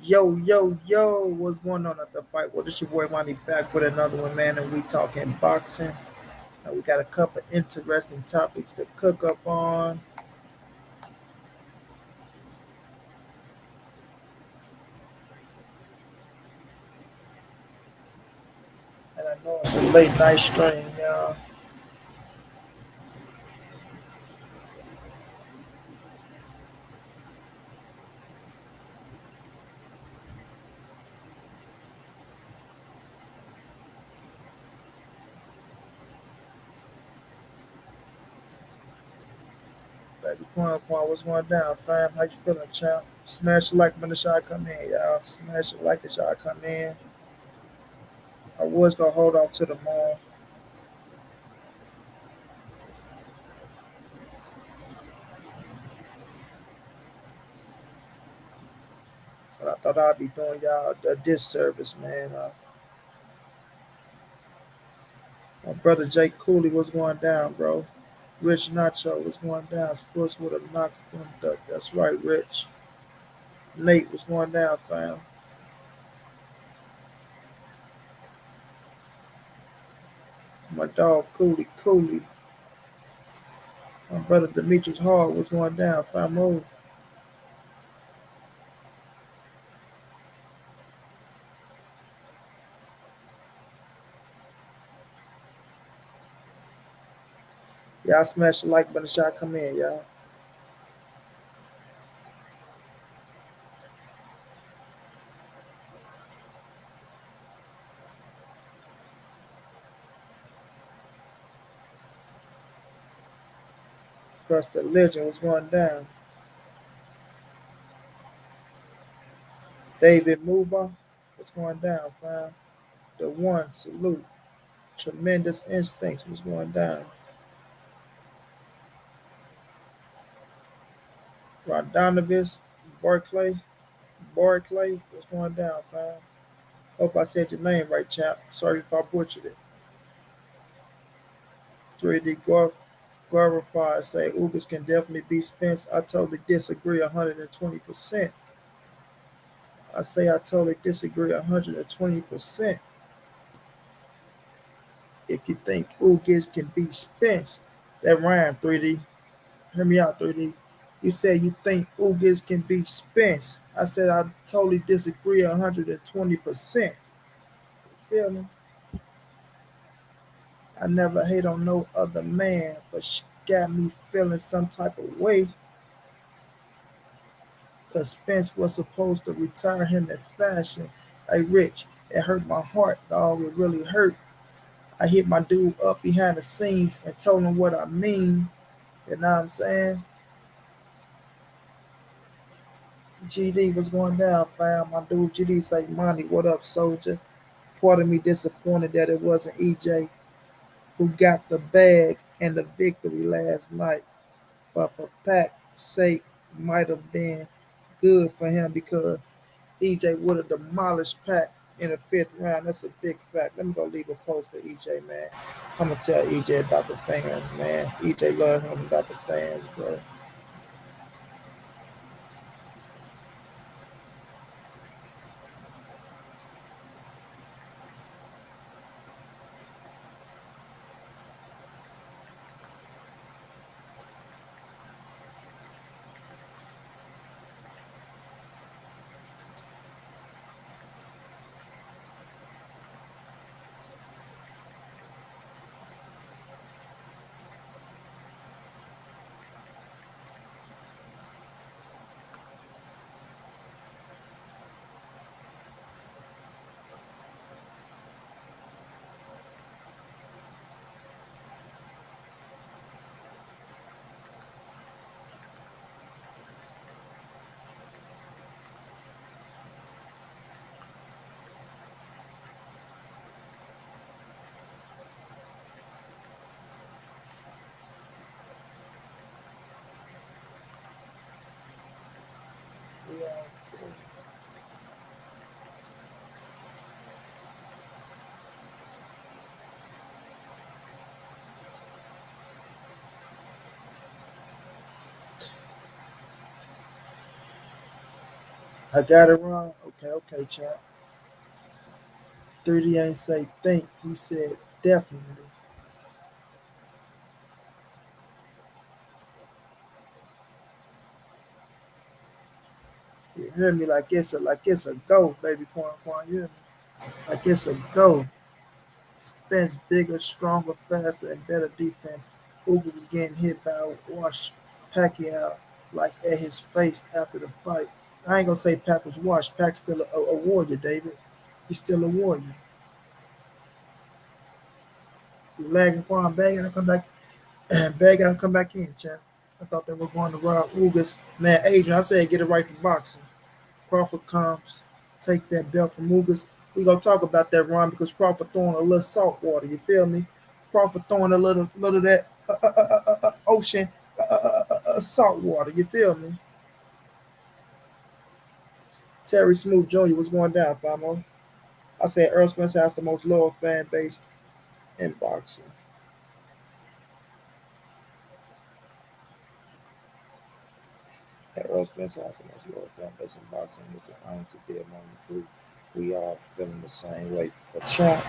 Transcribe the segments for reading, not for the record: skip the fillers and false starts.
Yo, yo, yo, what's going on at the fight? Well, this your boy Manny back with another one, man, and we talking boxing. We got a couple interesting topics to cook up on, and I know it's a late night stream, y'all. Baby Quan, what's going down, fam? How you feeling, champ? Smash the like when the shot come in, y'all. Smash the like the shot come in. I was gonna hold off to the morning, but I thought I'd be doing y'all a disservice, man. My brother Jake Cooley, what's going down, bro? Rich Nacho was going down. Sports would have knocked them. That's right, Rich. Nate was going down, fam. My dog Cooley. My brother Demetrius Hall was going down, fam. Oh, y'all smash the like button, shot come in, y'all. Cause the legend was going down. David Muba was going down, fam. The one salute. Tremendous instincts was going down. Rodonovis Barclay was going down, fam. Hope I said your name right, chap. Sorry if I butchered it. 3D Glorified say Ugas can definitely beat Spence. I totally disagree 120%. I totally disagree 120%. If you think Ugas can beat Spence, that rhyme 3D. Hear me out 3D. You said you think Ugas can beat Spence. I said I totally disagree 120%. You feel me? I never hate on no other man, but she got me feeling some type of way because Spence was supposed to retire him in fashion. Hey, Rich, it hurt my heart, dog. It really hurt. I hit my dude up behind the scenes and told him what I mean. You know what I'm saying? GD was going down, fam. My dude GD say, Manny, what up, soldier? Part of me disappointed that it wasn't EJ who got the bag and the victory last night. But for Pac's sake, might have been good for him because EJ would have demolished Pac in the fifth round. That's a big fact. Let me go leave a post for EJ, man. I'm gonna tell EJ about the fans, man. EJ love him about the fans, bro. Yeah, I got it wrong. Okay, okay, champ. 3D ain't say think. He said definitely. You hear me? Like it's a go, baby Quan Quan. You hear me? Like it's a go. Spence bigger, stronger, faster, and better defense. Ugas was getting hit by Wash Pacquiao like at his face after the fight. I ain't gonna say Pac was washed. Pac's still a warrior, David. He's still a warrior. He's lagging Quan. Bag gotta come back. Bag gotta come back in, champ. I thought they were going to rob Ugas. Man, Adrian, I said get it right for boxing. Crawford comes, take that belt from Ugas. We gonna talk about that run because Crawford throwing a little salt water. You feel me? Crawford throwing a little of that ocean salt water. You feel me? Terry Smooth Jr. was going down, Famo. I said Earl Spence has the most loyal fan base in boxing. That Earl Spence has the most loyal fan base in boxing. It's an honor to be among the group. We all feeling the same way. For Champ,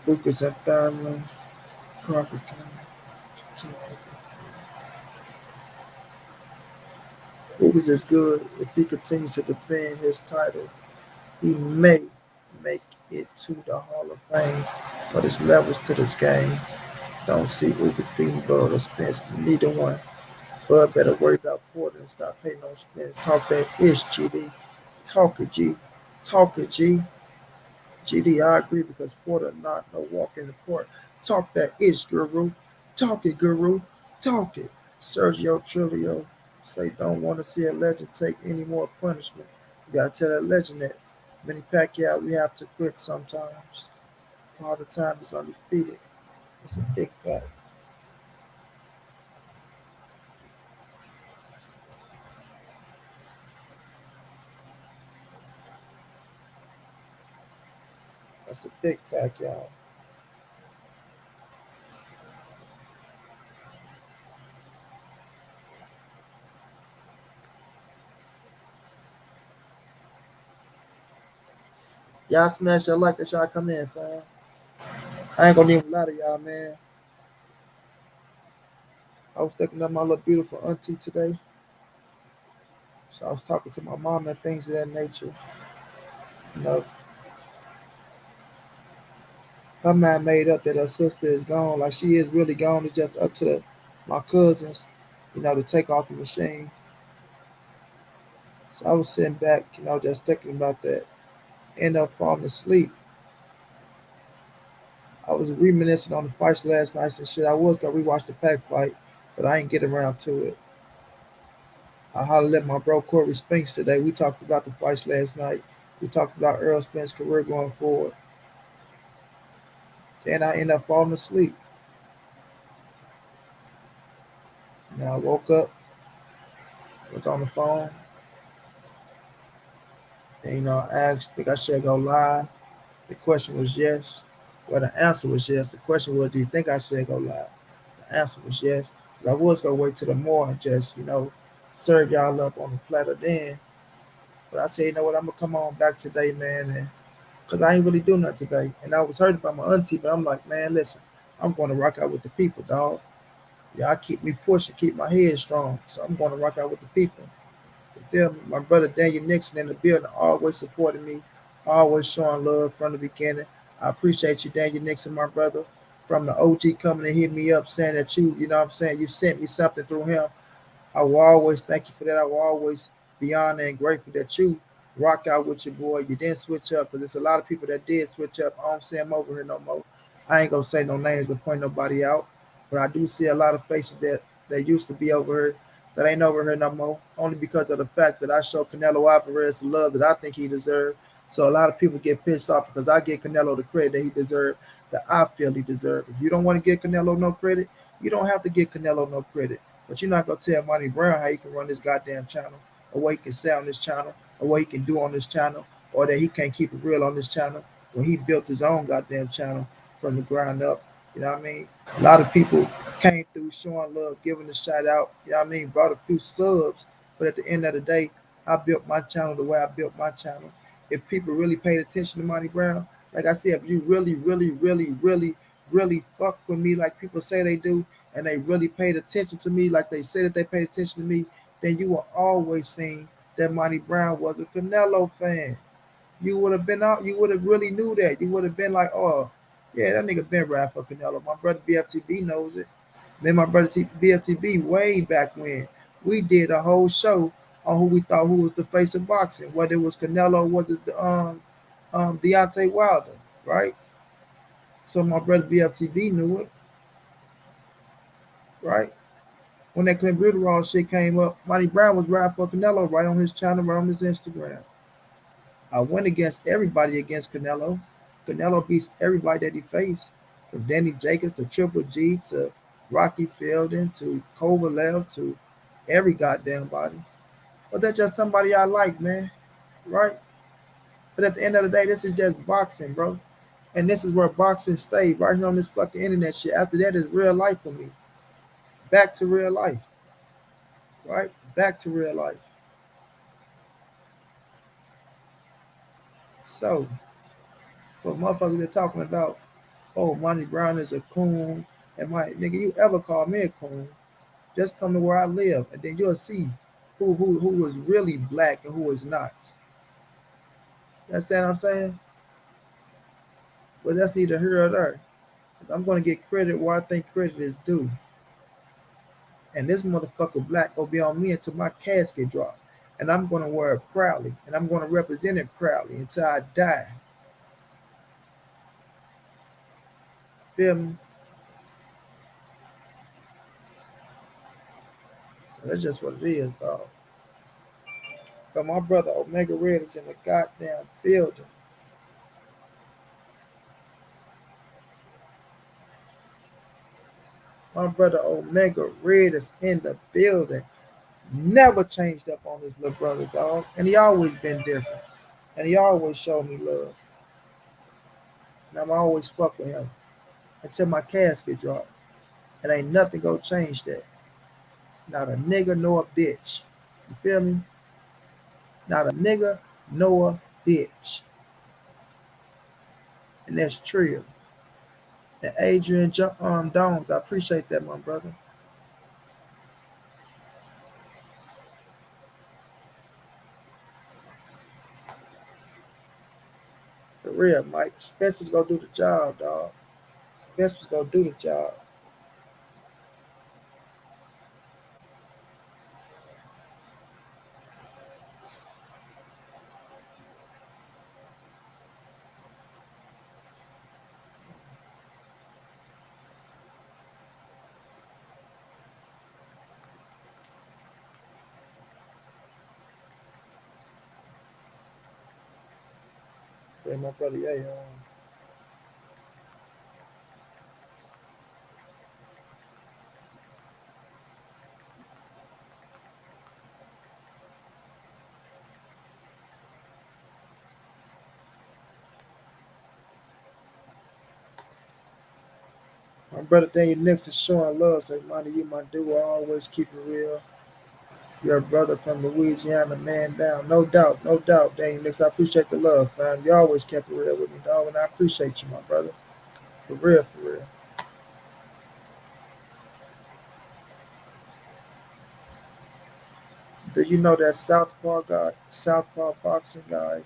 Lucas and Thurman, Crawford County. Ugas is good. If he continues to defend his title, he may make it to the Hall of Fame. But it's levels to this game. Don't see Ugas beating Bud or Spence. Neither one. Bud better worry about Porter and stop hating on Spence. Talk that ish, GD. Talk it, G. Talk it, G. GD, I agree because Porter not no walk in the court. Talk that ish, Guru. Talk it, Guru. Talk it. Sergio Trillo say don't want to see a legend take any more punishment. You gotta tell that legend that. Manny Pacquiao, we have to quit sometimes. Father Time is undefeated. It's a big fact. That's a big fact, y'all. Y'all smash that like that y'all come in, fam. I ain't gonna even lie to y'all, man. I was thinking of my little beautiful auntie today. So I was talking to my mom and things of that nature. You know, her mind made up that her sister is gone. Like she is really gone. It's just up to my cousins, to take off the machine. So I was sitting back, just thinking about that. End up falling asleep. I was reminiscing on the fights last night and shit. I was gonna rewatch the Pac fight, but I ain't get around to it. I hollered at my bro Corey Spinks today. We talked about the fights last night. We talked about Earl Spence's career going forward. Then I ended up falling asleep. Now I woke up, was on the phone, and I asked, think I should go live? The question was yes. Well, the answer was yes. The question was, do you think I should go live? The answer was yes. Because I was going to wait till the morning, just, serve y'all up on the platter then. But I said, you know what, I'm going to come on back today, man. And because I ain't really doing nothing today. And I was hurt by my auntie, but I'm like, man, listen, I'm going to rock out with the people, dog. Y'all keep me pushing, keep my head strong. So I'm going to rock out with the people. You feel me? My brother Daniel Nixon in the building always supported me, always showing love from the beginning. I appreciate you, Daniel Nixon, my brother. From the OG coming and hit me up saying that you know what I'm saying, you sent me something through him. I will always thank you for that. I will always be honored and grateful that you rock out with your boy. You didn't switch up because there's a lot of people that did switch up. I don't see them over here no more. I ain't gonna say no names or point nobody out, but I do see a lot of faces that used to be over here that ain't over here no more. Only because of the fact that I show Canelo Alvarez the love that I think he deserved. So a lot of people get pissed off because I give Canelo the credit that he deserved, that I feel he deserved. If you don't want to give Canelo no credit, you don't have to give Canelo no credit. But you're not gonna tell Monty Brown how he can run this goddamn channel, or what he can say on this channel, or what he can do on this channel, or that he can't keep it real on this channel when he built his own goddamn channel from the ground up. You know what I mean? A lot of people came through showing love, giving a shout out. You know what I mean? Brought a few subs, but at the end of the day, I built my channel the way I built my channel. If people really paid attention to Monty Brown, like I said, if you really, really, really, really, really fuck with me like people say they do, and they really paid attention to me like they say that they paid attention to me, then you will always seen that Monty Brown was a Canelo fan. You would have been out. You would have really knew that. You would have been like, oh, yeah, that nigga been rap for Canelo. My brother BFTB knows it. Then my brother BFTB way back when we did a whole show on who we thought who was the face of boxing, whether it was Canelo or was it the Deontay Wilder, right? So my brother BFTB knew it, right? When that Clint Bruderall shit came up, Monty Brown was riding for Canelo right on his channel, right on his Instagram. I went against everybody against Canelo. Canelo beats everybody that he faced, from Danny Jacobs to Triple G to Rocky Fielding to Kovalev to every goddamn body. But that's just somebody I like, man. Right? But at the end of the day, this is just boxing, bro. And this is where boxing stays, right here on this fucking internet shit. After that is real life for me. Back to real life. Right? Back to real life. So, for motherfuckers that talking about, oh, Monty Brown is a coon, and my nigga, you ever call me a coon? Just come to where I live, and then you'll see who is really black and who is not. That's that I'm saying. But that's neither here or there. I'm gonna get credit where I think credit is due, and this motherfucker black will be on me until my casket drop, and I'm gonna wear it proudly, and I'm gonna represent it proudly until I die. Feel me? So that's just what it is, dog. But my brother Omega Red is in the goddamn building. My brother Omega Red is in the building. Never changed up on his little brother, dog. And he always been different. And he always showed me love. And I'm always fuck with him until my casket drop. And ain't nothing gonna change that. Not a nigga nor a bitch. You feel me? Not a nigga nor a bitch. And that's Trill. And Adrian Dones, I appreciate that, my brother. For real, Mike. Spence was gonna do the job, dog. Spence was gonna do the job. Hey, my brother, yeah, my brother Daniel Nix is showing love. Say, Monty, you my dude. I always keep it real. Your brother from Louisiana, man down. No doubt, no doubt, Daniel Nix. I appreciate the love, fam. You always kept it real with me, dog, and I appreciate you, my brother. For real, for real. Do you know that Southpaw guy, Southpaw boxing guy?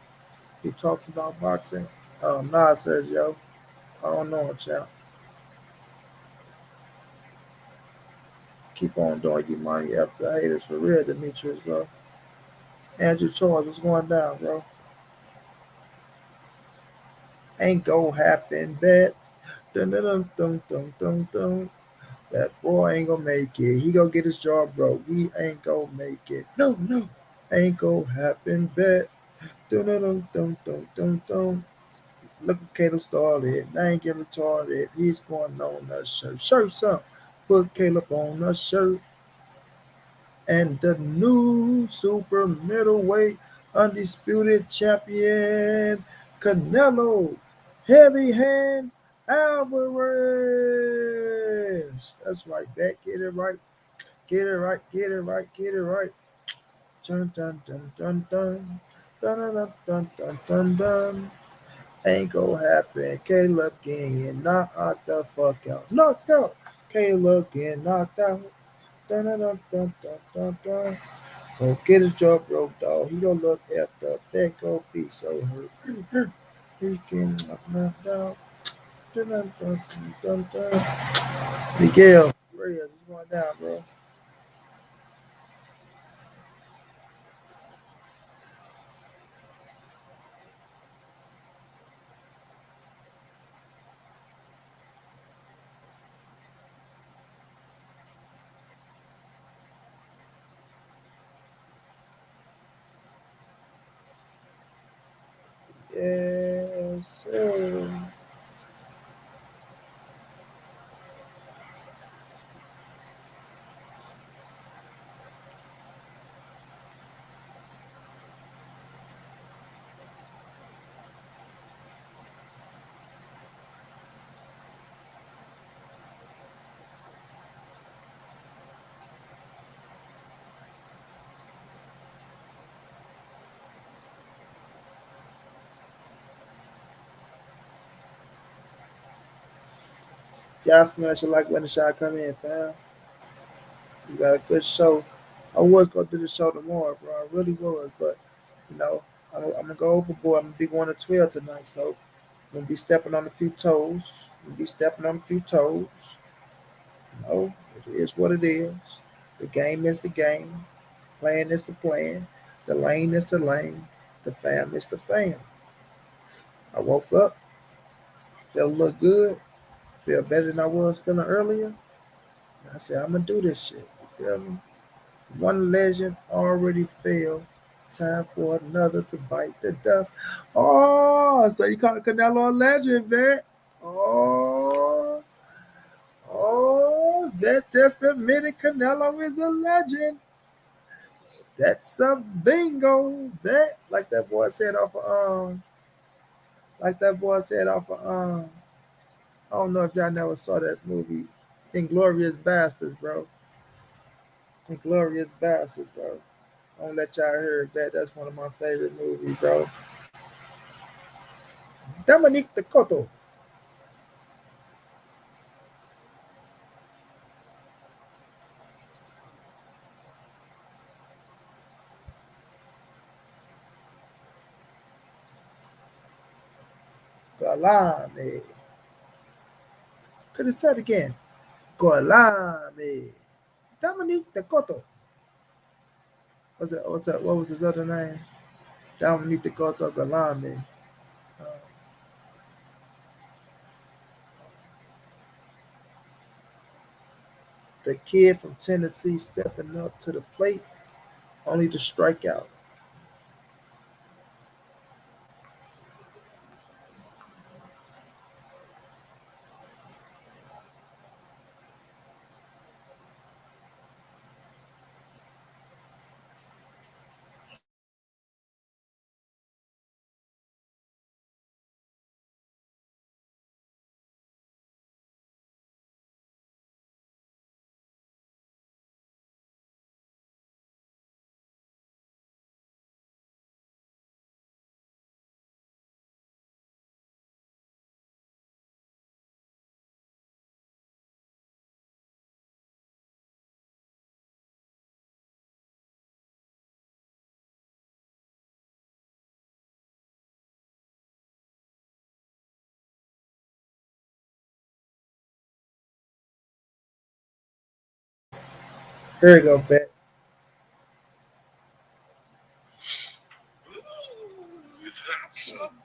He talks about boxing. Nah, Sergio. I don't know him, champ. Keep on doing you money after haters for real, Demetrius, bro. Andrew Charles, what's going down, bro? Ain't gonna happen, bet. Dun dun dun dun dun dun dun. That boy ain't gonna make it. He gonna get his job, bro. He ain't gonna make it. No, no. Ain't gonna happen, bet. Dun dun dun dun dun dun dun. Look at Caleb started. I ain't getting retarded. He's going on a shirt. Shirts up. Put Caleb on a shirt. And the new super middleweight undisputed champion, Canelo. Heavy hand Alvarez. That's right, back. Get it right. Get it right. Get it right. Get it right. Dun dun dun dun dun. Dun dun dun dun dun dun. Dun. Ain't gonna happen. Caleb getting knocked the fuck out. Knocked out. Caleb getting knocked out. Dun dun dun dun dun dun dun. Go get his jaw broke, dog. He gonna look after that go be so hurt. He's getting knocked out. Dun dun dun dun dun dun. Miguel Reyes, what's going down, bro? Yes, sir. Y'all smash it like when the shot come in, fam. You got a good show. I was gonna do the show tomorrow, bro. I really was, but you know, I'm gonna go overboard. I'm gonna be going to 12 tonight, so I'm gonna be stepping on a few toes. I'm gonna be stepping on a few toes. No, it is what it is. The game is the game. Plan is the plan. The lane is the lane. The fam is the fam. I woke up, felt a little good, feel better than I was feeling earlier. I said, I'm gonna do this shit. You feel me? One legend already fell. Time for another to bite the dust. Oh, so you call Canelo a legend, man? Oh, that just admitted Canelo is a legend. That's a bingo. That like that boy said off of like that boy said off of I don't know if y'all never saw that movie, Inglorious Bastards, bro. Inglorious Bastards, bro. I don't let y'all hear that. That's one of my favorite movies, bro. Dominique the Cotto. Golame. Could have said again. Golame. Dominique the Cotto. What's that? What was his other name? Dominique the Cotto Golame. Uh, the kid from Tennessee stepping up to the plate only to strike out. Here you go, Bet.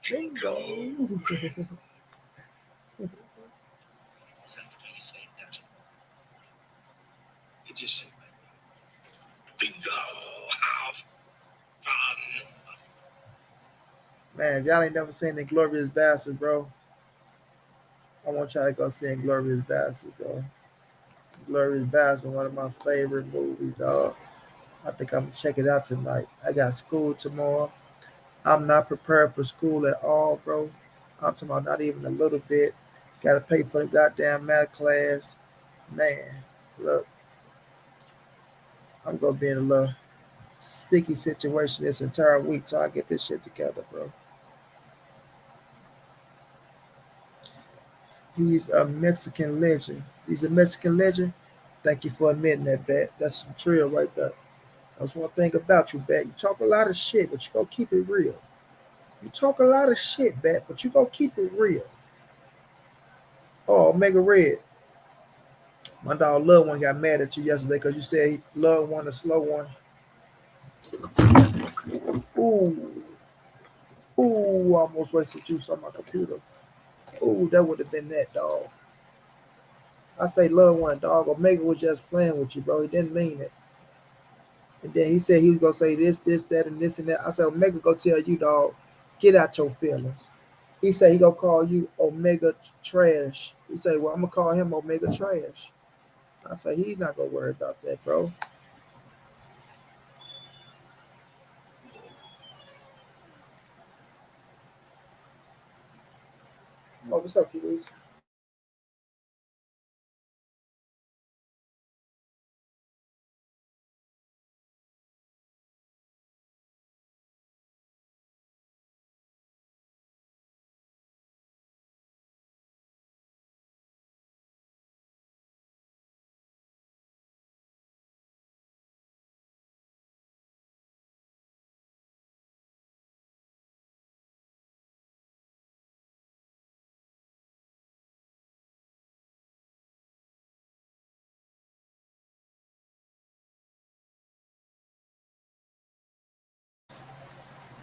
Bingo. Man, if y'all ain't never seen the Glorious Bastards, bro, I want y'all to go see Glorious Bastards, bro. Glorious Bastards, one of my favorite movies, dog. I think I'm gonna check it out tonight. I got school tomorrow. I'm not prepared for school at all, bro. I'm talking about not even a little bit. Got to pay for the goddamn math class. Man, look, I'm gonna be in a little sticky situation this entire week till I get this shit together, bro. He's a Mexican legend. He's a Mexican legend. Thank you for admitting that, Bet. That's some trill right there. That's one thing about you, Bet. You talk a lot of shit, but you gonna keep it real. You talk a lot of shit, Bet, but you gonna keep it real. Oh, Omega Red. My dog Love One got mad at you yesterday because you said Love One a slow one. Ooh, ooh, I almost wasted juice on my computer. Ooh, that would have been that, dog. I say Love One, dog. Omega was just playing with you, bro. He didn't mean it. And then he said he was gonna say this, that, and this and that. I said Omega go tell you, dog, get out your feelings. He said he gonna call you Omega Trash. He said, well, I'm gonna call him Omega Trash. I said he's not gonna worry about that, bro. Oh, what's up, Kiwis?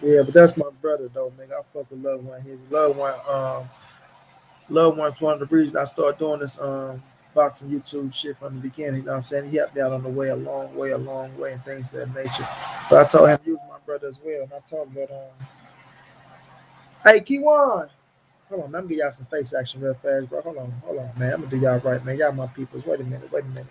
Yeah, but that's my brother though, nigga. I fuck with Love One. He Love One's one of the reasons I started doing this boxing YouTube shit from the beginning. You know what I'm saying? He helped me out on the way, a long way, and things of that nature. But I told him he was my brother as well, and I told him that hey Kiwan, hold on, let me get y'all some face action real fast, bro. Hold on, man. I'm gonna do y'all right, man. Y'all my peoples. Wait a minute.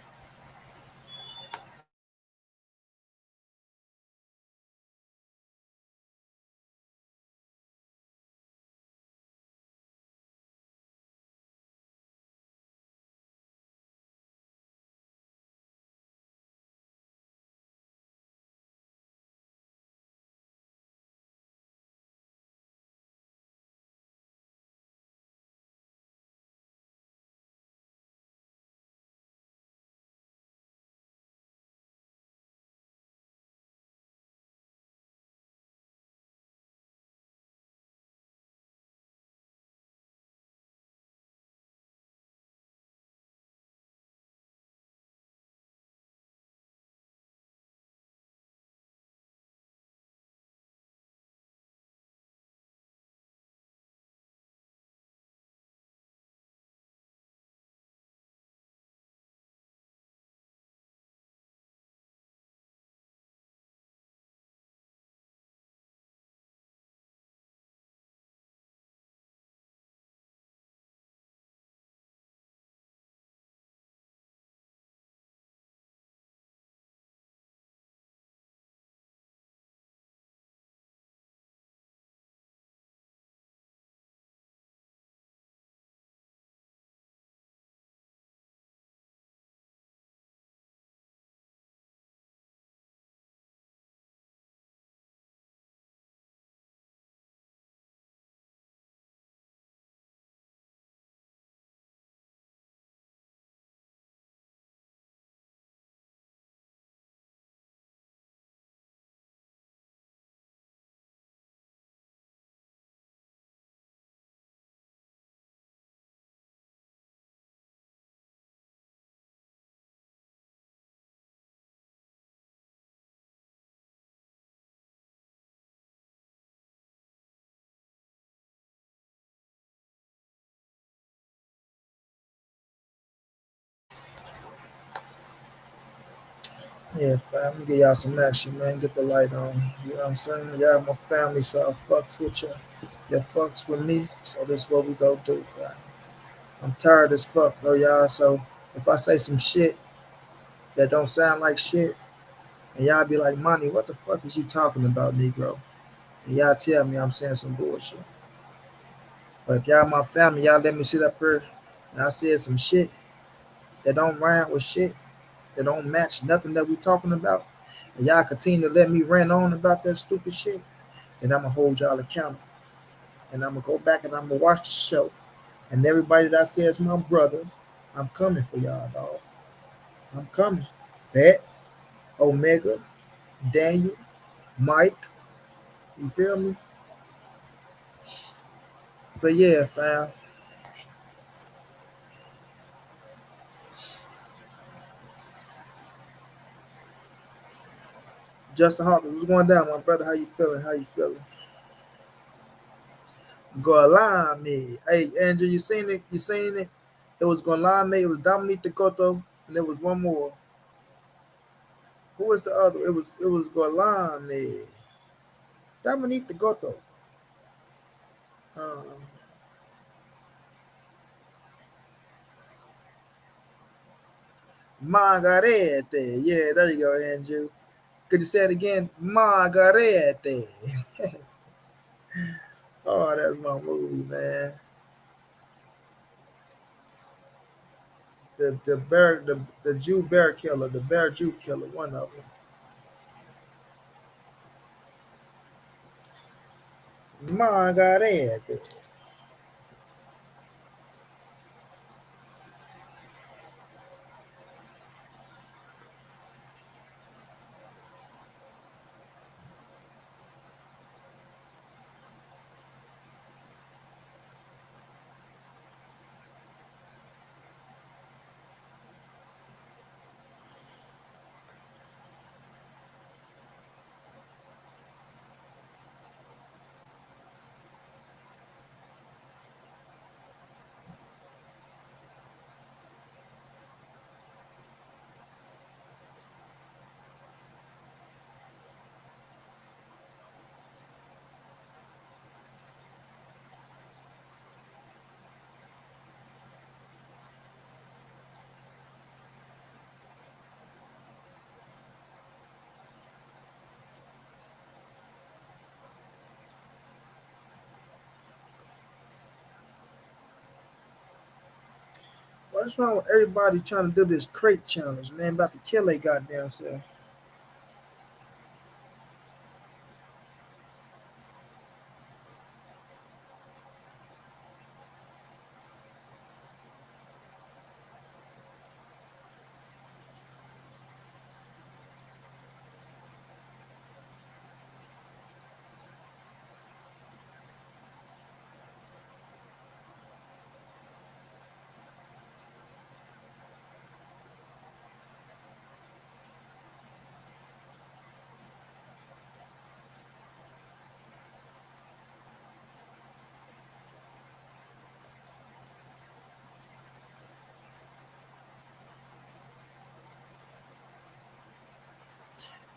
Yeah, fam. Let me get y'all some action, man. Get the light on. You know what I'm saying? Y'all my family, so I fucks with you. You fucks with me, so this what we go do, fam. I'm tired as fuck, though, y'all. So if I say some shit that don't sound like shit, and y'all be like, Manny, what the fuck is you talking about, Negro? And y'all tell me I'm saying some bullshit. But if y'all my family, y'all let me sit up here and I said some shit that don't rhyme with shit, that don't match nothing that we talking about, and y'all continue to let me rant on about that stupid shit, then I'm gonna hold y'all accountable. And I'm gonna go back and I'm gonna watch the show. And everybody that says my brother, I'm coming for y'all, dog. I'm coming. Bet, Omega, Daniel, Mike, you feel me? But yeah, fam. Justin Hawkins, what's going down, my brother? How you feeling? How you feeling? Golame. Hey, Andrew, you seen it? You seen it? It was Golame. It was Dominique Decoto, and there was one more. Who was the other? It was Golame. Dominique Decoto. Um, Margarete. Yeah, there you go, Andrew. Could you say it again? Margarete. Oh, that's my movie, man. The Jew bear killer, the bear Jew killer, one of them. Margarete. What's wrong with everybody trying to do this crate challenge, man? About to kill a goddamn self.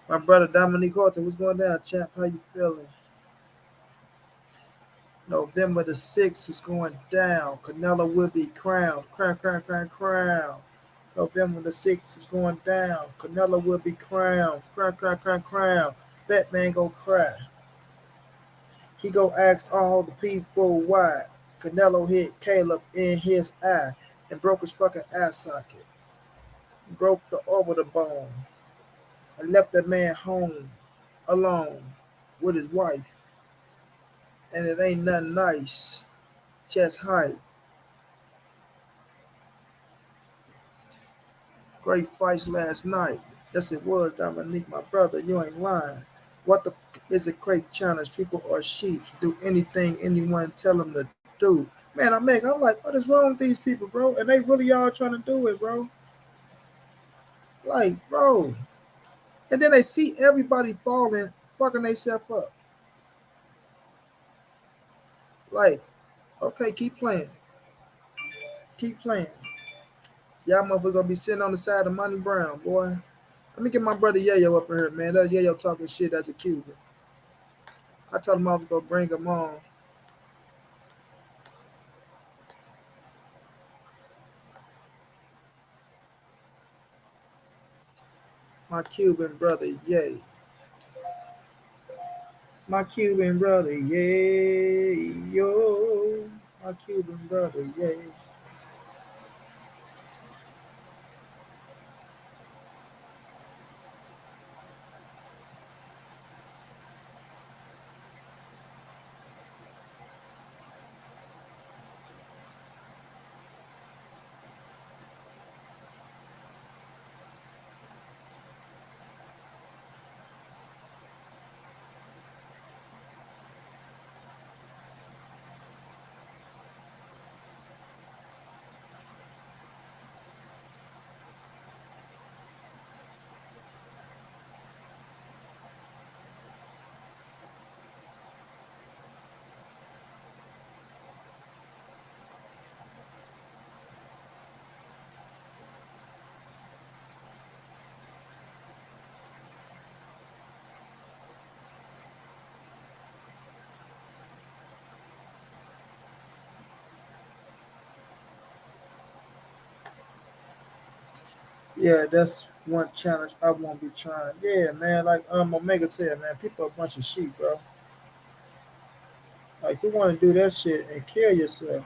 My brother Dominique Horton, what's going down, champ? How you feeling? November the 6th is going down. Canelo will be crowned. Crown, crown, crown, crown. November the 6th is going down. Canelo will be crowned. Crown, crown, crown, crown. Batman go cry. He go ask all the people why. Canelo hit Caleb in his eye and broke his fucking eye socket. Broke the orbital bone and left that man home alone with his wife. And it ain't nothing nice. Chest height. Great fights last night. Yes, it was, Dominique, my brother. You ain't lying. What the is a great challenge? People are sheep. Do anything anyone tell them to do. Man, I'm like, what is wrong with these people, bro? And they really all trying to do it, bro. Like, bro. And then they see everybody falling, fucking themselves up. Like, okay, keep playing. Keep playing. Y'all motherfuckers gonna be sitting on the side of Money Brown, boy. Let me get my brother Yayo up in here, man. That Yayo talking shit as a Cuban. I told him I was gonna bring him on. My Cuban brother, yay. My Cuban brother, yay, yo. My Cuban brother, yay. Yeah, that's one challenge I won't be trying. Yeah, man, like Omega said, man, people are a bunch of sheep, bro. Like you wanna do that shit and kill yourself.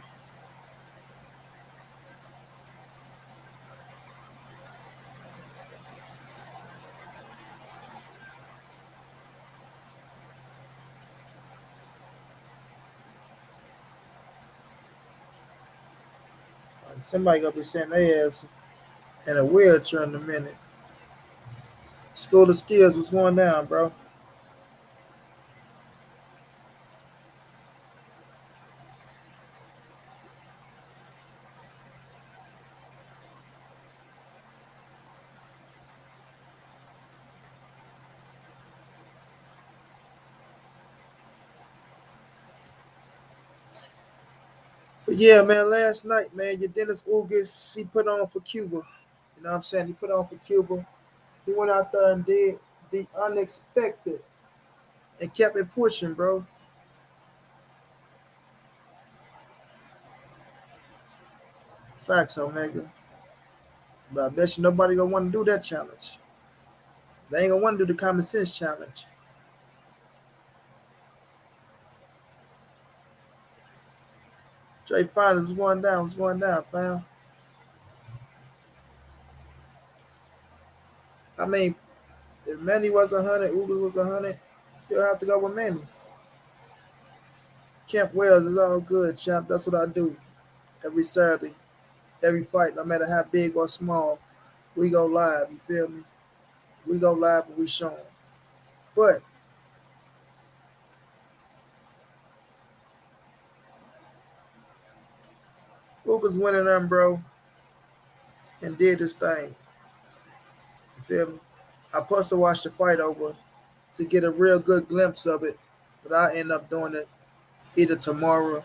Like, somebody gonna be sending their ass in a wheelchair in a minute. School of skills was going down, bro. But yeah, man, last night, man, your Dennis Ugas, he put on for Cuba. You know what I'm saying? He put on for Cuba. He went out there and did the unexpected and kept it pushing, bro. Facts, Omega. But I bet you nobody gonna want to do that challenge. They ain't gonna want to do the common sense challenge. Straight finals was going down, fam. I mean, if Manny was 100, Ugas was 100, you'll have to go with Manny. Camp Wells is all good, champ. That's what I do every Saturday, every fight, no matter how big or small. We go live. You feel me? We go live and we show 'em. But Ugas went in there, bro, and did this thing. You feel me? I supposed to watch the fight over to get a real good glimpse of it, but I end up doing it either tomorrow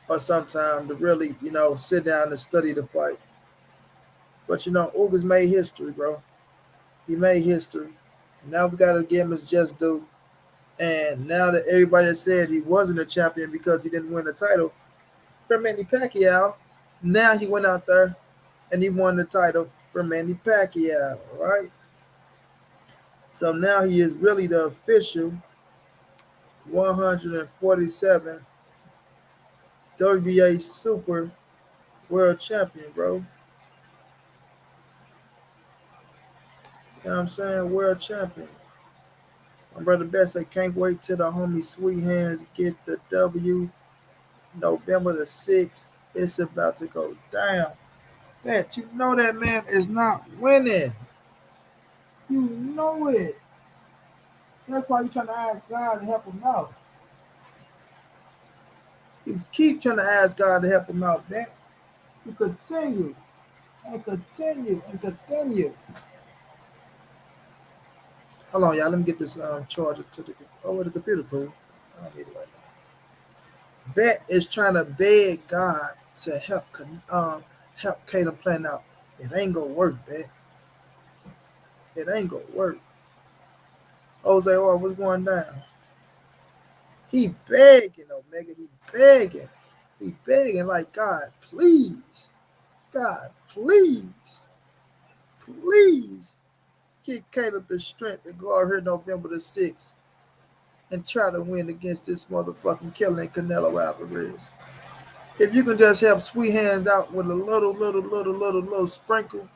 or sometime to really, sit down and study the fight. But Ugas made history, bro. He made history. Now we gotta give him his just due. And now that everybody said he wasn't a champion because he didn't win the title from Manny Pacquiao, now he went out there and he won the title from Manny Pacquiao, right? So now he is really the official 147 WBA Super World Champion, bro. You know what I'm saying? World Champion. My brother Best, I can't wait till the homie Sweet Hands get the W November the 6th. It's about to go down. Man, you know that man is not winning. You know it. That's why you trying to ask God to help him out. You keep trying to ask God to help him out, man. You continue and continue and continue. Hold on, y'all. Let me get this charger to the computer cool. I don't need it right now. Bet is trying to beg God to help Caleb plan out. It ain't gonna work, Bet. It ain't gonna work. Jose, oh, what's going down? He begging, Omega. He begging. He begging like, God, please. God, please. Please give Caleb the strength to go out here November the 6th and try to win against this motherfucking killing Canelo Alvarez. If you can just help Sweet Hands out with a little sprinkle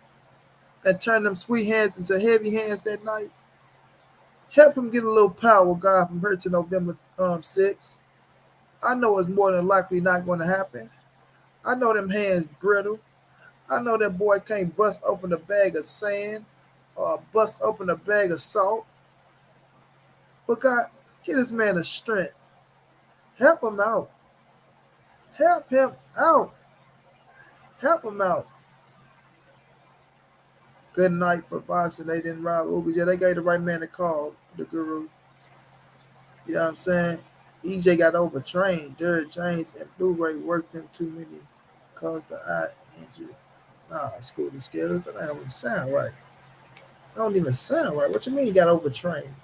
and turn them sweet hands into heavy hands that night, help him get a little power, God, from here to November 6th. I know it's more than likely not going to happen. I know them hands brittle. I know that boy can't bust open a bag of sand or bust open a bag of salt. But God, get this man a strength. Help him out. Help him out. Help him out. Good night for boxing. They didn't rob Ugas. Yeah, they gave the right man a call, the guru. You know what I'm saying? EJ got overtrained. Derrick James and Blu-ray worked him too many, caused the eye injury. Nah, school the skills. That don't even sound right. That don't even sound right. What you mean he got overtrained?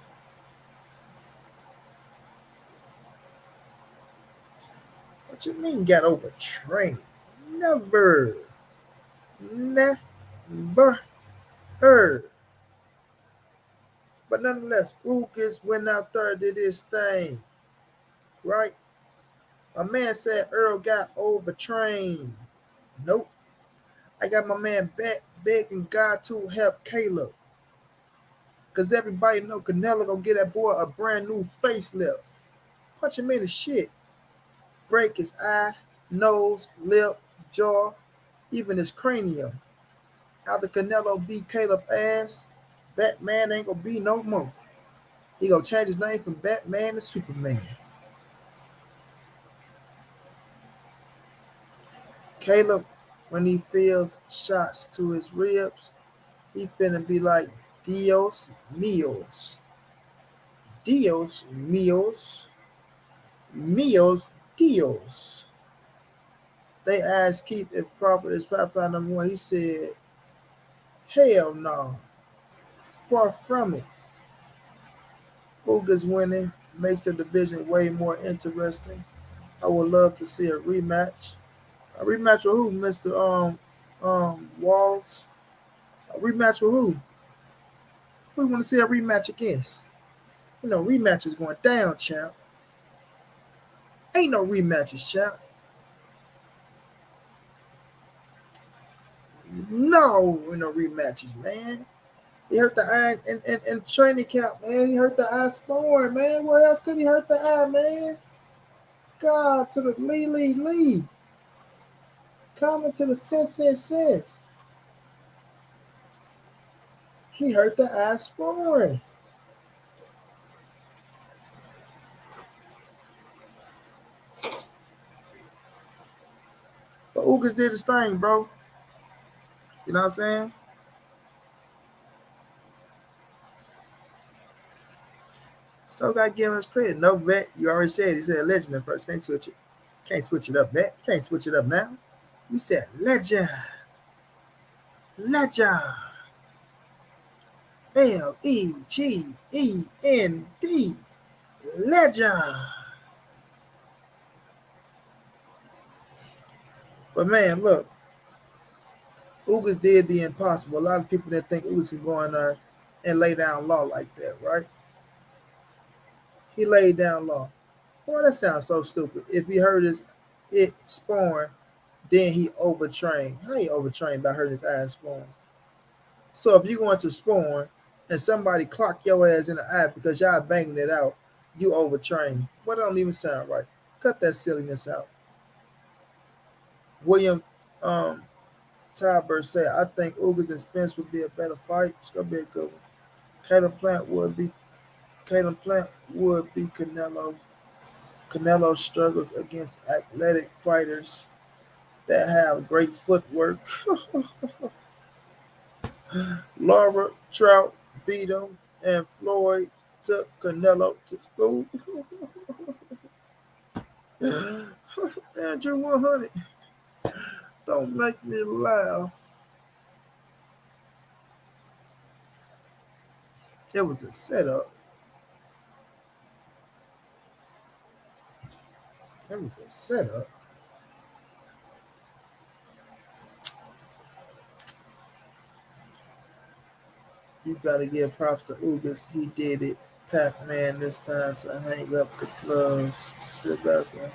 What you mean got overtrained? Never. Never heard. But nonetheless, Ugas went out there, did his thing. Right? My man said Earl got overtrained. Nope. I got my man back begging God to help Caleb. Because everybody know Canelo gonna get that boy a brand new facelift. Punch him in the shit. Break his eye, nose, lip, jaw, even his cranium. After Canelo beat Caleb ass, Batman ain't gonna be no more. He gonna change his name from Batman to Superman. Caleb, when he feels shots to his ribs, he finna be like Dios míos. Dios míos. Míos Dios. They asked Keith if Crawford is Pacquiao number one. He said, hell no. Far from it. Ugas winning makes the division way more interesting. I would love to see a rematch. A rematch with who, Mr. Walls? A rematch with who? Who want to see a rematch against? You know, rematches going down, champ. Ain't no rematches, champ. No, no rematches, man. He hurt the eye in training camp, man. He hurt the eye scoring, man. Where else could he hurt the eye, man? God, to the Lee. Coming to the sense. He hurt the eye scoring. But Ugas did his thing, bro. You know what I'm saying? So gotta give him his credit. No bet. You already said he said legend at first. Can't switch it. Can't switch it up, bet. Can't switch it up now. You said legend. Legend. Legend. Legend. But man, look, Ugas did the impossible. A lot of people that think Ugas can go in there and lay down law like that, right? He laid down law. Boy, that sounds so stupid. If he hurt it sparring, then he overtrained. How he overtrained by hurting his eye sparring? So if you going to spawn and somebody clock your ass in the eye because y'all banging it out, you overtrained. Well, that don't even sound right. Cut that silliness out. William Tybert said, I think Ugas and Spence would be a better fight. It's gonna be a good one. Caleb Plant would be Canelo. Canelo struggles against athletic fighters that have great footwork. Laura Trout beat him, and Floyd took Canelo to school. Andrew 100. Don't make me laugh. It was a setup. It was a setup. You gotta give props to Ugas. He did it. Pac-Man this time to hang up the gloves. Sebastian.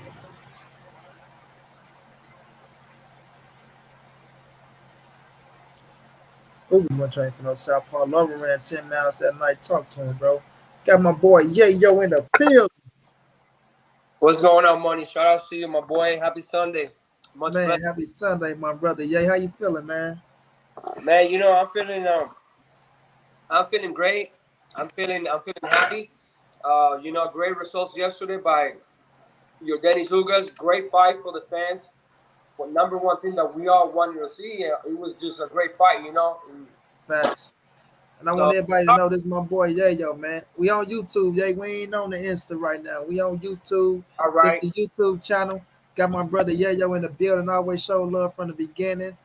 Ugas went training for no Southpaw. Lover ran 10 miles that night. Talk to him, bro. Got my boy Yo in the pill. What's going on, Manny? Shout out to you, my boy. Happy Sunday. Much Man, blessed. happy Sunday, my brother. Yay, how you feeling, man? Man, I'm feeling great. I'm feeling happy. Great results yesterday by Yordenis Ugas. Great fight for the fans. Well, number one thing that we all wanted to see, it was just a great fight. Facts. And I want So, everybody to know this is my boy Yo, man. We on YouTube, Yay. We ain't on the Insta right now. We on YouTube. all This right. the YouTube channel. Got my brother Yo in the building. Always show love from the beginning.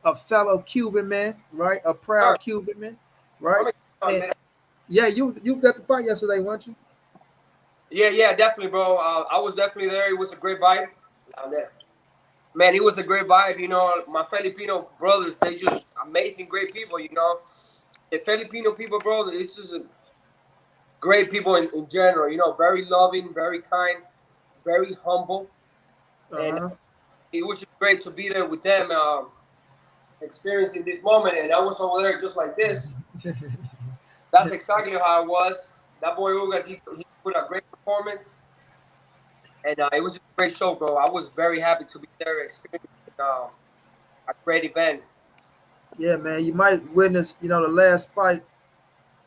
A fellow Cuban man, right? A Sir, proud Cuban man, right? I'm excited, And man. yeah, you was at the fight yesterday, weren't you? Yeah, definitely, bro. I was definitely there. It was a great vibe. There. Man, it was a great vibe. My Filipino brothers, they just amazing, great people. The Filipino people, bro, it's just great people in general. Very loving, very kind, very humble, and Uh it was just great to be there with them, experiencing this moment. And I was over there just like this. huh. That's exactly how I was. That boy Ugas, he put a great performance, and it was just a great show, bro. I was very happy to be there, experiencing a great event. Yeah, man. You might witness, the last fight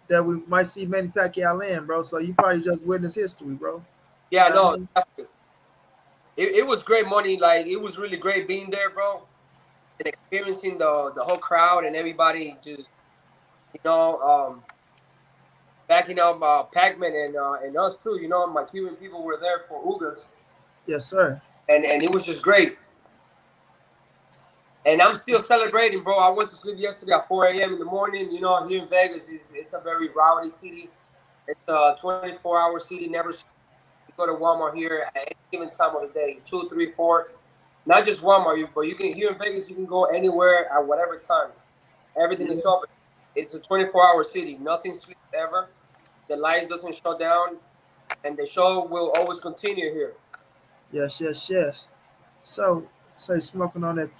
that we might see Manny Pacquiao in, bro. So you probably just witness history, bro. Yeah, You know what I no, mean? definitely. It was great money. Like it was really great being there, bro, and experiencing the whole crowd and everybody just you know backing up Pac-Man and us too. My Cuban people were there for Ugas, Yes, sir. and it was just great. And I'm still celebrating, bro. I went to sleep yesterday at 4 a.m. in the morning. Here in Vegas, it's a very rowdy city. It's a 24-hour city. Never you go to Walmart here at any given time of the day, 2, 3, 4. Not just Walmart, but you can here in Vegas. You can go anywhere at whatever time. Everything Yeah. is open. It's a 24-hour city. Nothing sleeps ever. The lights doesn't shut down, and the show will always continue here. Yes, yes, yes. So, say smoking on that.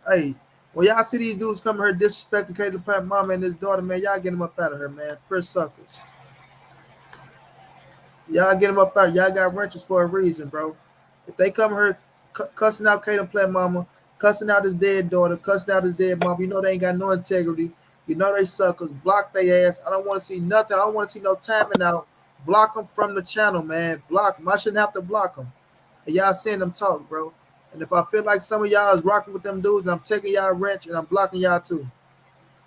Hey, when y'all see these dudes coming here disrespecting Caleb Plant mama and his daughter, man, y'all get them up out of here, man. Pure suckers. Y'all get them up out. Y'all got wrenches for a reason, bro. If they come here cussing out Caleb Plant mama, cussing out his dead daughter, cussing out his dead mom, they ain't got no integrity. They suckers. Block their ass. I don't want to see nothing. I don't want to see no timing out. Block them from the channel, man. Block them. I shouldn't have to block them. And y'all seeing them talk, bro. And if I feel like some of y'all is rocking with them dudes, and I'm taking y'all wrench and I'm blocking y'all too.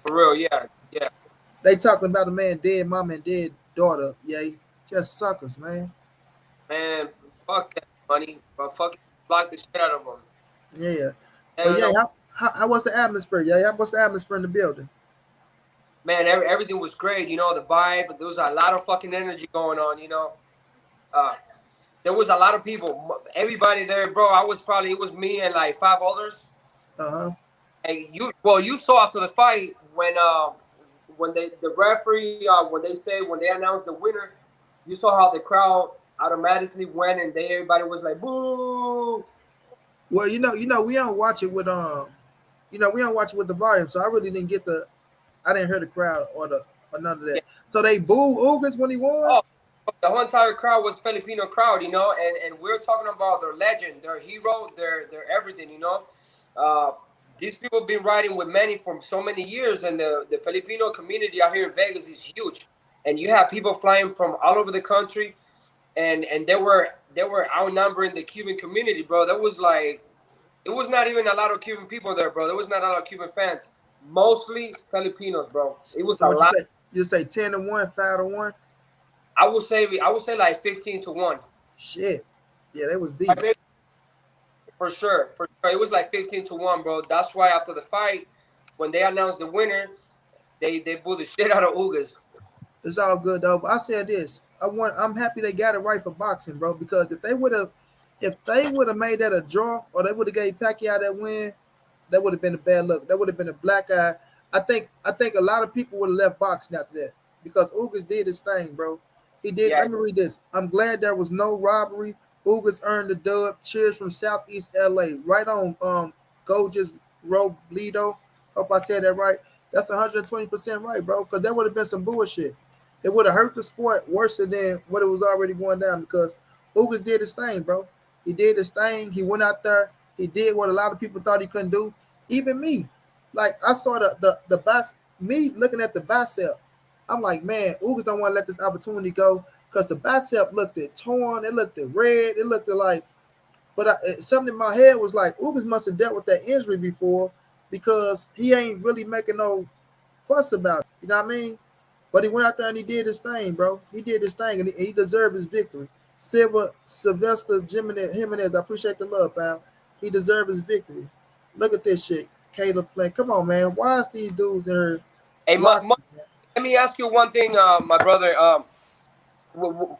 For real, yeah, yeah, They talking about a man dead mom and dead daughter. Yeah, just suckers, man. man. Fuck that money, but fucking block the shit out of them. Yeah. They But don't yeah, know. how was the atmosphere? Yeah, how was the atmosphere in the building? Man, everything was great. The vibe. There was a lot of fucking energy going on. Uh, there was a lot of people. Everybody there, bro. It was me and like five others. Uh-huh. And you saw after the fight when the referee when they announced the winner, you saw how the crowd automatically went and everybody was like boo. Well, we don't watch it with we don't watch it with the volume, so I really didn't get I didn't hear the crowd or none of that. Yeah. So they boo Ugas when he won? Oh, the whole entire crowd was Filipino crowd, and we're talking about their legend, their hero, their everything, Uh, these people have been riding with Manny for so many years, and the Filipino community out here in Vegas is huge. And you have people flying from all over the country, and they were outnumbering the Cuban community, bro. That was like it was not even a lot of Cuban people there, bro. There was not a lot of Cuban fans. Mostly Filipinos, bro. It was So a what you lot. say? You say 10-1, 5-1? I would say like 15-1. Shit. Yeah, they was deep. For sure, for sure. It was like 15-1, bro. That's why after the fight, when they announced the winner, they booed the shit out of Ugas. It's all good though. But I said this. I'm happy they got it right for boxing, bro. Because if they would have made that a draw or they would have gave Pacquiao that win, that would have been a bad look. That would have been a black eye. I think a lot of people would have left boxing after that because Ugas did his thing, bro. He did. Yeah, Let me read this. I'm glad there was no robbery. Ugas earned the dub. Cheers from Southeast LA. Right on. Gorgeous Robledo. Hope I said that right. That's 120% right, bro. Because that would have been some bullshit. It would have hurt the sport worse than what it was already going down because Ugas did his thing, bro. He did his thing. He went out there. He did what a lot of people thought he couldn't do. Even me. Like I saw me looking at the bicep. I'm like, man, Ugas don't want to let this opportunity go because the bicep looked at torn, it looked at red, it looked at like. But something in my head was like, Ugas must have dealt with that injury before because he ain't really making no fuss about it. You know what I mean? But he went out there and he did his thing, bro. He did his thing and he deserved his victory. Sylvester Jimenez, I appreciate the love, fam. He deserved his victory. Look at this shit. Caleb playing. Come on, man. Why is these dudes in her hey, locked? let me ask you one thing, my brother. W- w-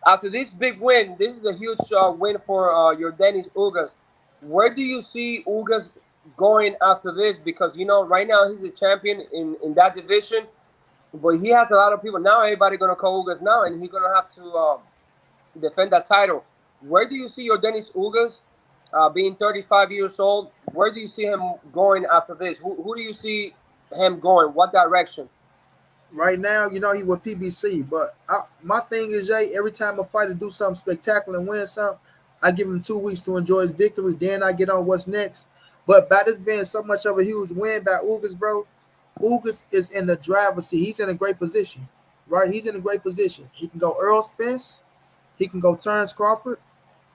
After this big win, this is a huge win for Yordenis Ugas. Where do you see Ugas going after this? Because right now he's a champion in that division, but he has a lot of people now. Everybody gonna call Ugas now, and he's gonna have to defend that title. Where do you see Yordenis Ugas being 35 years old? Where do you see him going after this? Who do you see him going? What direction? Right now, he with PBC. But my thing is, Jay, every time a fighter do something spectacular and win something, I give him 2 weeks to enjoy his victory. Then I get on what's next. But by this being so much of a huge win by Ugas, bro, Ugas is in the driver's seat. He's in a great position, right? He's in a great position. He can go Earl Spence. He can go Terrence Crawford.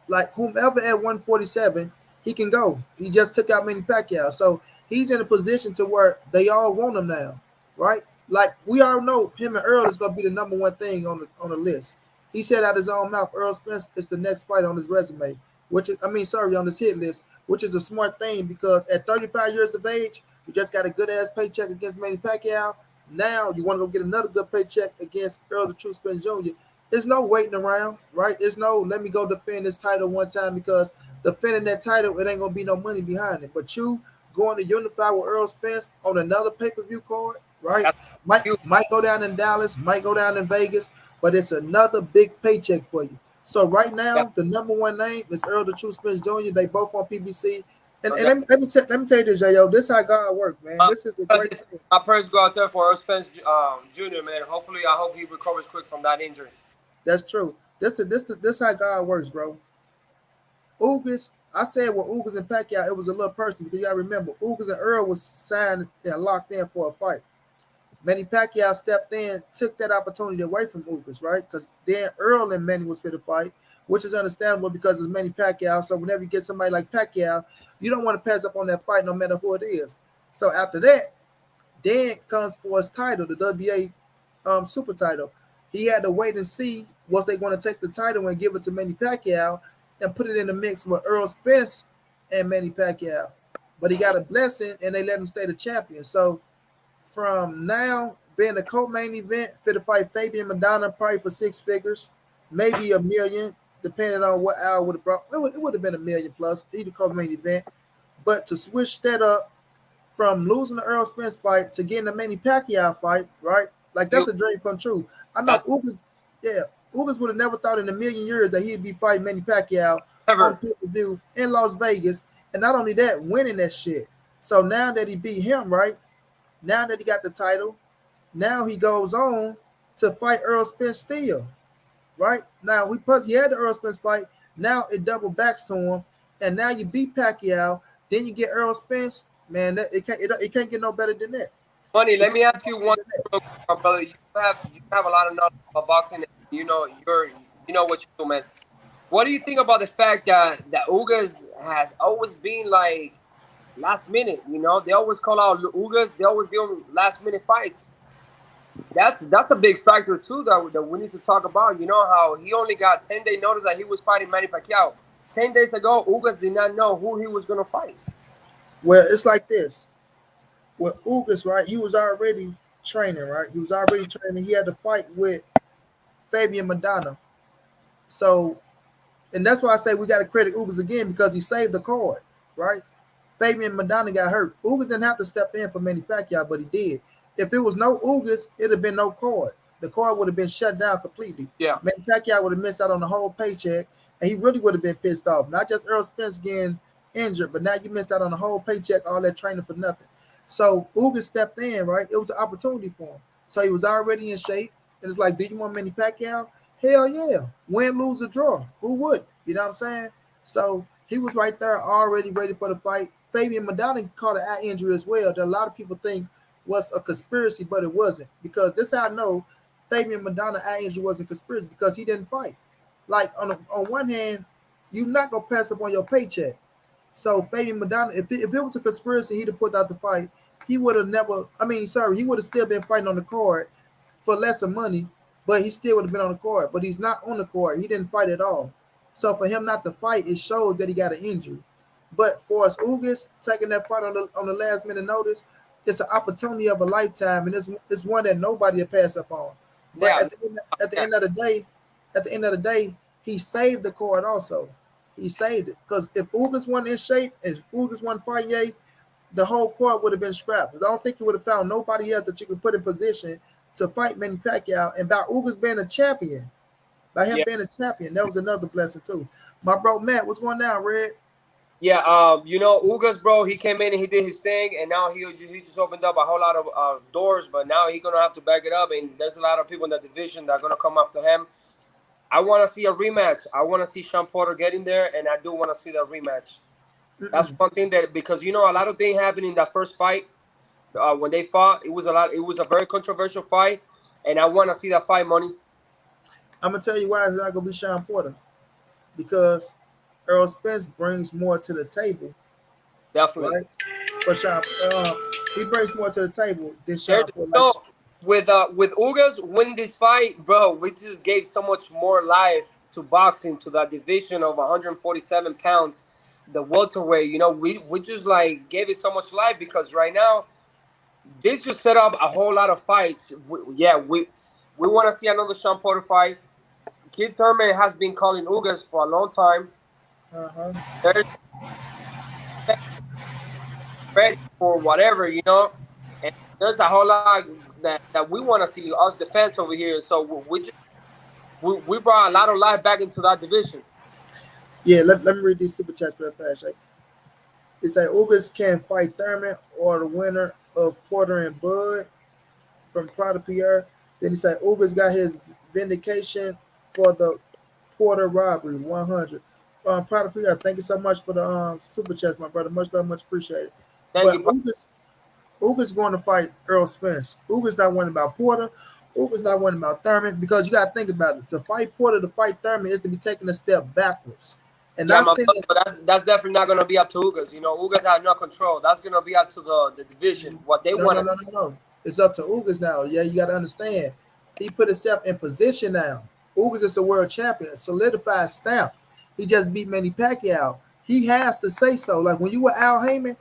Like whomever at 147, he can go. He just took out Manny Pacquiao, so he's in a position to where they all want him now, right? Like we all know, him and Earl is gonna be the number one thing on the list. He said out his own mouth, Earl Spence is the next fight on his resume, which is, sorry, on his hit list, which is a smart thing because at 35 years of age, you just got a good ass paycheck against Manny Pacquiao. Now you want to go get another good paycheck against Earl the True Spence Jr. There's no waiting around, right? There's no let me go defend this title one time because defending that title, it ain't gonna be no money behind it. But you going to unify with Earl Spence on another pay-per-view card, right? That's Might huge. might go down in Dallas, might go down in Vegas, but it's another big paycheck for you. So right Yeah. now, the number one name is Earl the True Spence Jr. They both on PBC. And Okay. let me tell you this, Yo. This is how God works, man. Uh, This is a great thing. my prayers go out there for Earl Spence Jr. Man. Hopefully, I hope he recovers quick from that injury. That's true. This how God works, bro. Ugas, I said with Ugas and Pacquiao, it was a little personal because you gotta remember Ugas and Earl was signed and locked in for a fight. Manny Pacquiao stepped in, took that opportunity away from Ugas, right? Because then Earl and Manny was fit to fight, which is understandable because it's Manny Pacquiao. So whenever you get somebody like Pacquiao, you don't want to pass up on that fight no matter who it is. So after that, then comes for his title, the WA super title. He had to wait and see was they going to take the title and give it to Manny Pacquiao and put it in the mix with Earl Spence and Manny Pacquiao. But he got a blessing and they let him stay the champion. So from now being a co-main event, fit to fight Fabian Madonna probably for six figures, maybe a million, depending on what hour would have brought. It would have been a million plus either co-main event. But to switch that up from losing the Earl Spence fight to getting the Manny Pacquiao fight, right? Like You that's a dream come true. I know that's Ugas, yeah, Ugas would have never thought in a million years that he'd be fighting Manny Pacquiao on ever. pay-per-view in Las Vegas, and not only that, winning that shit. So now that he beat him, right? Now that he got the title, now he goes on to fight Earl Spence still, right? Now he had the Earl Spence fight. Now it double backs to him, and now you beat Pacquiao. Then you get Earl Spence. Man, it can't get no better than that. Money. It Let can't me get ask no you better one than thing, that. real quick, my brother. You have a lot of knowledge about boxing. And you know what you do, man. What do you think about the fact that Ugas has always been like last minute? They always call out Ugas. They always give him last minute fights. That's a big factor too that we need to talk about. You know how he only got 10-day notice that he was fighting Manny Pacquiao. 10 days ago, Ugas did not know who he was gonna fight. Well, it's like this. With Ugas, right? He was already. training, right? He was already training. He had to fight with Fabian Madonna. So, and that's why I say we got to credit Ugas again because he saved the card, right? Fabian Madonna got hurt. Ugas didn't have to step in for Manny Pacquiao, but he did. If it was no Ugas, it'd have been no card. The card would have been shut down completely. Yeah, Manny Pacquiao would have missed out on the whole paycheck, and he really would have been pissed off. Not just Earl Spence getting injured, but now you missed out on the whole paycheck, all that training for nothing. So Ugas stepped in, right? It was an opportunity for him. So he was already in shape. And it's like, do you want Manny Pacquiao? Hell yeah. Win, lose, or draw. Who would? You know what I'm saying? So he was right there already ready for the fight. Fabian Madonna caught an eye injury as well that a lot of people think was a conspiracy, but it wasn't. Because this is how I know Fabian Madonna eye injury wasn't a conspiracy because he didn't fight. Like on one hand, you're not gonna pass up on your paycheck. So Fabian Madonna, if it was a conspiracy, he'd have put out the fight. He would have never. I mean, sorry, he would have still been fighting on the card for lesser money, but he still would have been on the card. But he's not on the card. He didn't fight at all. So for him not to fight, it shows that he got an injury. But for us Ugas taking that fight on the last minute notice, it's an opportunity of a lifetime, and it's one that nobody will pass up on. But yeah, at the yeah, end of the day, he saved the card also. He saved it because if Ugas wasn't in shape, if Ugas wasn't fighting, Ye, the whole card would have been scrapped. Because I don't think you would have found nobody else that you could put in position to fight Manny Pacquiao. And by Ugas being a champion, by him yeah. being a champion, that was another blessing too. My bro Matt, what's going down, Red? Yeah, Ugas, bro, he came in and he did his thing, and now he just opened up a whole lot of doors. But now he's gonna have to back it up, and there's a lot of people in the division that are gonna come after him. I want to see a rematch. I want to see Sean Porter get in there, and I do want to see the rematch. That's Mm-mm. one thing that because a lot of things happened in that first fight when they fought. It was a lot. It was a very controversial fight, and I want to see that fight, money. I'm gonna tell you why it's not gonna be Sean Porter because Earl Spence brings more to the table, Definitely. right? For Sean, he brings more to the table than There's Sean Porter. Like, no with Ugas winning this fight, bro. We just gave so much more life to boxing, to that division of 147 pounds, the welterweight. We just like gave it so much life because right now this just set up a whole lot of fights. We want to see another Sean Porter fight. Kid Thurman has been calling Ugas for a long time. uh-huh. There's ready for whatever, and there's a whole lot that we want to see us the fans over here. So we brought a lot of life back into that division. Yeah, let me read these super chats real fast. Right? It say Ugas can fight Thurman or the winner of Porter and Bud from Prada Pierre. Then he said Ugas got his vindication for the Porter robbery, 100. Prada Pierre, thank you so much for the super chats, my brother. Much love, much appreciated. Thank you, But bro. Ugas going to fight Earl Spence. Ugas not worrying about Porter. Ugas not worrying about Thurman because you got to think about it. To fight Porter, to fight Thurman is to be taking a step backwards. And Yeah, not my saying brother, but that's definitely not gonna be up to Ugas. Ugas has no control. That's gonna be up to the division. What they no, want no, to. no, no, no. It's up to Ugas now. Yeah, you got to understand. He put himself in position now. Ugas is a world champion, solidified stamp. He just beat Manny Pacquiao. He has to say so. Like when you were Al Heyman,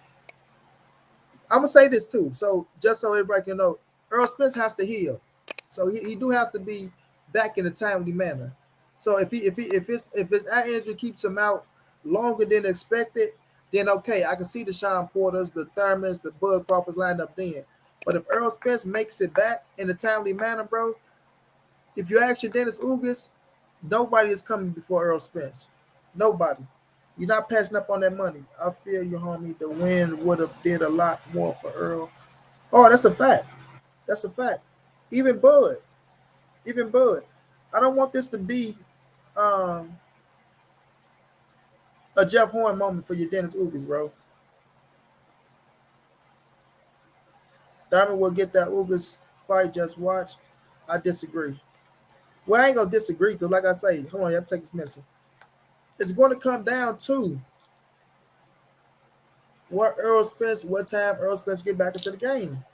I'm gonna say this too. So just so everybody can know, Earl Spence has to heal. So he do has to be back in a timely manner. So if his eye injury keeps him out longer than expected, then okay, I can see the Sean Porters, the Thurmans, the Bud Crawfords lined up then. But if Earl Spence makes it back in a timely manner, bro, if you ask your Dennis Ugas, nobody is coming before Earl Spence. Nobody. You're not passing up on that money. I feel you, homie. The win would have did a lot more for Earl. Oh, that's a fact. That's a fact. Even Bud. Even Bud. I don't want this to be um, a Jeff Horn moment for your Dennis Ugas, bro. Diamond will get that Ugas fight. Just watch. I disagree. Well, I ain't gonna disagree because, like I say, hold on, you have to take this medicine. It's going to come down to what time Earl Spence get back into the game.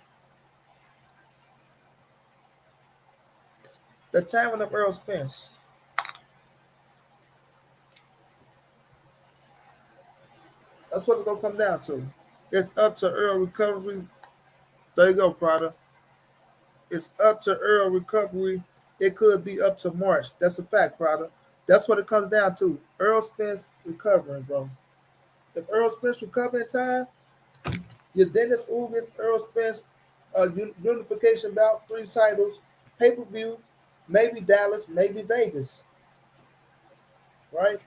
The timing of Earl Spence. That's what it's gonna come down to. It's up to Earl recovery. There you go, Prada. It's up to Earl recovery. It could be up to March. That's a fact, Crowder. That's what it comes down to. Earl Spence recovering, bro. If Earl Spence recover in time, your Dennis Ugas, Earl Spence, unification bout, 3 titles, pay per view, maybe Dallas, maybe Vegas, right?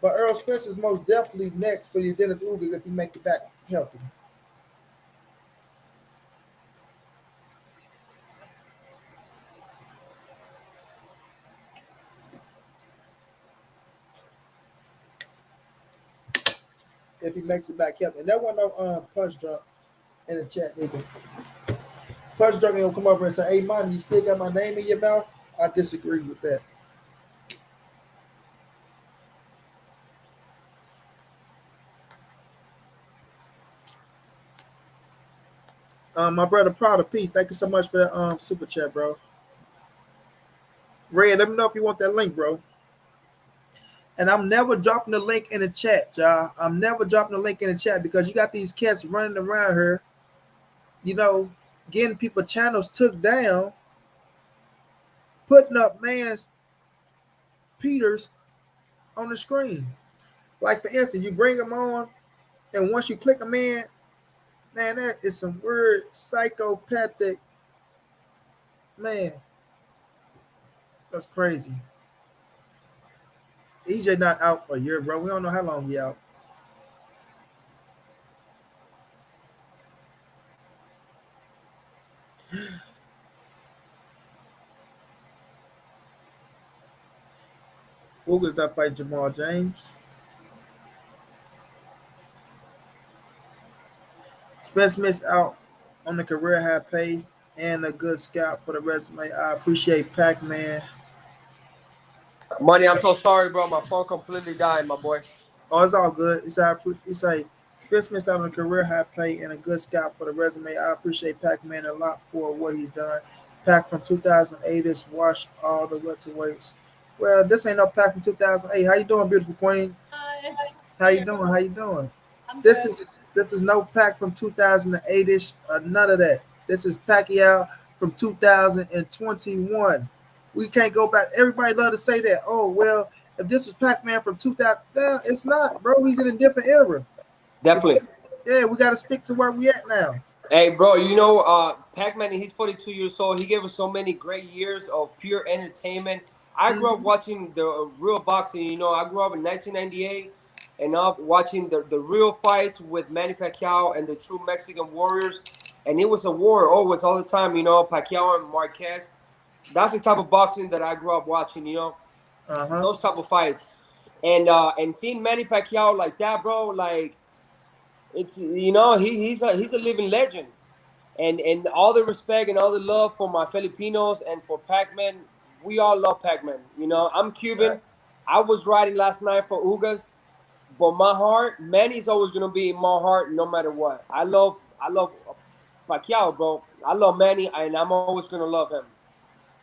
But Earl Spence is most definitely next for your Dennis Ugas if you make it back healthy. If he makes it back healthy. And that wasn't no punch drunk in the chat either. Punch drunk ain't gonna come over and say, "Hey, man, you still got my name in your mouth?" I disagree with that. My brother Proud of Pete, thank you so much for that super chat, bro. Red, let me know if you want that link, bro. And I'm never dropping the link in the chat, y'all. I'm never dropping the link in the chat because you got these cats running around here, you know, getting people channels took down, putting up man's Peters on the screen. Like for instance, you bring them on, and once you click them in, man, that is some weird psychopathic, man. That's crazy. EJ not out for a year, bro. We don't know how long he out. Ugas not fight Jamal James. Spence missed out on the career high pay and a good scout for the resume. I appreciate Pac-Man. Money, I'm so sorry, bro. My phone completely died, my boy. Oh, it's all good. It's like Spence missed out on a career high pay and a good scout for the resume. I appreciate Pac-Man a lot for what he's done. Pac from 2008 is washed all the welterweights. Well, this ain't no Pac from 2008. How you doing, beautiful queen? How you doing? How you doing? This is no Pac from 2008 ish. None of that. This is Pacquiao from 2021. We can't go back. Everybody love to say that. Oh well, if this was Pac-Man from 2000, nah, it's not, bro. He's in a different era. If, Definitely. yeah, we got to stick to where we at now. Hey, bro, Pac-Man, he's 42 years old. He gave us so many great years of pure entertainment. I grew up Mm-hmm. watching the real boxing. I grew up in 1998 and up watching the real fights with Manny Pacquiao and the true Mexican warriors. And it was a war always, all the time, Pacquiao and Marquez. That's the type of boxing that I grew up watching. Uh huh. Those type of fights. And seeing Manny Pacquiao like that, bro, like he's a living legend. And all the respect and all the love for my Filipinos and for Pac-Man. We all love Pac-Man. I'm Cuban. I was riding last night for Ugas, but my heart, Manny's always gonna be in my heart no matter what. I love Pacquiao, bro. I love Manny, and I'm always gonna love him.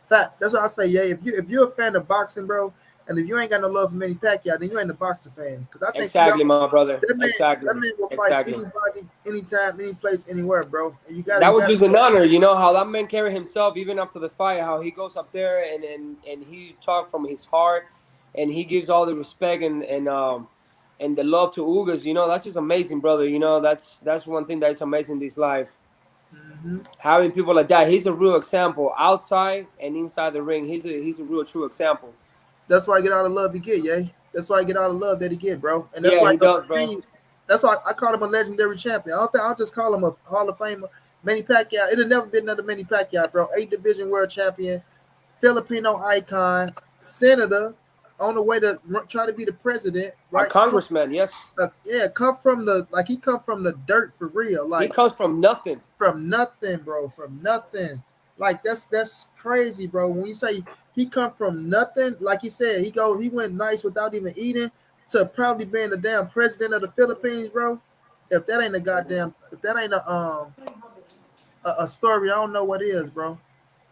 Fact. That's what I say. Yeah, if you're a fan of boxing, bro, and if you ain't got no love for Manny Pacquiao, then you ain't a boxing fan. Because I think Exactly, my brother. that man that Exactly. man will fight Exactly. anybody, anytime, any place, anywhere, bro. And That you was gotta just an honor, how that man carried himself even after the fight, how he goes up there and he talked from his heart and he gives all the respect and the love to Ugas, that's just amazing, brother. That's one thing that is amazing in this life. hmm Having people like that, he's a real example outside and inside the ring. He's a real true example. That's why I get all the love he get, yeah. That's why I get all the love that he get, bro. And that's Yeah, why he he's gonna does, bro. continue. That's why I call him a legendary champion. I don't think I'll just call him a Hall of Famer. Manny Pacquiao. It'll never be another Manny Pacquiao, bro. 8 division world champion, Filipino icon, senator, on the way to try to be the president, Our right? congressman, yes. Yeah, come from the like he come from the dirt for real, He like comes from nothing. from nothing, bro, from nothing. Like that's crazy, bro. When you say he come from nothing, like he said, he went nice without even eating to probably being the damn president of the Philippines, bro. If that ain't a story, I don't know what is, bro.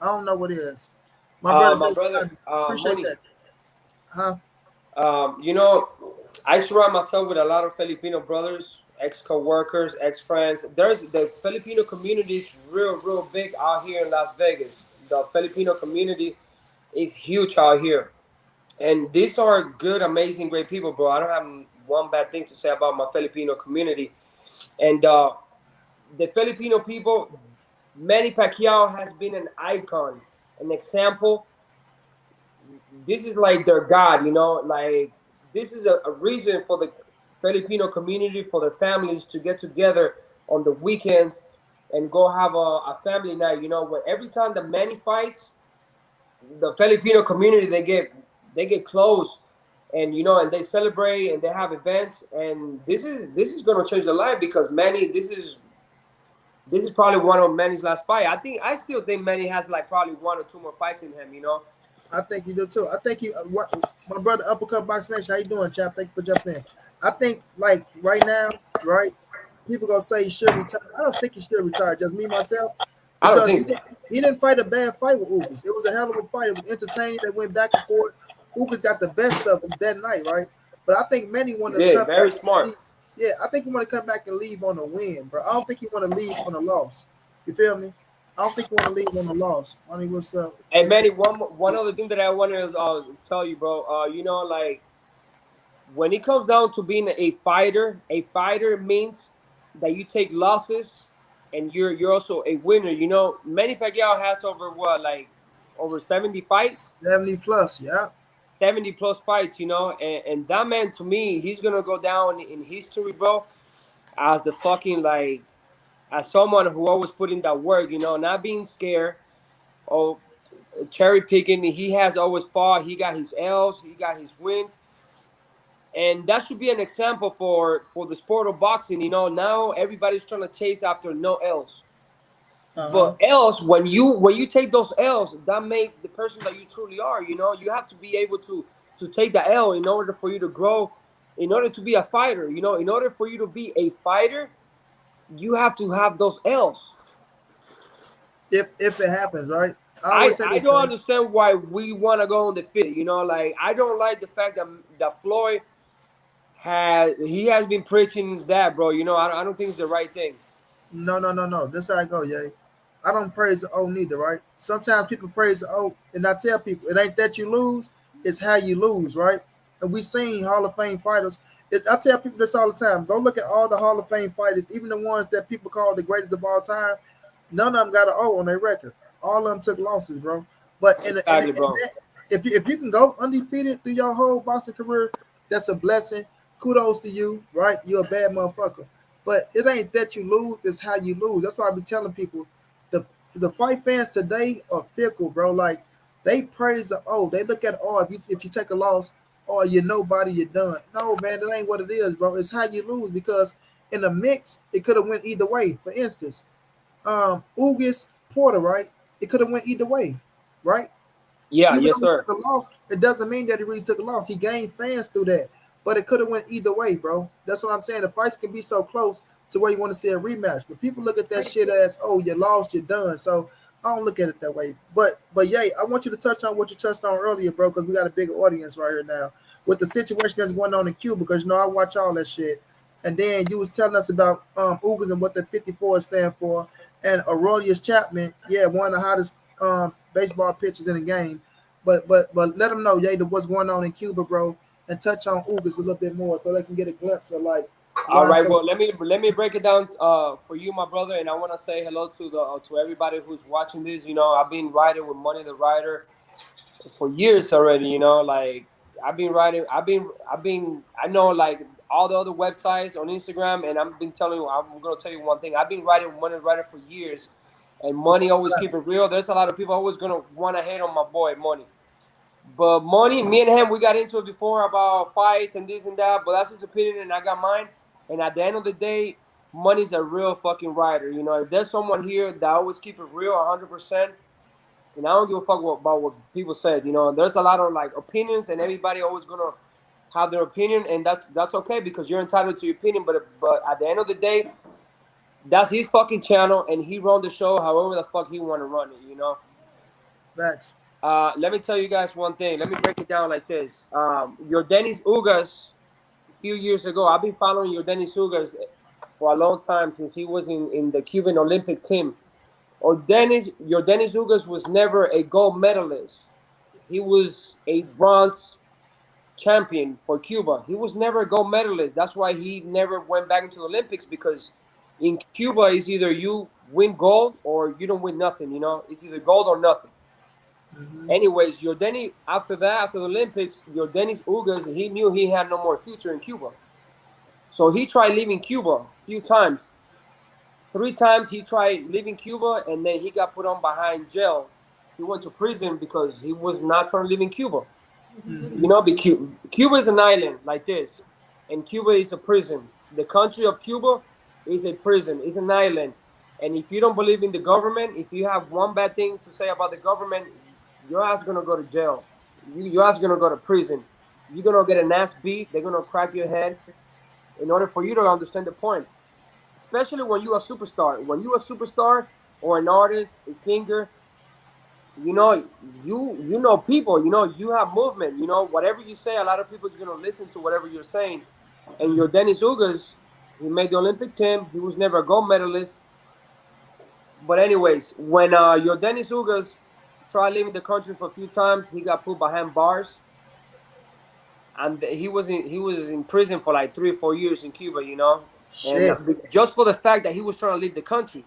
I don't know what is. My brother My Jason brother, Thomas, appreciate Money. that, huh? Um, you know, I surround myself with a lot of Filipino brothers. ex co-workers, ex friends. There's the Filipino community is real big out here in Las Vegas. The Filipino community is huge out here, and these are good, amazing, great people, bro. I don't have one bad thing to say about my Filipino community. And the Filipino people, Manny Pacquiao has been an icon, an example. This is like their god, you know. Like this is a reason for the Filipino community, for their families to get together on the weekends and go have a family night. You know, where every time the Manny fights, the Filipino community they get close, and you know, and they celebrate and they have events, and this is gonna change the life because Manny, this is probably one of Manny's last fight. I still think Manny has like probably one or two more fights in him. You know, I think you do too. I think you, my brother Uppercut Box Nation. How you doing, chap? Thank you for jumping in. I think like right now, right? People gonna say he should retire. I don't think he should retire. Just me myself, I don't because think so. he didn't fight a bad fight with Ugas. It was a hell of a fight. It was entertaining. They went back and forth. Ugas got the best of him that night, right? But I think Manny He want to did come back very and leave. smart. Yeah, I think he want to come back and leave on a win, bro. I don't think he want to leave on a loss. You feel me? I don't think he want to leave on a loss. Money, what's up? And Into Manny, one other thing that I wanted to tell you, bro. You know, like when it comes down to being a fighter means that you take losses and you're also a winner. You know, Manny Pacquiao has over what, like over 70 fights, 70 plus, yeah. 70 plus fights. You know, and that man to me, he's gonna go down in history, bro, as the fucking like as someone who always put in that work. You know, not being scared or cherry picking. He has always fought. He got his L's. He got his wins, and that should be an example for the sport of boxing. You know, now everybody's trying to chase after no L's, Uh-huh. but L's, when you take those L's, that makes the person that you truly are. You know, you have to be able to take the L in order for you to grow, in order to be a fighter. You know, in order for you to be a fighter, you have to have those L's. If it happens, right? I I always say I this, don't man. understand why we want to go undefeated. You know, like I don't like the fact that Floyd has been preaching that, bro. You know, I don't think it's the right thing. No. This how I go, yay. I don't praise the O neither, right? Sometimes people praise the O, and I tell people it ain't that you lose, it's how you lose, right? And we seen Hall of Fame fighters. I tell people this all the time. Go look at all the Hall of Fame fighters, even the ones that people call the greatest of all time. None of them got an O on their record. All of them took losses, bro. But Exactly, bro. if you can go undefeated through your whole boxing career, that's a blessing. Kudos to you, right? You're a bad motherfucker. But it ain't that you lose; it's how you lose. That's why I be telling people, the the fight fans today are fickle, bro. Like they praise the oh, they look at oh, if you take a loss, oh, you're nobody, you're done. No, man, that ain't what it is, bro. It's how you lose because in the mix, it could have went either way. For instance, Ugas Porter, right? It could have went either way, right? Yeah, Even yes, though he sir. took a loss, it doesn't mean that he really took a loss. He gained fans through that, but it could have went either way, bro. That's what I'm saying. The fights can be so close to where you want to see a rematch, but people look at that shit as, oh, you lost, you're done. So I don't look at it that way. But yeah, I want you to touch on what you touched on earlier, bro, because we got a bigger audience right here now with the situation that's going on in Cuba. Because I watch all that shit, and then you was telling us about Ugas and what the 54 stand for, and Aurelius Chapman, yeah, one of the hottest baseball pitchers in the game. But let them know, Yay, what's going on in Cuba, bro, and touch on Ugas a little bit more so they can get a glimpse of like All why it's right. so. Well, let me break it down for you, my brother, and I want to say hello to everybody who's watching this. You know, I've been riding with Money the Rider for years already. You know, like I've been writing. I've been. I know like all the other websites on Instagram, and I've been telling you. I'm gonna tell you one thing. I've been writing with Money the Rider for years, and For Money always keep it real. There's a lot of people always gonna want to hate on my boy Money. But Money, me and him, we got into it before about fights and this and that. But that's his opinion, and I got mine. And at the end of the day, Money's a real fucking rider. You know, if there's someone here that always keep it real, 100%, and I don't give a fuck about what people said. You know, there's a lot of like opinions, and everybody always gonna have their opinion, and that's okay because you're entitled to your opinion. But at the end of the day, that's his fucking channel, and he run the show however the fuck he want to run it. You know. facts. Let me tell you guys one thing. Let me break it down like this. Yordenis Ugas, a few years ago, I've been following Yordenis Ugas. for a long time since he was in the Cuban Olympic team. Yordenis Ugas was never a gold medalist. He was a bronze champion for Cuba. He was never a gold medalist. That's why he never went back into the Olympics, because in Cuba it's either you win gold or you don't win nothing. It's either gold or nothing. Hmm. Anyways, Yordenis, after that, after the Olympics, Yordenis Ugas, he knew he had no more future in Cuba. So he tried leaving Cuba a few times. 3 times he tried leaving Cuba, and then he got put on behind jail. He went to prison because he was not trying to live in Cuba. Hmm. Cuba is an island like this, and Cuba is a prison. The country of Cuba is a prison, it's an island. And if you don't believe in the government, if you have one bad thing to say about the government, your ass gonna go to jail. Your ass gonna go to prison. You're gonna get an ass beat. They're gonna crack your head in order for you to understand the point. Especially when you're a superstar. When you're a superstar or an artist, a singer, you know people, you have movement, whatever you say, a lot of people is going to listen to whatever you're saying. And your Dennis Ugas, he made the Olympic team. He was never a gold medalist. But anyways, when your Dennis Ugas tried leaving the country for a few times, he got put behind bars, and he was in prison for like 3 or 4 years in Cuba, and Shit, just for the fact that he was trying to leave the country.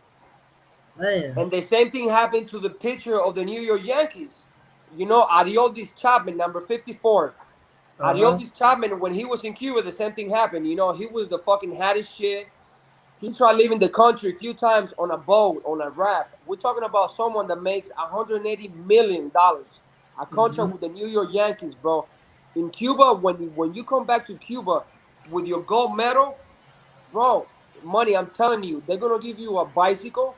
man. And the same thing happened to the pitcher of the New York Yankees. Ariodis Chapman, number 54. Uh huh. Ariodis Chapman, when he was in Cuba, the same thing happened. He was the fucking hottest shit. He tried leaving the country a few times on a boat, on a raft. We're talking about someone that makes $180 million, a Hmm. contract with the New York Yankees, bro. In Cuba, when you come back to Cuba with your gold medal, bro, money, I'm telling you, they're gonna give you a bicycle.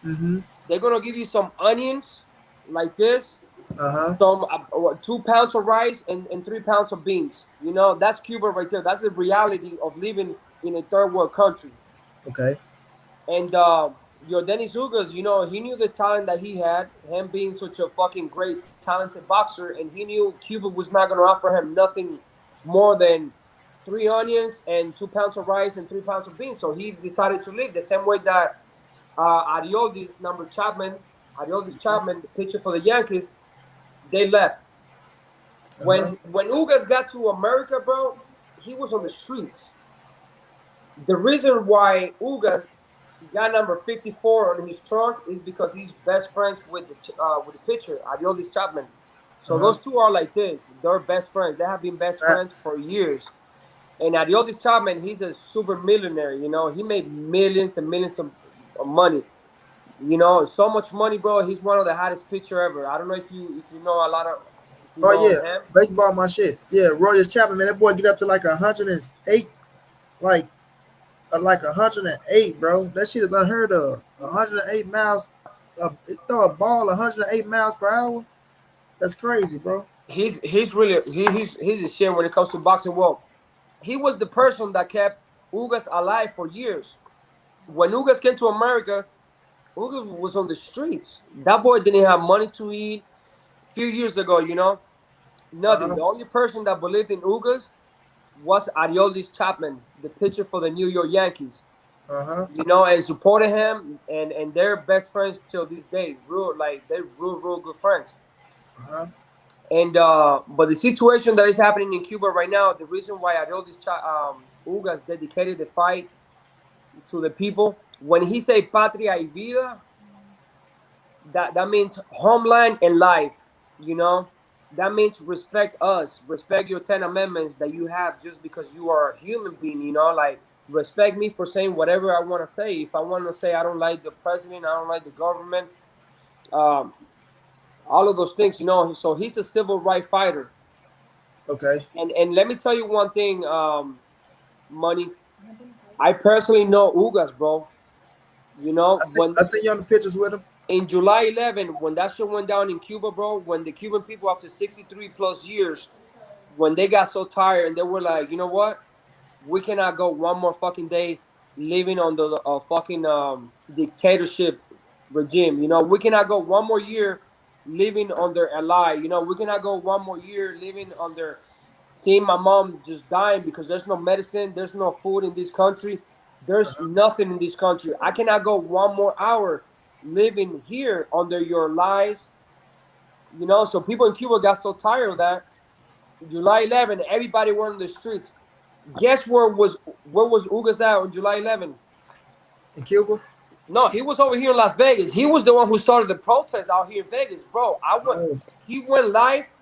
Hmm. They're gonna give you some onions like this, Uh huh. some 2 pounds of rice and 3 pounds of beans. That's Cuba right there. That's the reality of living in a third world country. Okay. And your Dennis Ugas, he knew the talent that he had, him being such a fucking great, talented boxer, and he knew Cuba was not gonna offer him nothing more than 3 onions and 2 pounds of rice and 3 pounds of beans. So he decided to leave the same way that Ariodis, Ariodis Chapman, the pitcher for the Yankees, they left. Uh huh. When Ugas got to America, bro, he was on the streets. The reason why Ugas got number 54 on his trunk is because he's best friends with the pitcher, Ariodis Chapman. Uh So huh. those two are like this. They're best friends. They have been best friends Facts. for years. And Ariodis Chapman, he's a super millionaire. He made millions and millions of money. So much money, bro. He's one of the hottest pitcher ever. I don't know if you know a lot of if you Oh know yeah, him. baseball my shit. Yeah, Royals Chapman, man, that boy get up to like 108, like like 108, bro. That shit is unheard of. 108 miles, throw a ball 108 miles per hour. That's crazy, bro. He's really he's a shit when it comes to boxing. Well, he was the person that kept Ugas alive for years. When Ugas came to America, Ugas was on the streets. That boy didn't have money to eat. A few years ago, Uh nothing. huh. The only person that believed in Ugas was Areolis Chapman, the pitcher for the New York Yankees. Uh huh. And supported him, and they're best friends till this day. They're real good friends. Uh huh. And but the situation that is happening in Cuba right now, the reason why Ugas dedicated the fight to the people, when he say "Patria y vida," that means homeland and life. That means respect us, respect your 10 amendments that you have just because you are a human being. Like, respect me for saying whatever I want to say. If I want to say I don't like the president, I don't like the government, um, all of those things. So he's a civil right fighter. Okay. And let me tell you one thing, Money. I personally know Ugas, bro. I When see you on the pictures with him. in July 11, when that shit went down in Cuba, bro, when the Cuban people, after 63 plus years, when they got so tired and they were like, you know what? We cannot go one more fucking day living under the fucking dictatorship regime. We cannot go one more year living under a lie. We cannot go one more year living under seeing my mom just dying because there's no medicine, there's no food in this country. There's nothing in this country. I cannot go one more hour living here under your lies. So people in Cuba got so tired of that. July 11, everybody were on the streets. Guess where was Ugas at on July 11? In Cuba. No, he was over here in Las Vegas. He was the one who started the protest out here in Vegas, bro. I went. Oh, He went live,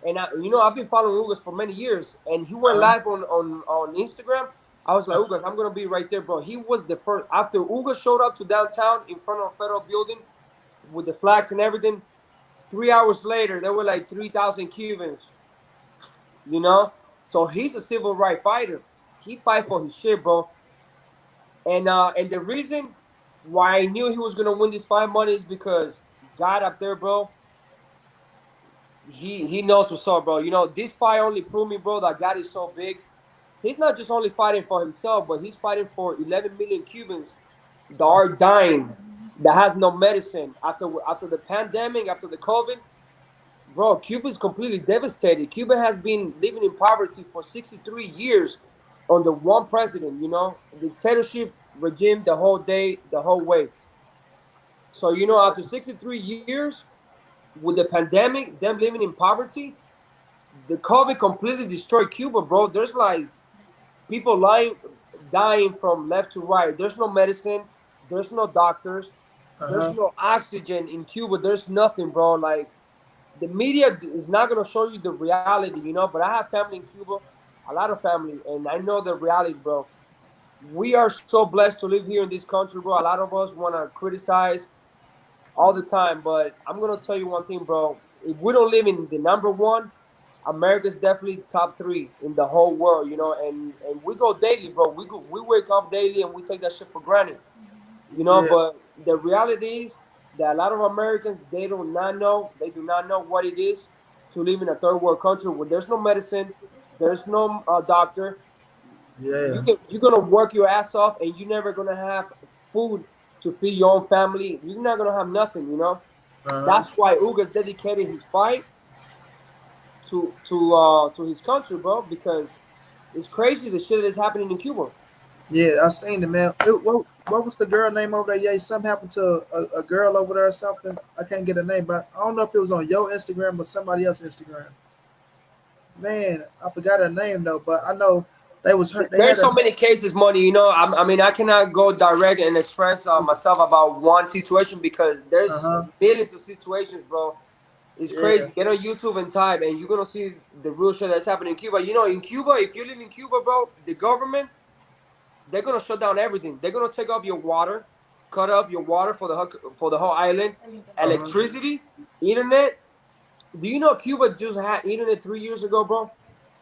and I've been following Ugas for many years, and he went uh-huh. live on Instagram. I was like, Ugas, I'm gonna be right there, bro. He was the first after Ugas showed up to downtown in front of a federal building with the flags and everything. 3 hours later, there were like 3,000 Cubans. You know, so he's a civil rights fighter. He fight for his shit, bro. And the reason why I knew he was gonna win this fight money is because God up there, bro. He knows what's up, bro. This fight only proved me, bro, that God is so big. He's not just only fighting for himself, but he's fighting for 11 million Cubans that are dying, that has no medicine after the pandemic, after the COVID. Bro, Cuba is completely devastated. Cuba has been living in poverty for 63 years under one president, dictatorship regime the whole day, the whole way. So, after 63 years with the pandemic, them living in poverty, the COVID completely destroyed Cuba, bro. There's like people dying from left to right. There's no medicine, there's no doctors, there's Uh-huh. no oxygen in Cuba. There's nothing, bro. Like, the media is not going to show you the reality, but I have family in Cuba, a lot of family, and I know the reality, bro. We are so blessed to live here in this country, bro. A lot of us want to criticize all the time, but I'm going to tell you one thing, bro. If we don't live in the number one, America's definitely top three in the whole world, and we go daily, bro. We wake up daily and we take that shit for granted. Yeah. But the reality is that a lot of Americans they do not know what it is to live in a third world country where there's no medicine, there's no doctor. Yeah. You're gonna work your ass off, and you're never gonna have food to feed your own family. You're not gonna have nothing. Uh-huh. That's why Ugas dedicated his fight to his country, bro, because it's crazy the shit that is happening in Cuba. Yeah, I seen it, man. What was the girl name over there? Yeah, something happened to a girl over there or something. I can't get her name, but I don't know if it was on your Instagram or somebody else's Instagram. Man, I forgot her name though, but I know they was hurt. They had There's a so many cases, money. I mean, I cannot go direct and express myself about one situation because uh there's huh. millions of situations, bro. It's Yeah. crazy. Get on YouTube and type, and you're gonna see the real shit that's happening in Cuba. In Cuba, if you live in Cuba, bro, the government they're gonna shut down everything. They're gonna take off your water, cut off your water for the whole island, Uh huh. electricity, internet. Do you know Cuba just had internet 3 years ago, bro?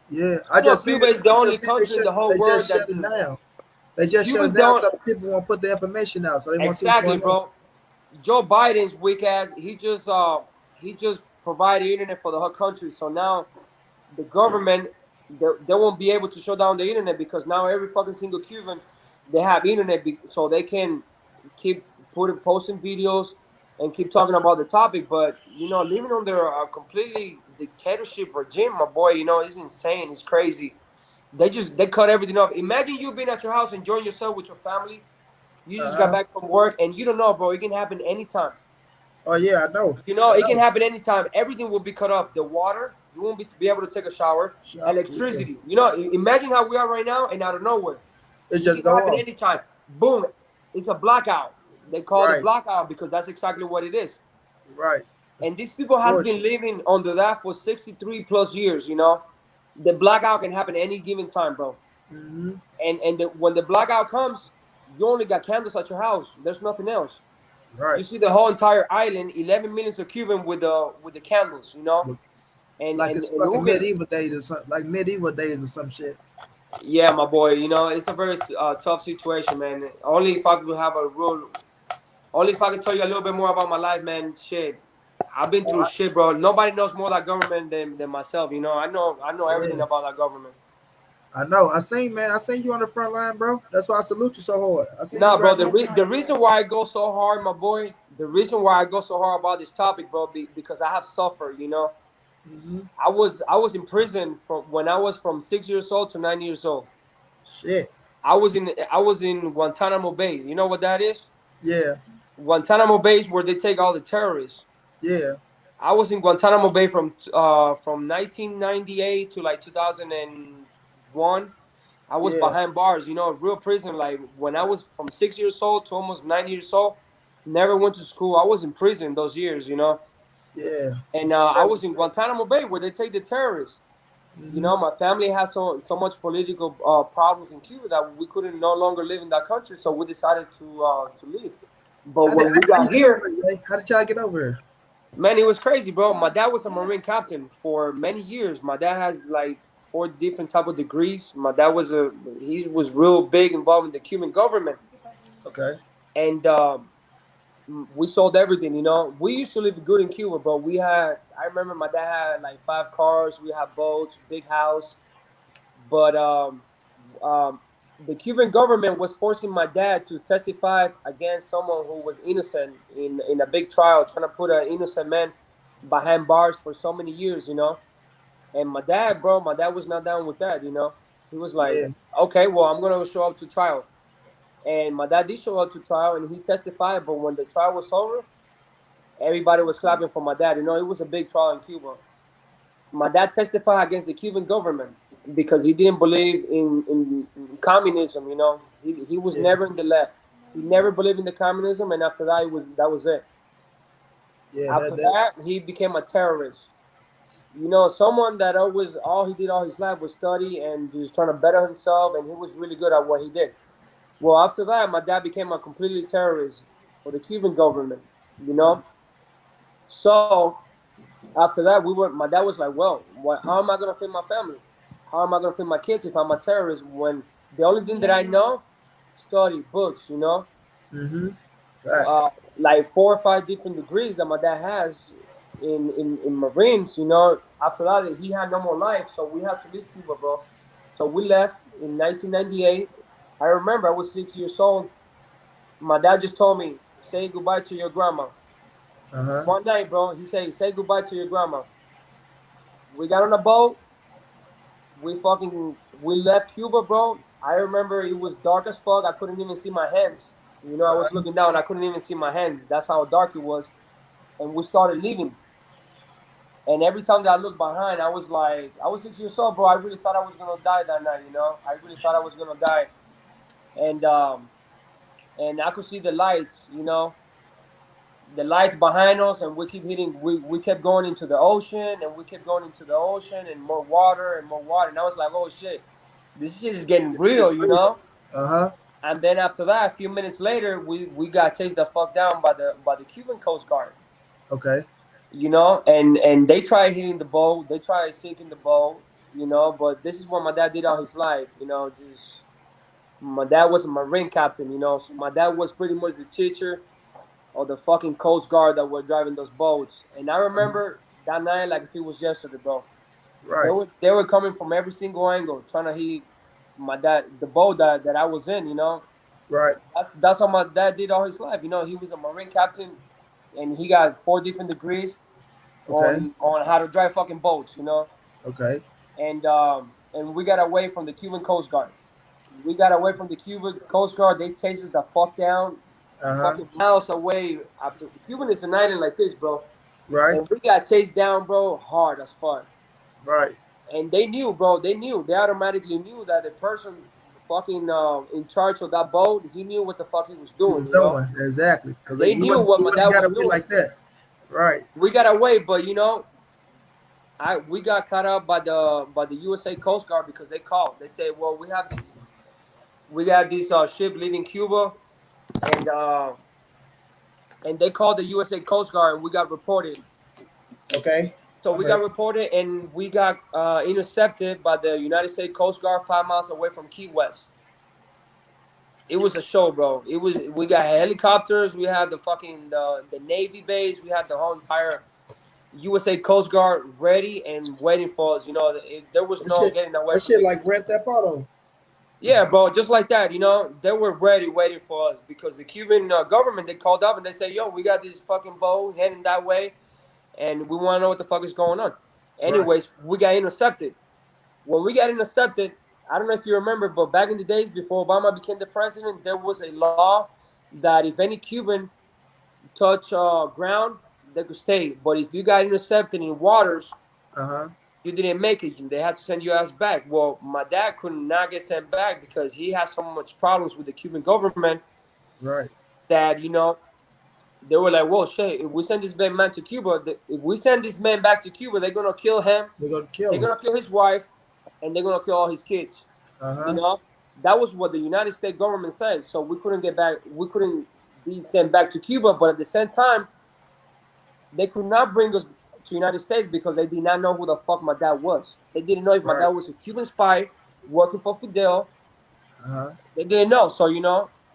Yeah. I You know just seen Cuba it. is the I only just seen they country in shut. the whole They world just that shut it just down. They just shut it Cuba's the down only, so the people won't put the information out, so they want to see what's exactly, going on. bro. Joe Biden's weak ass. He just provided internet for the whole country. So now the government they won't be able to shut down the internet because now every fucking single Cuban they have internet so they can keep putting posting videos and keep talking about the topic. But living under a completely dictatorship regime, my boy, it's insane. It's crazy. They cut everything off. Imagine you being at your house enjoying yourself with your family. You Uh just got huh. back from work and you don't know, bro. It can happen anytime. Oh yeah, I know. I It can know. happen anytime. Everything will be cut off. The water, you won't be able to take a shower. Shop. Yeah. Electricity. Imagine how we are right now and out of nowhere. It It just can go happen on. anytime. Boom. It's a blackout. They call it Right. blackout because that's exactly what it is. Right. And these It's people has been bullshit. living under that for 63 plus years. The blackout can happen any given time, bro. Mm-hmm. When the blackout comes, you only got candles at your house. There's nothing else. Right. You see the whole entire island, 11 millions of Cuban with the candles, But and like and, it's and fucking Ugas, medieval days or something. Like medieval days or some shit. yeah, my boy, it's a very tough situation, man. Only if I could tell you a little bit more about my life, man. Shit, I've been through shit, bro. Nobody knows more that government than myself. I know everything Yeah. about that government. I know. I seen, man. I seen you on the front line, bro. That's why I salute you so hard. I seen you Nah, bro. right The reason why I go so hard, my boy. The reason why I go so hard about this topic, bro, because I have suffered. Mm-hmm. I was in prison from when I was from 6 years old to 9 years old. Shit. I was in Guantanamo Bay. You know what that is? Yeah, Guantanamo Bay is where they take all the terrorists. yeah, I was in Guantanamo Bay from 1998 to like 2001. I was yeah, behind bars, real prison. Like when I was from 6 years old to almost 9 years old, never went to school. I was in prison those years. yeah. And It's I was crazy. in Guantanamo Bay where they take the terrorists. Hmm. My family had so much political problems in Cuba that we couldn't no longer live in that country, so we decided to leave. But when we How you got get over here, here, Ray? How did y'all get over here? man, it was crazy, bro. My dad was a Marine captain for many years. My dad has like four different type of degrees. My dad he was real big involved in the Cuban government, Okay. and we sold everything. We used to live good in Cuba, bro. I remember my dad had like 5 cars. We had boats, big house, but um, the Cuban government was forcing my dad to testify against someone who was innocent in a big trial, trying to put an innocent man behind bars for so many years. And my dad was not down with that. He was like, Yeah. okay, well, I'm gonna show up to trial. And my dad did show up to trial, and he testified. But when the trial was over, everybody was clapping for my dad. It was a big trial in Cuba. My dad testified against the Cuban government because he didn't believe in communism. He was Yeah. never in the left. He never believed in the communism, and after that, that was it. Yeah. After That. that, he became a terrorist. Someone that always all he did all his life was study and just trying to better himself, and he was really good at what he did. Well, after that, my dad became a completely terrorist for the Cuban government. You know, so after that, My dad was like, "Well, how am I gonna feed my family? How am I gonna feed my kids if I'm a terrorist? When the only thing that I know, study books. Mm-hmm. Uh, Facts. like 4 or 5 different degrees that my dad has in Marines. After that, he had no more life, so we had to leave Cuba, bro. So we left in 1998. I remember I was 6 years old. My dad just told me, "Say goodbye to your grandma." Uh huh. One night, bro, he said, "Say goodbye to your grandma." We got on a boat. We left Cuba, bro. I remember it was dark as fuck. I couldn't even see my hands. I was Uh-huh. looking down. I couldn't even see my hands. That's how dark it was. And we started leaving. And every time that I looked behind, I was 6 years old, bro. I really thought I was gonna die that night. I really thought I was gonna die. And and I could see the lights behind us, and we keep hitting. We kept going into the ocean, and we kept going into the ocean, and more water and more water. And I was like, oh shit, this shit is getting This shit real. real. Uh huh. And then after that, a few minutes later, we got chased the fuck down by the Cuban Coast Guard. Okay. And they tried hitting the boat, they tried sinking the boat. But this is what my dad did all his life. Just my dad was a Marine captain. So my dad was pretty much the teacher or the fucking Coast Guard that were driving those boats. And I Mhm. remember that night like if it was yesterday, bro. They Right. were they were coming from every single angle, trying to hit my dad, the boat that I was in. Right. That's how my dad did all his life. He was a Marine captain, and he got 4 different degrees Okay. on how to drive fucking boats. Okay. And we got away from the Cuban Coast Guard. We got away from the Cuban Coast Guard. They chased us the fuck down, Uh huh. fucking miles away. After Cuban is an island like this, bro. Right. And we got chased down, bro, hard as fuck. Right. And they knew, bro. They knew. They automatically knew that the person fucking in charge of that boat, he knew what the fuck he was He doing. was doing exactly because They knew what he my wouldn't dad got was away doing. like that. Right. We got away, but we got caught up by the USA Coast Guard because they called. They said, "Well, we got this ship leaving Cuba, and uh, and they called the USA Coast Guard, and we got reported. Okay. So we Okay. got reported, and we got intercepted by the United States Coast Guard 5 miles away from Key West. It was a show, bro. We got helicopters, we had the Navy base, we had the whole entire USA Coast Guard ready and waiting for us. There was That no shit. getting away That from shit the like Grand Theft Auto. Yeah, bro, just like that. They were ready, waiting for us because the Cuban government they called up and they said, "Yo, we got this fucking boat heading that way, and we want to know what the fuck is going on." Right. Anyways, we got intercepted. When we got intercepted, I don't know if you remember, but back in the days before Obama became the president, there was a law that if any Cuban touch ground, they could stay. But if you got intercepted in waters, Uh-huh. you didn't make it. They had to send your ass back. Well, my dad could not get sent back because he has so much problems with the Cuban government Right. that they were like, "Well, shit, if we send this man to Cuba, if we send this man back to Cuba, they're gonna kill him. They're gonna They're kill him. gonna kill his wife, and they're gonna kill all his kids." You Uh-huh. know, that was what the United States government said. So we couldn't get back. We couldn't be sent back to Cuba, but at the same time, they could not bring us to United States because they did not know who the fuck my dad was. They didn't know if my dad Right. was a Cuban spy working for Fidel. Uh-huh. They didn't know. So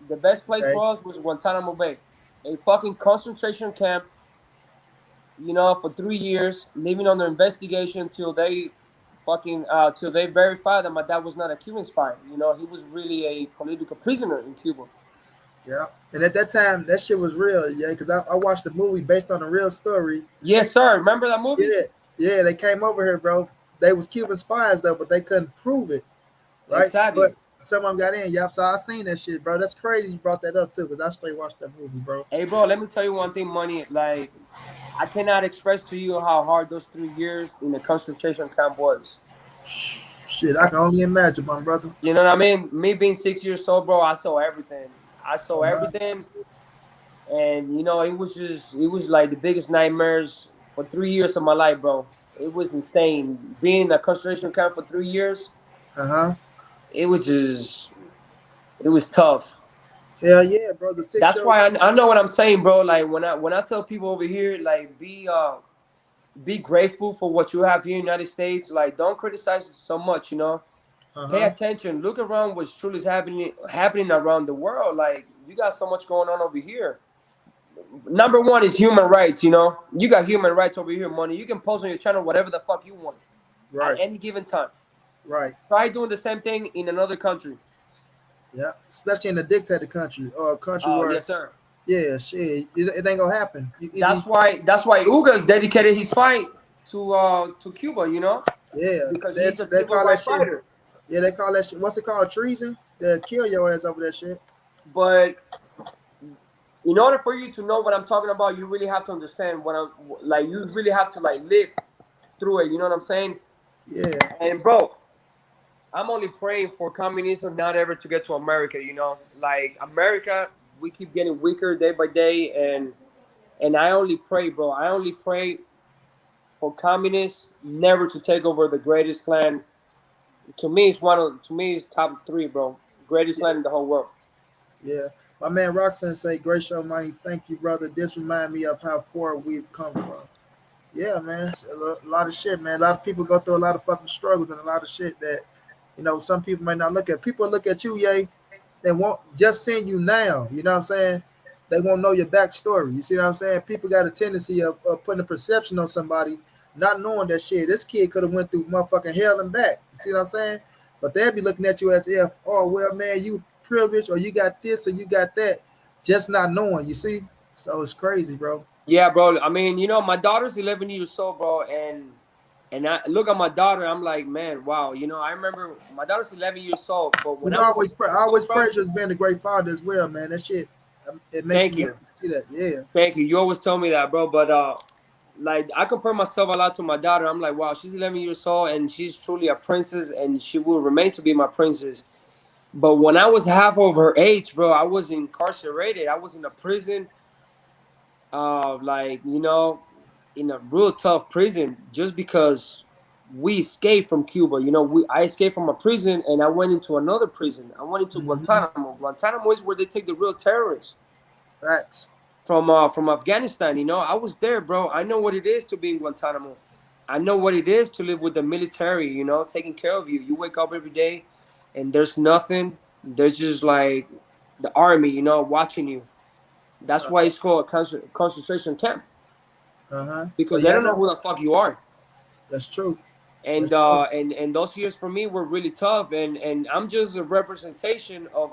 the best place Okay. for us was Guantanamo Bay, a fucking concentration camp. For 3 years, living under investigation till they till they verified that my dad was not a Cuban spy. He was really a political prisoner in Cuba. Yeah. And at that time, that shit was real, yeah, because I watched a movie based on a real story. Yes, sir. Remember that movie? Yeah. Yeah, they came over here, bro. They was Cuban spies though, but they couldn't prove it, right? But Exactly. some of them got in. Yep. So I seen that shit, bro. That's crazy. You brought that up too, because I straight watched that movie, bro. Hey, bro, let me tell you one thing, Money. Like, I cannot express to you how hard those 3 years in the concentration camp was. Shit, I can only imagine, my brother. You know what I mean? Me being 6 years old, bro, I saw everything. I saw Uh-huh. everything, and it was like the biggest nightmares for 3 years of my life, bro. It was insane. Being in a concentration camp for 3 years, Uh-huh. it was just, it was tough. Hell yeah, bro. The six That's year old. why I know what I'm saying, bro. Like when I tell people over here, like be grateful for what you have here in the United States. Like don't criticize it so much. Pay Uh-huh. attention. Look around what's truly happening around the world. Like you got so much going on over here. Number one is human rights. You got human rights over here, Money. You can post on your channel whatever the fuck you want at Right. any given time. Right. Try doing the same thing in another country. Yeah. Especially in a dictator country or a country Oh where, yes, sir. yeah, shit, it ain't gonna happen. That's why Ugas dedicated his fight to Cuba. Yeah, Because he's that's a they civil call that rights shit. fighter. Yeah, they call that shit. What's it called? Treason. They'll kill your ass over that shit. But in order for you to know what I'm talking about, you really have to understand what I'm like. You really have to like live through it. You know what I'm saying? Yeah. And bro, I'm only praying for communism not ever to get to America. Like America, we keep getting weaker day by day, and I only pray, bro. I only pray for communists never to take over the greatest land. To me, it's top three, bro. Greatest land in the whole world. Yeah. My man Roxanne say, "Great show, Manny. Thank you, brother. This remind me of how far we've come from." Yeah, man. It's a lot of shit, man. A lot of people go through a lot of fucking struggles and a lot of shit that, some people might not look at. People look at you, yay, they won't just seeing you now. You know what I'm saying? They won't know your backstory. You see what I'm saying? People got a tendency of putting a perception on somebody, not knowing that shit. This kid could have went through motherfucking hell and back. You see what I'm saying? But they'll be looking at you as if, oh well, man, you privileged or you got this or you got that, just not knowing. You see? So it's crazy, bro. Yeah, bro. I mean, my daughter's 11 years old, bro, and I look at my daughter. I'm like, man, wow. I remember my daughter's 11 years old, but when I was six I years old, always bro. praise you as being a great father as well, man. That shit, it makes Thank me happy you, to see that. Yeah. thank you. You always tell me that, bro. But like I compare myself a lot to my daughter. I'm like, wow, she's 11 years old, and she's truly a princess, and she will remain to be my princess. But when I was half of her age, bro, I was incarcerated. I was in a prison, like in a real tough prison, just because we escaped from Cuba. I escaped from a prison and I went into another prison. I went into Hmm. Guantanamo. Guantanamo is where they take the real terrorists Facts. from Afghanistan. I was there, bro. I know what it is to be in Guantanamo. I know what it is to live with the military. Taking care of you. You wake up every day, and there's nothing. There's just like the army, watching you. That's why it's called a concentration camp Uh huh. But because they yeah, I don't know know who the fuck you are. that's true. And That's true. and those years for me were really tough. And I'm just a representation of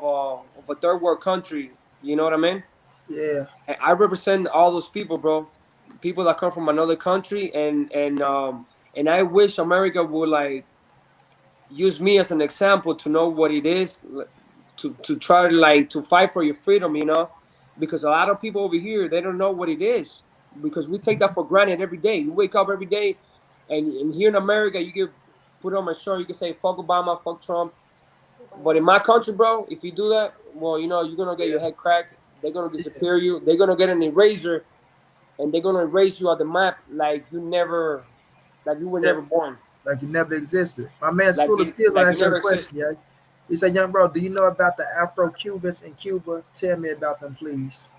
a third world country. You know what I mean? Yeah. I represent all those people, bro. People that come from another country, and I wish America would like use me as an example to know what it is to try to like to fight for your freedom, you know, because a lot of people over here they don't know what it is because we take that for granted every day. You wake up every day, and here in America, you get put on my shirt, you can say fuck Obama, fuck Trump, but in my country, bro, if you do that, well, you know, you're gonna get Yeah, your head cracked. They're gonna yeah, disappear you. They're gonna get an eraser, and they're gonna erase you off the map like you were yeah. never born, Like you never existed. My man, like School of Skills, want to you ask you a never question, existed. yeah? He said, young bro, do you know about the Afro Cubans in Cuba? Tell me about them, please.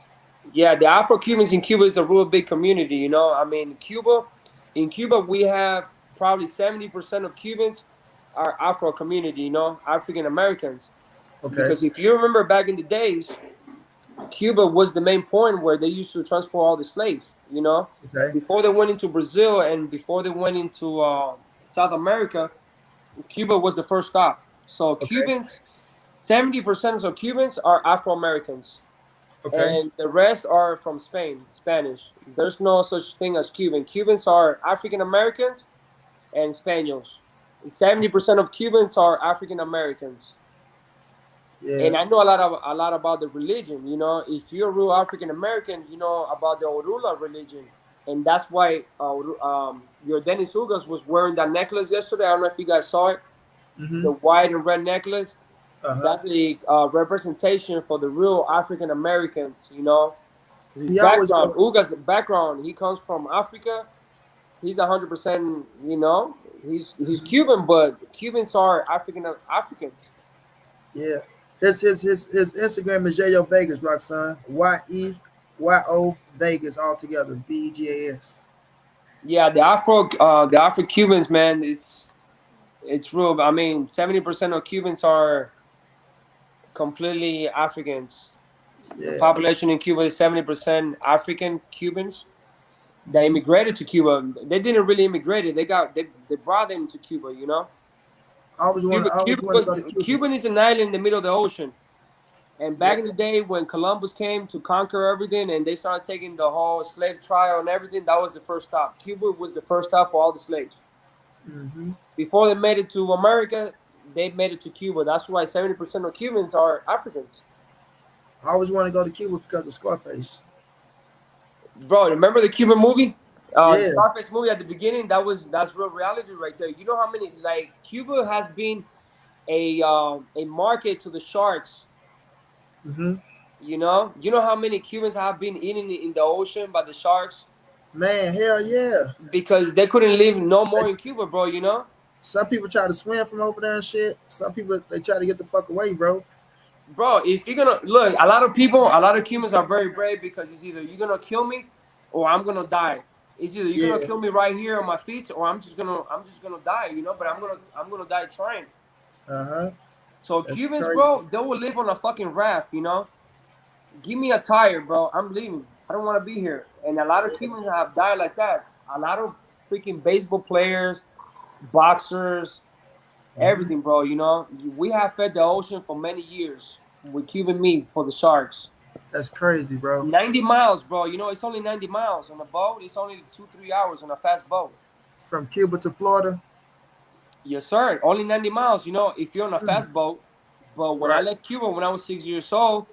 Yeah, the Afro Cubans in Cuba is a real big community. You know, I mean, in Cuba, we have probably 70% of Cubans are Afro community. You know, African Americans. Okay, Because if you remember back in the days, Cuba was the main point where they used to transport all the slaves. You know, okay, before they went into Brazil and before they went into South America, Cuba was the first stop. So okay, 70% of Cubans are Afro Americans, okay. and the rest are from Spain, Spanish. There's no such thing as Cuban. Cubans are African Americans and Spaniards. 70% of Cubans are African Americans. Yeah. And I know a lot about the religion. You know, if you're a real African American, you know about the Orula religion, and that's why Yordenis Ugas was wearing that necklace yesterday. I don't know if you guys saw it, Mm-hmm. the white and red necklace. Uh-huh. That's a representation for the real African Americans. You know, his He always background, want Ugas' background, he comes from Africa. He's 100%. You know, he's Cuban, but Cubans are Africans. yeah. His Instagram is Yo Vegas, Roxanne. YEYO Vegas all together. VEGAS. Yeah, the Afro Cubans, man, it's real. I mean, 70% of Cubans are completely Africans. The Yeah. population in Cuba is 70% African Cubans. They immigrated to Cuba. They didn't really immigrate. They brought them to Cuba. You know, I always want to go to Cuba. Cuban is an island in the middle of the ocean. And Yeah. back in the day when Columbus came to conquer everything and they started taking the whole slave trial and everything, that was the first stop. Cuba was the first stop for all the slaves. Mm-hmm. Before they made it to America, they made it to Cuba. That's why 70% of Cubans are Africans. I always want to go to Cuba because of Scarface. Bro, remember the Cuban movie? The Yeah. Scarface movie at the beginning, that's real reality right there. You know how many like Cuba has been a market to the sharks. Mm-hmm. You know how many Cubans have been eaten in the ocean by the sharks Man, hell yeah. because they couldn't live no They, more in Cuba, bro. You know, some people try to swim from over there and shit. Some people they try to get the fuck away, bro. bro. If you're gonna look, a lot of Cubans are very brave because it's either you're gonna kill me or I'm gonna die. It's either you're gonna Yeah. kill me right here on my feet or I'm just gonna die. You know, but I'm gonna die trying. Uh-huh. So That's Cubans, crazy. bro, they will live on a fucking raft. You know, give me a tire, bro. I'm leaving. I don't want to be here. And a lot of Yeah. Cubans have died like that. A lot of freaking baseball players, boxers, Mm-hmm. everything, bro. You know, we have fed the ocean for many years with Cuban meat for the sharks. That's crazy, bro. 90 miles, bro. You know, it's only 90 miles on a boat. It's only 2, 3 hours on a fast boat. From Cuba to Florida. Yes, sir. Only 90 miles. You know, if you're on a Mm. fast boat. But when I Right. left Cuba when I was 6 years old,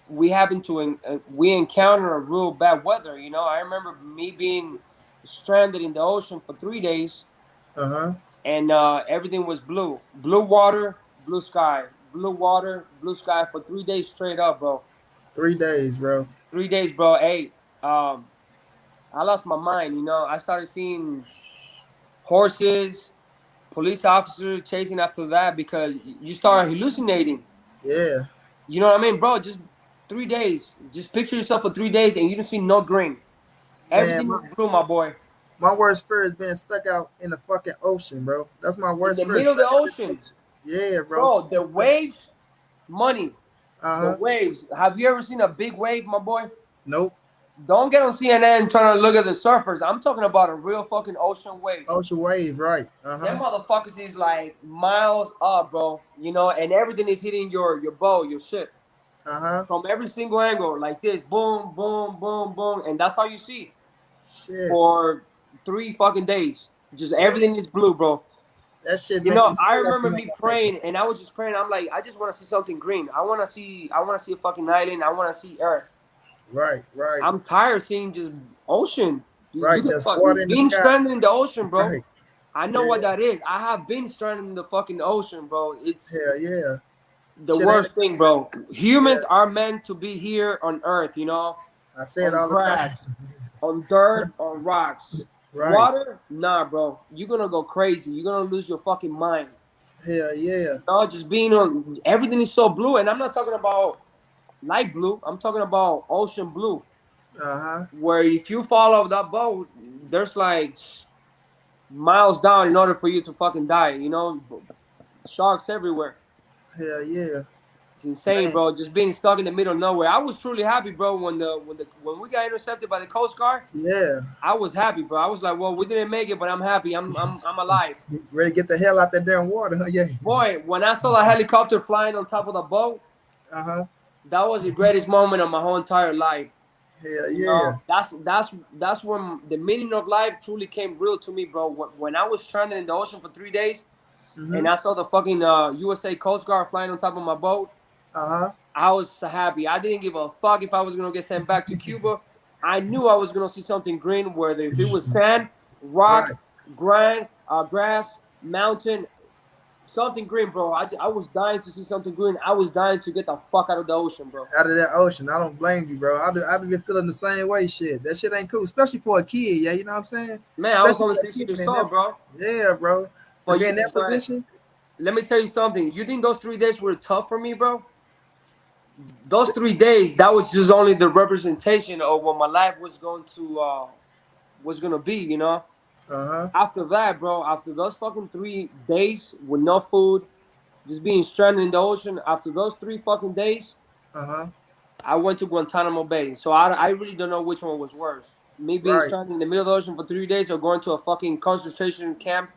we happened to we encountered a real bad weather. You know, I remember me being stranded in the ocean for 3 days, Uh-huh. and everything was blue water, blue sky, blue water, blue sky for 3 days straight up, bro. 3 days, bro. 3 days, bro. Hey, I lost my mind. You know, I started seeing horses, police officers chasing after that because you start hallucinating. Yeah. You know what I mean, bro? Just 3 days. Just picture yourself for 3 days and you don't see no green. Man, Everything is blue, my boy. my worst fear is being stuck out in the fucking ocean, bro. That's my In worst the fear, middle of the stuck out in the ocean, ocean. Yeah, bro. bro. The waves, money. The Uh-huh. waves. Have you ever seen a big wave, my boy? Nope. Don't get on CNN trying to look at the surfers. I'm talking about a real fucking ocean wave. Ocean wave, right. Them Uh-huh. motherfuckers is like miles up, bro. You know, and everything is hitting your boat, your ship. Uh-huh. From every single angle, like this, boom, boom, boom, boom, and that's how you see Shit. for 3 fucking days. Just everything is blue, bro. That shit You make know, you I feel like remember you ain't me gonna make it. praying, and I was just praying. I'm like, I just want to see something green. I want to see a fucking island. I want to see Earth. Right, right, I'm tired of seeing just ocean. You right. can Just water fucking in the being sky. stranded in the ocean, bro. Right. I know what Yeah. that is. I have been stranded in the fucking ocean, bro. It's Hell yeah. the Shit ain't. worst thing, bro. Humans Yeah. are meant to be here on Earth, you know, I say it on all the time. grass, on dirt, on rocks. Right. Water, nah, bro. You're gonna go crazy. You're gonna lose your fucking mind. Hell yeah. You know, just being on everything is so blue, and I'm not talking about light blue. I'm talking about ocean blue, Uh huh. where if you fall off that boat, there's like miles down in order for you to fucking die. You know, sharks everywhere. Hell yeah. It's insane, Man. bro. Just being stuck in the middle of nowhere. I was truly happy, bro, when we got intercepted by the Coast Guard. Yeah. I was happy, bro. I was like, well, we didn't make it, but I'm happy. I'm alive. Ready to get the hell out that damn water, huh? Yeah. Boy, when I saw the helicopter flying on top of the boat, Uh huh. that was the greatest moment of my whole entire life. Hell You yeah. know, that's when the meaning of life truly came real to me, bro. When I was stranded in the ocean for 3 days, and Mhm. I saw the fucking USA Coast Guard flying on top of my boat, Uh huh. I was so happy. I didn't give a fuck if I was gonna get sent back to Cuba. I knew I was gonna see something green, whether if it was sand, rock, Right. grass, mountain, something green, bro. I was dying to see something green. I was dying to get the fuck out of the ocean, bro. Out of that ocean. I don't blame you, bro. I've been feeling the same way. Shit. That shit ain't cool, especially for a kid. Yeah, you know what I'm saying? Man, I was Especially only for a six kid years in that. old, bro. Yeah, bro. To But be in that but position. let me tell you something. You think those 3 days were tough for me, bro? Those 3 days, that was just only the representation of what my life was gonna be, you know. Uh huh. After that, bro, after those fucking 3 days with no food, just being stranded in the ocean, after those 3 fucking days, Uh huh. I went to Guantanamo Bay. So I really don't know which one was worse. Me being Right. stranded in the middle of the ocean for 3 days or going to a fucking concentration camp,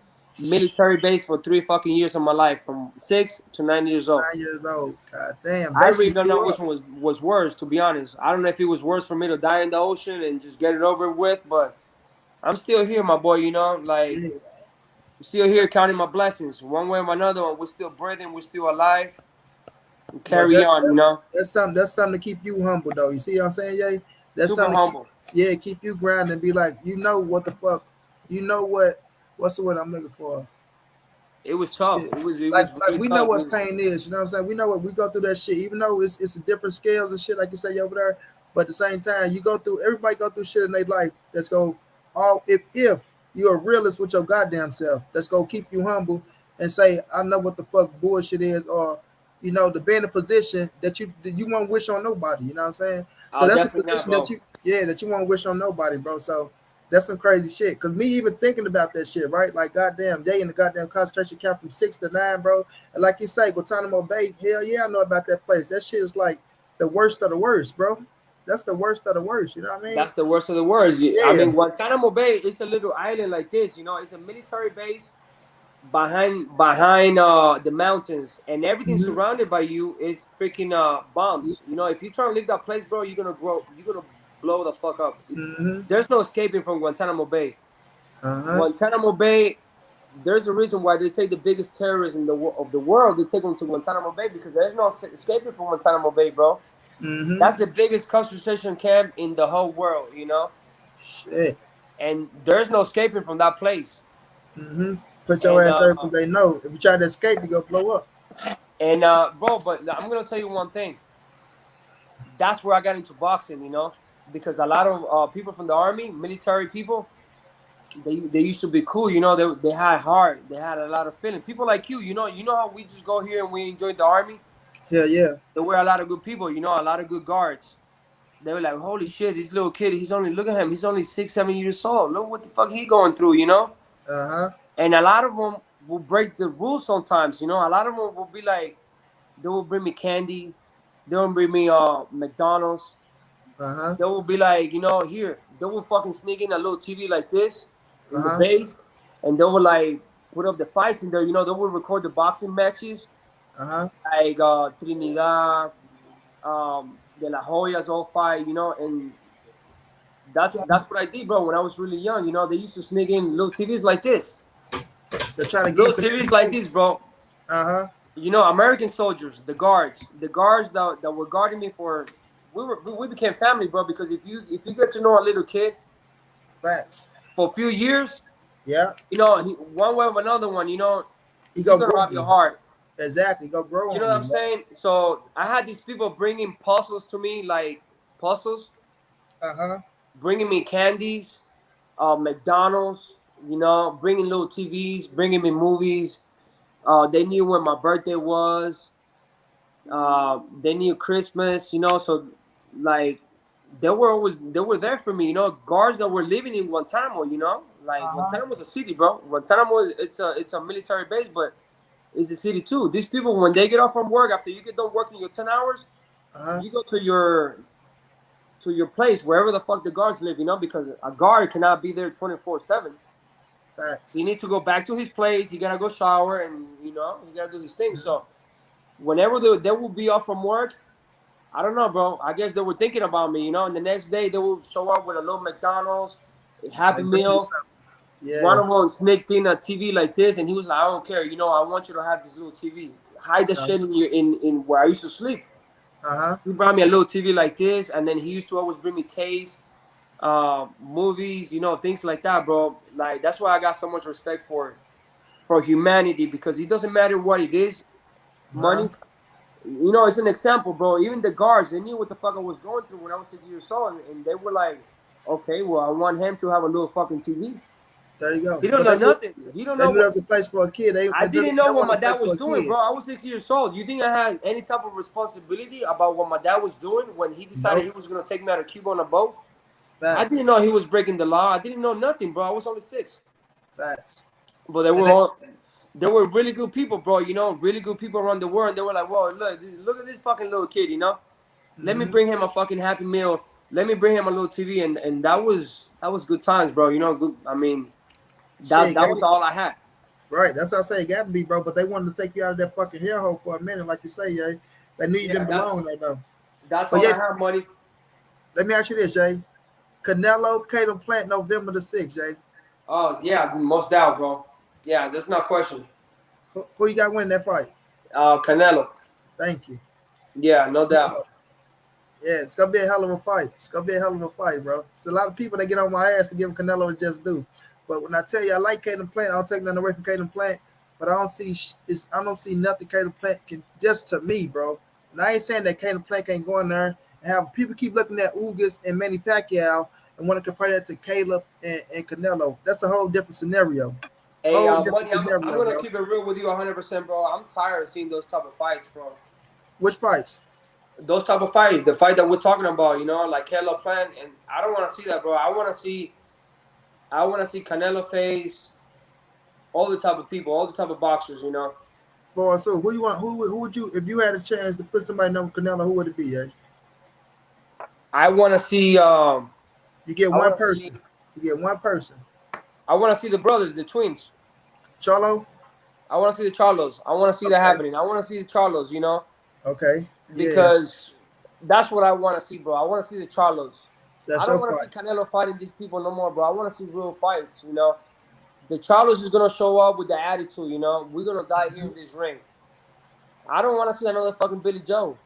military base for 3 fucking years of my life, from 6 to 9 years old. 9 years old. God damn. I really Basically don't know grew which up. one was worse, to be honest. I don't know if it was worse for me to die in the ocean and just get it over with, but I'm still here, my boy, you know? Like, Yeah. I'm still here counting my blessings. One way or another, we're still breathing, we're still alive, and But carry on, you know? that's something to keep you humble though. You see what I'm saying, Jay? That's Super something to keep humble. yeah, keep you grounded and be like, you know what the fuck, you know what's the word I'm looking for? It was tough. Shit. It Like was like really we know tough. what pain is, you know what I'm saying? We know what we go through that shit, even though it's a different scales and shit, like you say over there. But at the same time, you go through everybody go through shit in their life that's go all if you're a realist with your goddamn self, that's gonna keep you humble and say, I know what the fuck bullshit is, or to be in a position that you won't wish on nobody, you know what I'm saying? So I'll that's a definitely not, position that bro. you won't wish on nobody, bro. So that's some crazy shit. Cause me even thinking about that shit, right? Like goddamn, they in the goddamn concentration camp from 6 to 9, bro. And like you say, Guantanamo Bay, hell yeah, I know about that place. That shit is like the worst of the worst, bro. That's the worst of the worst. You know what I mean? That's the worst of the worst. I Yeah. mean, Guantanamo Bay is a little island like this, you know? It's a military base behind the mountains, and everything Mm-hmm. surrounded by you is freaking bombs. You know, if you try to leave that place, bro, you're gonna blow the fuck up. Mm-hmm. There's no escaping from Guantanamo Bay. Uh-huh. Guantanamo Bay, there's a reason why they take the biggest terrorists of the world. They take them to Guantanamo Bay because there's no escaping from Guantanamo Bay, bro. Mm-hmm. That's the biggest concentration camp in the whole world, you know, Shit. and there's no escaping from that place. Mm-hmm. Put your And ass there because they know. If you try to escape, you go blow up. bro, but I'm gonna tell you one thing. That's where I got into boxing, you know, because a lot of people from the army, military people, they used to be cool, you know. They had heart, they had a lot of feeling. People like you know how we just go here and we enjoy the army. Hell yeah. There were a lot of good people, you know, a lot of good guards. They were like, holy shit, this little kid, look at him, he's only 6, 7 years old. Look what the fuck he going through, you know. Uh-huh. And a lot of them will break the rules sometimes, you know. A lot of them will be like, they will bring me candy, they will bring me McDonald's. Uh-huh. They will be like, you know, here, they will fucking sneak in a little TV like this in the Uh-huh. base, and they will like put up the fights in there. You know, they will record the boxing matches Uh-huh. like Trinidad, De La Hoya's all fight, you know, and that's what I did, bro. When I was really young, you know, they used to sneak in little TVs like this. They're trying to give you Little some TVs like information. this, bro. Uh-huh. You know, American soldiers, the guards that were guarding me for, we became family, bro. Because if you get to know a little kid Facts. for a few years, Yeah. you know, one way or another one, you know, He he's go gonna grow rob on your you. heart. Exactly. Go grow You know on what you, I'm man. saying? So I had these people bringing puzzles to me, like puzzles, Uh-huh. bringing me candies, McDonald's, you know, bringing little TVs, bringing me movies. They knew when my birthday was. They knew Christmas, you know. So like they were there for me, you know. Guards that were living in Guantanamo, you know. Like Uh-huh. Guantanamo's a city, bro. Guantanamo it's a military base, but it's a city too. These people when they get off from work after you get done working your 10 hours, Uh-huh. you go to your place wherever the fuck the guards live, you know, because a guard cannot be there 24/7. Facts. He needs to go back to his place. He gotta go shower and you know he gotta do his thing. So whenever they will be off from work, I don't know, bro. I guess they were thinking about me, you know. And the next day they will show up with a little McDonald's, a Happy Like bring you Meal. something. One Yeah. of them sneaked in a TV like this, and he was like, "I don't care, you know. I want you to have this little TV. Hide the Uh-huh. shit in where I used to sleep." Uh-huh. He brought me a little TV like this, and then he used to always bring me tapes, movies, you know, things like that, bro. Like that's why I got so much respect for humanity because it doesn't matter what it is, Uh-huh. money. You know, it's an example, bro. Even the guards, they knew what the fuck I was going through when I was 6 years old, and they were like, "Okay, well, I want him to have a little fucking TV." There you go. He don't But know nothing. He don't they know knew that what. was a place for a kid. I They didn't know what want my a dad place was for a doing, kid. bro. I was 6 years old. You think I had any type of responsibility about what my dad was doing when he decided Nope. he was gonna take me out of Cuba on a boat? I didn't Facts. know he was breaking the law. I didn't know nothing, bro. I was only 6. Facts. But they And were they, all, they were really good people, bro. You know, really good people around the world. And they were like, "Whoa, look at this fucking little kid." You know, let me mm-hmm. bring him a fucking Happy Meal. Let me bring him a little TV, and that was good times, bro. You know, good. I mean, that Shit, that was all I had. right. That's how I say it got to be, bro. But they wanted to take you out of that fucking hellhole for a minute, like you say, Jay. They knew you Yeah, didn't that's belong there, though. that's But all yeah, I had, money. let me ask you this, Jay. Canelo, Cato Plant, November the 6th, Jay. Oh yeah, most doubt, bro. Yeah, that's not question. Who you got winning that fight? Canelo. Thank you. Yeah, no doubt. Canelo. Yeah, it's gonna be a hell of a fight. It's gonna be a hell of a fight, bro. It's a lot of people that get on my ass for giving Canelo a just due. But when I tell you I like Caden Plant, I don't take nothing away from Caden Plant. But I don't see nothing Caden Plant can just to me, bro. And I ain't saying that Caden Plant can't go in there and have people keep looking at Ugas and Manny Pacquiao and want to compare that to Caleb and Canelo. That's a whole different scenario. Hey, Whole different money. I'm scenario, gonna bro. keep it real with you 100%, bro. I'm tired of seeing those type of fights, bro. Which fights? Those type of fights, the fight that we're talking about, you know, like Canelo Plant, and I don't want to see that, bro. I want to see Canelo face all the type of people, all the type of boxers, you know. For so who you want? Who would you if you had a chance to put somebody on Canelo? Who would it be? Eh? I want to see. You get I one want to see. person. You get one person. I want to see the brothers, the twins. Cholo. I want to see the Charlos. I want to see that Okay. happening. I want to see the Charlos, you know, Okay. Yeah. because that's what I want to see, bro. I want to see the Charlos. I That's don't your want to see fight. Canelo fighting these people no more, bro. I want to see real fights, you know. The Charlos is gonna show up with the attitude, you know. We're gonna die here in this ring. I don't want to see another fucking Billy Joe.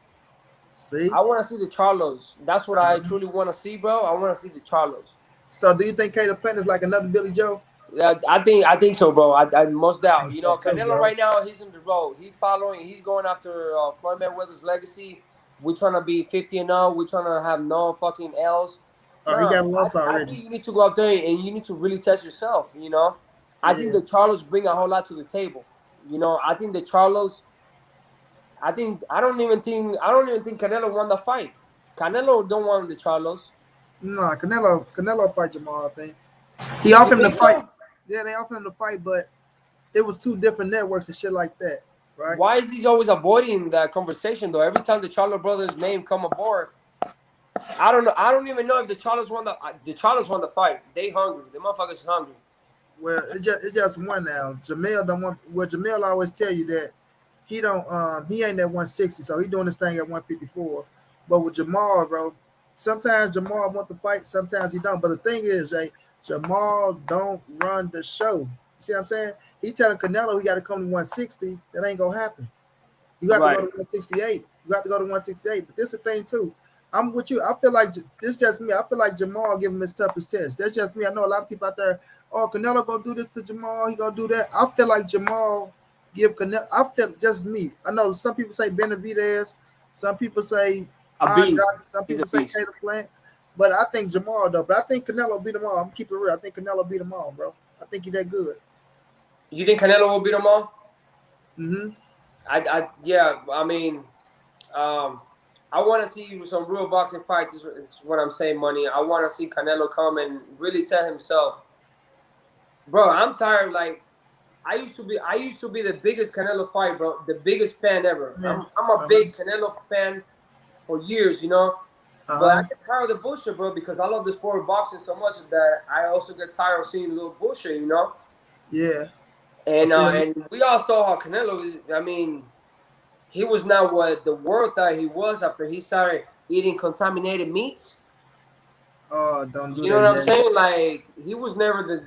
See. I want to see the Charlos. That's what I truly want to see, bro. I want to see the Charlos. So do you think Caleb Plant is like another Billy Joe? Yeah, I think so, bro. I most I think doubt. You so know, too, Canelo bro. right now he's in the road. He's following. He's going after Floyd Mayweather's legacy. We're trying to be 50-0. We're trying to have no fucking L's. He No, got a loss I already. think you need to go out there and you need to really test yourself. You know, I think Yeah. the Charlos bring a whole lot to the table. You know, I think the Charlos. I don't even think Canelo won the fight. Canelo don't want the Charlos. Nah, Canelo fight Jamal. I think he offered You him to think fight. so? Yeah, they offered him to fight, but it was two different networks and shit like that, right? Why is he always avoiding that conversation though? Every time the Charlo brothers' name come aboard, I don't know. I don't even know if the fight. They hungry. The motherfuckers is hungry. Well, it just one now. Jamel don't want. Well, Jamel always tell you that he ain't at 160, so he doing this thing at 154. But with Jamal, bro, sometimes Jamal want to fight, sometimes he don't. But the thing is, Jay, Jamal don't run the show. see what I'm saying? He telling Canelo he got to come to 160. That ain't gonna happen. You have to go to Right. 168. You have to go to 168. But this is the thing too. I'm with you. I feel like this just me. I feel like Jamal give him his toughest test. That's just me. I know a lot of people out there. Oh, Canelo gonna do this to Jamal. He gonna do that. I feel like Jamal give Canelo. I feel just me. I know some people say Benavidez. Some people say A beast. Andrade. Some He's a people say beast. Caleb Plant. But I think Jamal though. But I think Canelo beat them all. I'm keeping it real. I think Canelo beat them all, bro. I think he that good. You think Canelo will beat them all? Mm-hmm. Yeah. I mean, um, I want to see some real boxing fights. Is what I'm saying, Money. I want to see Canelo come and really tell himself, bro. I'm tired. Like I used to be the biggest Canelo fight, bro. The biggest fan ever. Yeah. I'm a Uh huh. big Canelo fan for years, you know. Uh But I huh. get tired of the bullshit, bro, because I love the sport of boxing so much that I also get tired of seeing little bullshit, you know. Yeah. I feel you. And we all saw how Canelo is. I mean, he was not what the world thought he was after he started eating contaminated meats. Oh, don't do You know that, what I'm yeah. saying? Like he was never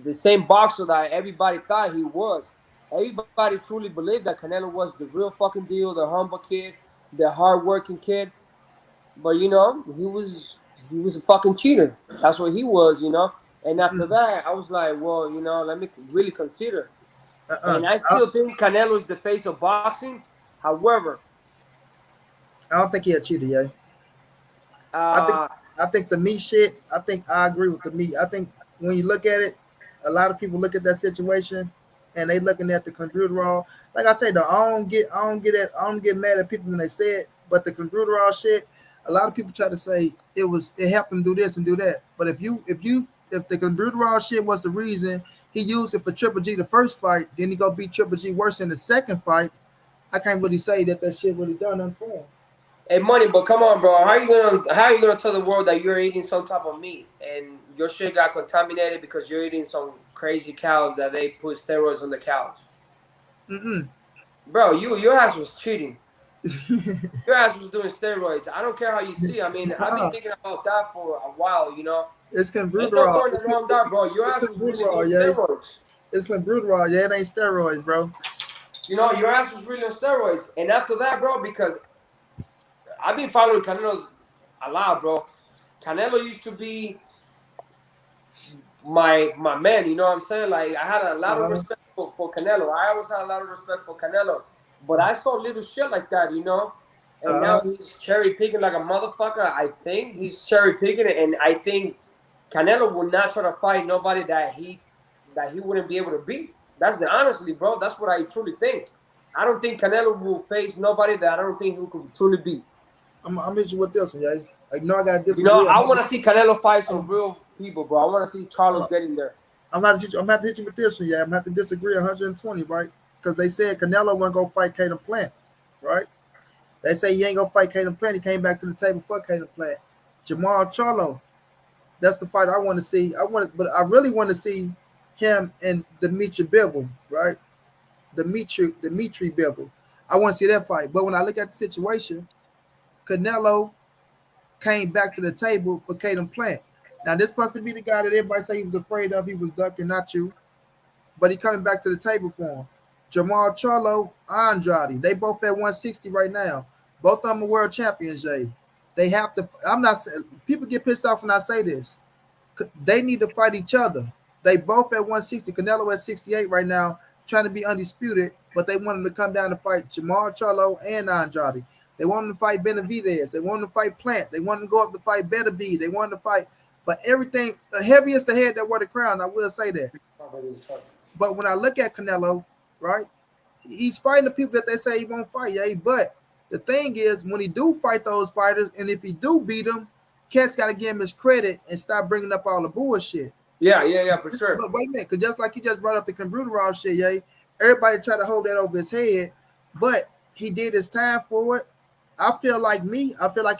the same boxer that everybody thought he was. Everybody truly believed that Canelo was the real fucking deal, the humble kid, the hardworking kid. But you know, he was a fucking cheater. That's what he was, you know. And after Mm-mm. that, I was like, well, you know, let me really consider. Uh-uh. And I still think Canelo is the face of boxing. However, I don't think he a cheater, yeah. I think uh, I think the meat shit. I think I agree with the meat. I think when you look at it, a lot of people look at that situation and they looking at the raw. Like I say though, I don't get mad at people when they say it, but the raw shit, a lot of people try to say it helped him do this and do that. But if the raw shit was the reason he used it for Triple G the first fight, then he go beat Triple G worse in the second fight. I can't really say that shit really done nothing for him. hey, money, but come on, bro. How are you gonna tell the world that you're eating some type of meat and your shit got contaminated because you're eating some crazy cows that they put steroids on the cows? Mm-mm. Bro, your ass was cheating. Your ass was doing steroids. I don't care how you see. I mean, I've been Uh-uh. thinking about that for a while. You know, It's ain't no clenbuterol. going around that, bro. Your It's ass was really doing clenbuterol, yeah. steroids. It's clenbuterol, yeah. It ain't steroids, bro. You know, your ass was really on steroids. And after that, bro, because I've been following Canelo a lot, bro. Canelo used to be my man. You know what I'm saying? Like I had a lot of Uh-huh. respect for Canelo. I always had a lot of respect for Canelo. But I saw little shit like that, you know. And Uh-huh. now he's cherry picking like a motherfucker. I think he's cherry picking it, and I think Canelo will not try to fight nobody that he wouldn't be able to beat. That's the honestly, bro. That's what I truly think. I don't think Canelo will face nobody that I don't think he could truly beat. I'm hit you with this one, yeah. Like, no, I gotta You know, disagree. I want to see Canelo fight some I'm, real people, bro. I want to see Charles get in there. I'm about to hit you with this one, yeah. I'm gonna have to disagree 120, right? Because they said Canelo wasn't gonna fight Caden Plant, right? They say he ain't gonna fight Caden Plant. He came back to the table for Caden Plant. Jamal Charlo, that's the fight I want to see. But I really want to see him and Dimitri Bivol, right? Dimitri Bivol. I want to see that fight. But when I look at the situation, Canelo came back to the table for Caden Plant. Now this supposed to be the guy that everybody say he was afraid of. He was ducking, not you, but he coming back to the table for him. Jamal Charlo, Andrade, they both at 160 right now. Both of them are world champions, Jay. They have to. I'm not. People get pissed off when I say this. They need to fight each other. They both at 160. Canelo at 68 right now, trying to be undisputed, but they want him to come down to fight Jamal Charlo and Andrade. They want him to fight Benavidez. They want him to fight Plant. They want him to go up to fight Better B. They want him to fight, but everything, the heaviest the head that wear the crown, I will say that. But when I look at Canelo, right, he's fighting the people that they say he won't fight, yeah. But the thing is, when he do fight those fighters, and if he do beat them, cats got to give him his credit and stop bringing up all the bullshit. Yeah, for sure. But wait a minute, because just like you just brought up the Bruderov shit, yeah, everybody try to hold that over his head, but he did his time for it. I feel like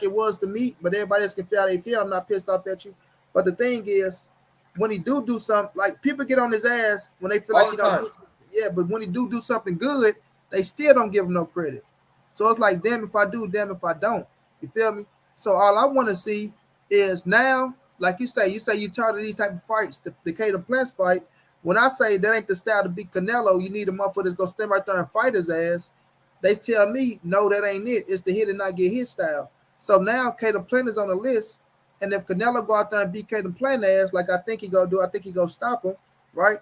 it was the meat, but everybody else can feel how they feel. I'm not pissed off at you. But the thing is, when he do something, like people get on his ass when they feel like All he the don't time. do something. Yeah, but when he do something good, they still don't give him no credit. So it's like, damn if I do, damn if I don't. You feel me? So all I want to see is now, like you say you tired of these type of fights, the Caden Plants fight. When I say that ain't the style to beat Canelo, you need a motherfucker that's gonna stand right there and fight his ass. They tell me, no, that ain't it. It's the hit and not get hit style. So now Caleb Plant is on the list, and if Canelo go out there and beat Caleb Plant ass, like I think he gonna do, I think he gonna stop him, right?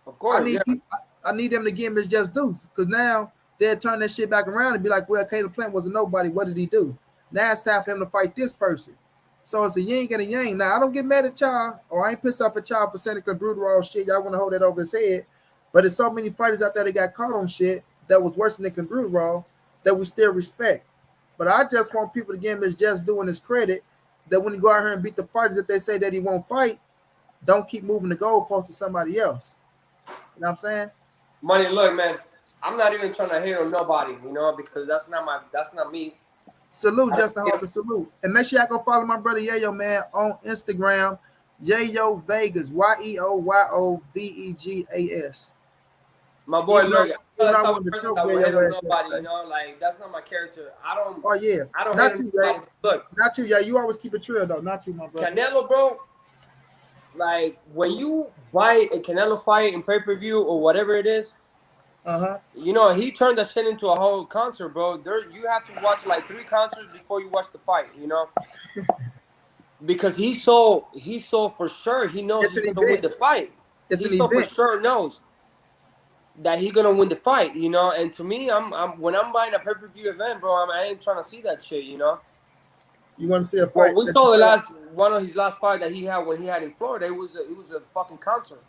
Of I course, yeah. need people, I need them to give him his just due, because now they'll turn that shit back around and be like, well, Caleb Plant was a nobody. What did he do? Now it's time for him to fight this person. So it's a yin and a yang. Now I don't get mad at y'all, or I ain't pissed off at y'all for Seneca Brutal shit. Y'all want to hold that over his head, but there's so many fighters out there that got caught on shit that was worse than Brutal that we still respect. But I just want people to give him his just doing his credit. That when he go out here and beat the fighters that they say that he won't fight, don't keep moving the goalpost to somebody else. You know what I'm saying? Money, look, man. I'm not even trying to hate on nobody, because that's not me. Salute, I don't, Justin Harper, salute. And make sure y'all go follow my brother Yayo, man, on Instagram. Yayo Vegas, YeoYoVegas. my boy, Even though, look, I'm even not though the I type wanted of to person choke that will hate Yayo on ass nobody, yesterday. like that's not my character. Oh yeah, I don't hate not on you, Yay. nobody. Look, Not you, yeah. You always keep it real though. Not you, my brother. Canelo, bro. Like when you buy a Canelo fight in pay-per-view or whatever it is, Uh-huh. he turned that shit into a whole concert, bro. There, you have to watch like 3 concerts before you watch the fight. Because he's so for sure he knows It's he's an gonna win event. the fight. It's He an so for event. sure knows that he's gonna win the fight. And to me, I'm when I'm buying a pay-per-view event, bro, I ain't trying to see that shit. You want to see a Well, fight we that you saw the feel like, last one of his last fight that he had when he had in Florida. It was a fucking concert.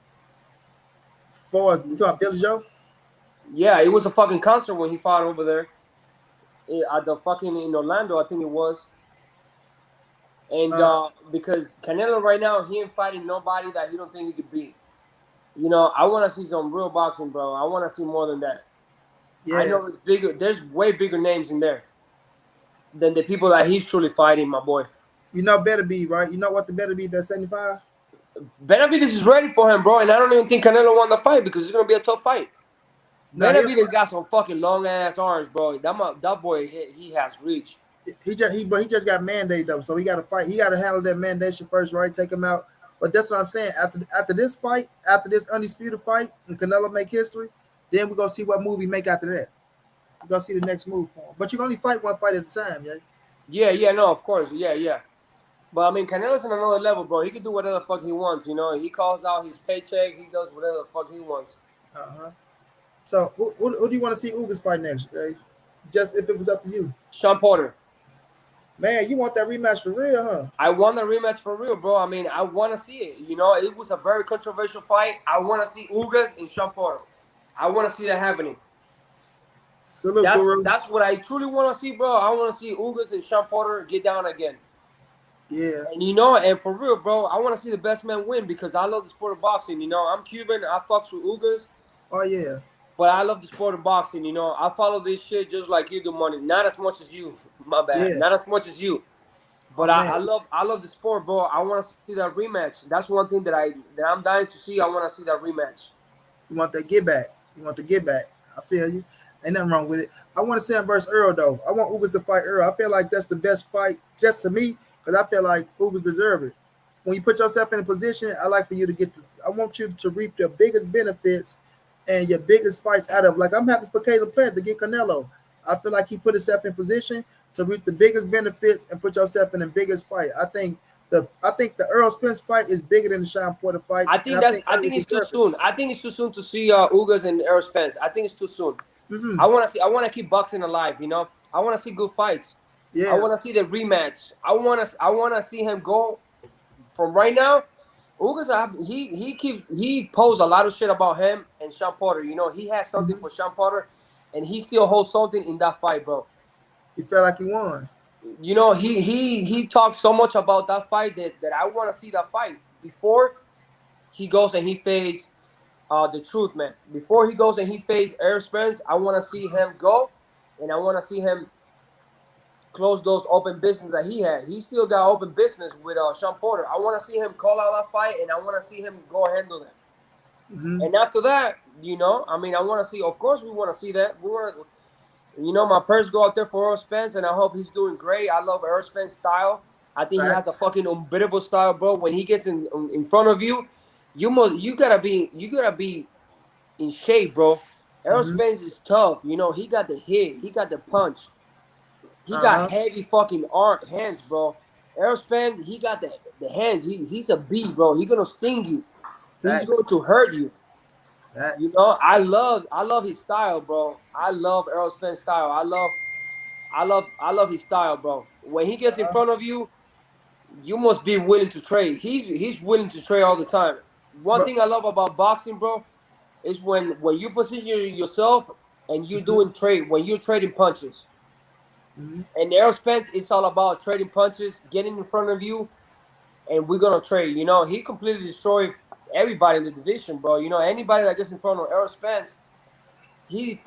for us, you talking about Billy Joe? Yeah, it was a fucking concert when he fought over there at the fucking in Orlando, I think it was. And Uh, because Canelo right now, he ain't fighting nobody that he don't think he could beat. I want to see some real boxing, bro. I want to see more than that. I yeah. know it's bigger. There's way bigger names in there than the people that he's truly fighting, my boy. You know better be right. You know what the better be best 75? Benavidez is ready for him, bro, and I don't even think Canelo won the fight because it's gonna be a tough fight. No, Benavidez got some fucking long ass arms, bro. That boy, he has reach. but he just got mandated though, so he got to fight. He got to handle that mandation first, right? Take him out. But that's what I'm saying. After this fight, after this undisputed fight, and Canelo make history, then we're gonna see what move he make after that. We're gonna see the next move for him. But you can only fight one fight at a time, yeah. Yeah, yeah, no, of course, yeah, yeah. But I mean, Canelo's on another level, bro. He can do whatever the fuck he wants. He calls out his paycheck. He does whatever the fuck he wants. Uh-huh. So who do you want to see Ugas fight next, Jay? Just if it was up to you. Sean Porter. Man, you want that rematch for real, huh? I want the rematch for real, bro. I mean, I want to see it. It was a very controversial fight. I want to see Ugas and Sean Porter. I want to see that happening. Salute, That's Guru. that's what I truly want to see, bro. I want to see Ugas and Sean Porter get down again. Yeah. And for real, bro, I want to see the best man win because I love the sport of boxing. I'm Cuban. I fucks with Ugas, Oh yeah. but I love the sport of boxing. I follow this shit just like you do, Money. Not as much as you. My bad. Yeah. Not as much as you. Oh But I, man. I love the sport, bro. I want to see that rematch. That's one thing that I'm dying to see. I want to see that rematch. You want that get back. You want the get back. I feel you. Ain't nothing wrong with it. I want to see him versus Earl though. I want Ugas to fight Earl. I feel like that's the best fight just to me because I feel like Ugas deserve it. When you put yourself in a position, I like for you to I want you to reap the biggest benefits and your biggest fights out of. Like I'm happy for Caleb Plant to get Canelo. I feel like he put himself in position to reap the biggest benefits and put yourself in the biggest fight. I think the Earl Spence fight is bigger than the Sean Porter fight, I and think I that's. think I Earl think it's too deserves it. soon. I think it's too soon to see Ugas and Errol Spence. I think it's too soon. Hmm. I want to see. I want to keep boxing alive. I want to see good fights. I Yeah. want to see the rematch. I want to see him go from right now. Ugas, he posed a lot of shit about him and Sean Porter. He has something Hmm. for Sean Porter, and he still holds something in that fight, bro. He felt like he won. He talked so much about that fight that I want to see that fight before he goes and he faces the truth, man. Before he goes and he faces Errol Spence, I want to see him go, and I want to see him close those open business that he had. He still got open business with Sean Porter. I want to see him call out that fight, and I want to see him go handle that. Hmm. And after that, I mean, I want to see. Of course, we want to see that. We want to. My prayers go out there for Earl Spence, and I hope he's doing great. I love Earl Spence's style. I think he has a Facts. fucking unbeatable style, bro. When he gets in front of you, you gotta be in shape, bro. Errol Mm-hmm. Spence is tough. You know, he got the hit, he got the punch, he got Uh-huh. heavy fucking hands, bro. Errol Spence, he got the hands. He's a bee, bro. He gonna sting you. He's going Facts. to hurt you. You Facts. know, I love his style, bro. I love Errol Spence style. I love his style, bro. When he gets in Uh-huh. front of you, you must be willing to trade. He's willing to trade all the time. One But thing I love about boxing, bro, is when you position yourself and you're mm-hmm. doing trade when you're trading punches. Mm-hmm. And Errol Spence, it's all about trading punches, getting in front of you, and we're gonna trade. You know, he completely destroyed everybody in the division, bro. You know, anybody that gets in front of Errol Spence, he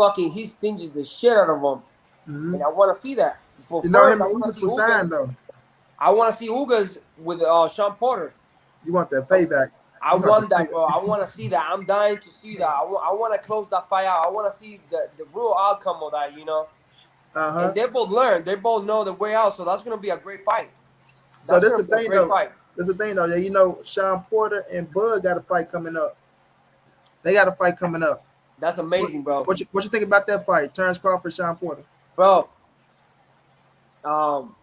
stinges the shit out of them, Mm-hmm. and I want to see that. But You know first, him I and want to Ugas see was Ugas. signed though. I want to see Ugas with Sean Porter. You want that I, payback. I You want the want that, bro. payback. I want to see that. I'm dying to see that. I want to close that fight out. I want to see the real outcome of that. You know, Uh-huh. and they both learn. They both know the way out. So that's gonna be a great fight. So That's this gonna the be a thing great though. fight. This the thing though. Yeah, you know, Sean Porter and Bud got a fight coming up. They got a fight coming up. That's What amazing, bro. what you think about that fight? Terrence Crawford, Sean Porter. Bro, um,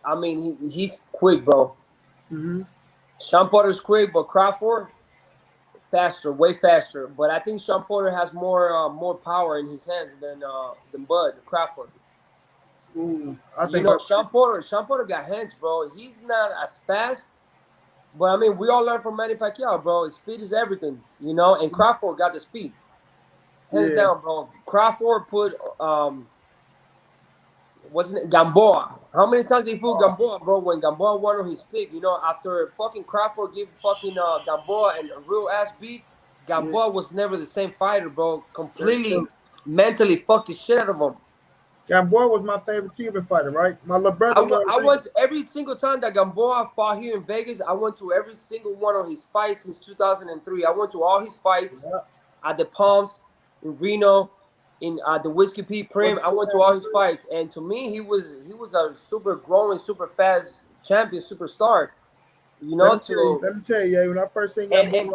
I mean, he's quick, bro. Mm-hmm. Sean Porter's quick, but Crawford faster, way faster. But I think Sean Porter has more power in his hands than Bud Crawford. Ooh, I You think know, but Sean Porter got hands, bro. He's not as fast, but I mean, we all learn from Manny Pacquiao, bro. Speed is everything, you know. And Crawford got the speed, hands yeah. down, bro. Crawford put wasn't it Gamboa? How many times they put Oh, Gamboa, bro? When Gamboa won on his pick, you know, after fucking Crawford gave fucking Gamboa and a real ass beat, yeah, Gamboa was never the same fighter, bro. that's Completely true. mentally fucked the shit out of him. Gamboa was my favorite Cuban fighter, right? My little I brother went, loved I Ray. went every single time that Gamboa fought here in Vegas. I went to every single one of his fights since 2003. I went to all his fights Yeah. at the Palms, in Reno, in the Whiskey Pea Was Prim. it I went to all his 2003? fights, and to me, he was a super growing, super fast champion, superstar. You Let know, me tell you, to let me tell you, yeah, when I first seen and Gamboa,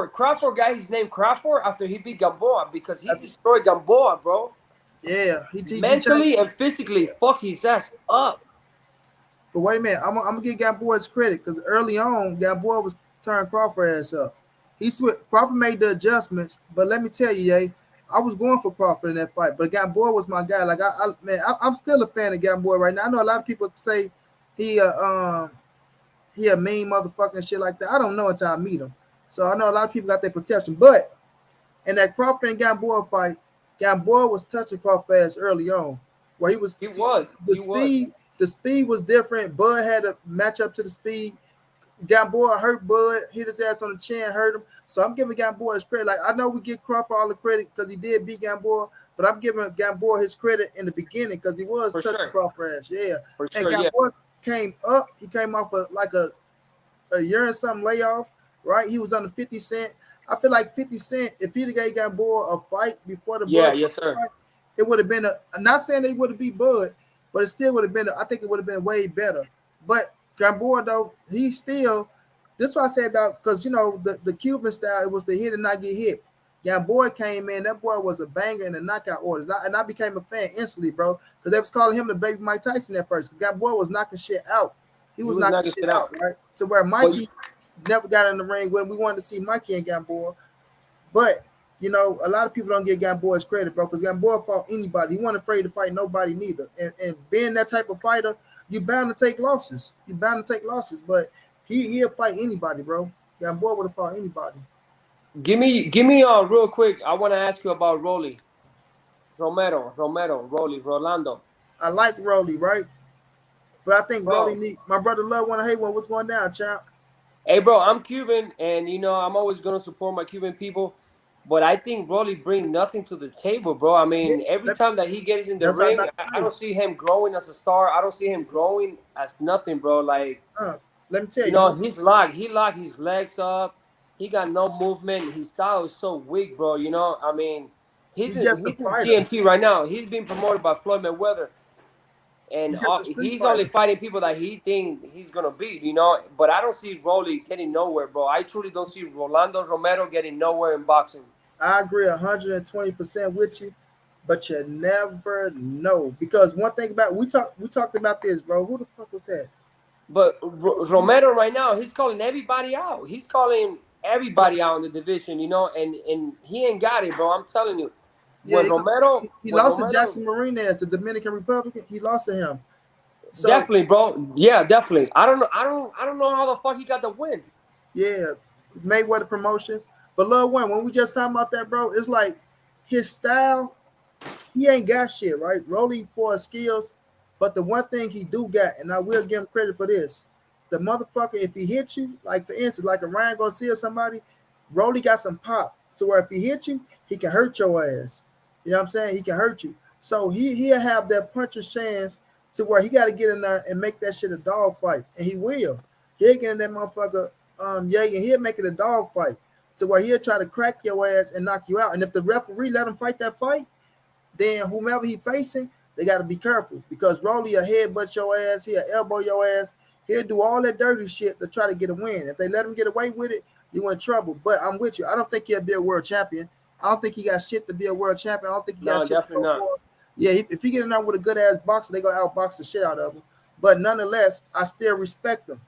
Crawford got his name Crawford after he beat Gamboa because he after, destroyed Gamboa, bro. yeah, he changed. Mentally and physically, fucked his ass up. But wait a minute, I'm gonna give Gamboa's credit because early on, Gamboa was turning Crawford ass up. Crawford made the adjustments, but let me tell you, yeah, I was going for Crawford in that fight, but Gamboa was my guy. Like I'm still a fan of Gamboa right now. I know a lot of people say he he a mean motherfucker and shit like that. I don't know until I meet him. So I know a lot of people got their perception. But in that Crawford and Gamboa fight, Gamboa was touching Crawford ass early on. Where he was He was, the he was speed was different. Bud had to match up to the speed. Gamboa hurt Bud, hit his ass on the chin, hurt him. So I'm giving Gamboa his credit. Like I know we give Crawford all the credit because he did beat Gamboa, but I'm giving Gamboa his credit in the beginning because he was for touching sure, Crawford ass. Yeah. for And sure. Yeah, Gamboa came up. He came off like a year and something layoff, right? He was on the 50 Cent. I feel like 50 Cent, if he'd have gave Gamboa a fight before the yeah, Bud yes, sir. fight, it would have been I'm not saying they would have beat Bud, but it still would have been, I think it would have been way better. But Gamboa, though, he still, this is what I say about, because, you know, the Cuban style, it was the hit and not get hit. Gamboa came in, that boy was a banger in the knockout orders. And I became a fan instantly, bro, because they was calling him the baby Mike Tyson at first. Gamboa was knocking shit out. He He was was knocking knocking shit shit out, out. right? To where But Mikey never got in the ring when we wanted to see Mikey and Gamboa. But, you know, a lot of people don't give Gamboa's credit, bro, because Gamboa fought anybody. He wasn't afraid to fight nobody neither. And being that type of fighter, you're bound to take losses. You're bound to take losses. But he'll fight anybody, bro. Gamboa would have fought anybody. give me real quick. I want to ask you about Rolly, Rolando, I like Rolly, right? But I think Rolly bro. need my brother love one. Hey, what's going down, champ? Hey, bro, I'm Cuban, and you know I'm always gonna support my Cuban people. But I think Rolly bring nothing to the table, bro. I Yeah, mean, every time that he gets in the that's what I was ring, about to I say. don't see him growing as a star. I don't see him growing as nothing, bro. Like, Let me tell you you, let know, me tell he's locked. He locked his legs up. He got no movement. His style is so weak, bro. You know, I mean, you, he's he just a in fighter. TMT right now. He's being promoted by Floyd Mayweather. and He's just a street he's only fighter. fighting people that he think he's gonna beat, you know. But I don't see Rolly getting nowhere, bro. I truly don't see Rolando Romero getting nowhere in boxing. I agree 120% with you, but you never know because one thing about we talked about this, bro. Who the fuck was that? But It was some, Romero right now, he's calling everybody out. He's calling but everybody out in the division, you know, and he ain't got it, bro. I'm telling you, yeah, when Romero, he when lost to Romero, Jackson Martinez, the Dominican Republican. He lost to him. So definitely, bro, yeah, definitely. I don't know how the fuck he got the win. yeah, Mayweather Promotions. But Lil Wayne, when we just talking about that, bro, it's like his style. He ain't got shit, right? Rolly for his skills, but the one thing he do got, and I will give him credit for this, the motherfucker, if he hit you, like for instance, like a Ryan Garcia or somebody, Rolly got some pop to where if he hit you, he can hurt your ass. You know what I'm saying? He can hurt you. So he'll have that puncher's chance to where he got to get in there and make that shit a dog fight, and he will. He'll get in that motherfucker, yeah, and he'll make it a dog fight to where he'll try to crack your ass and knock you out. And if the referee let him fight that fight, then whomever he facing, they got to be careful because Rolly a headbutt your ass, he'll elbow your ass, he'll do all that dirty shit to try to get a win. If they let him get away with it, you in trouble. But I'm with you. I don't think he'll be a world champion. I don't think he got shit to be a world champion. I don't think he got No, shit to definitely go not. for. Yeah, if he get in there with a good ass boxer, they gonna outbox the shit out of him. But nonetheless, I still respect him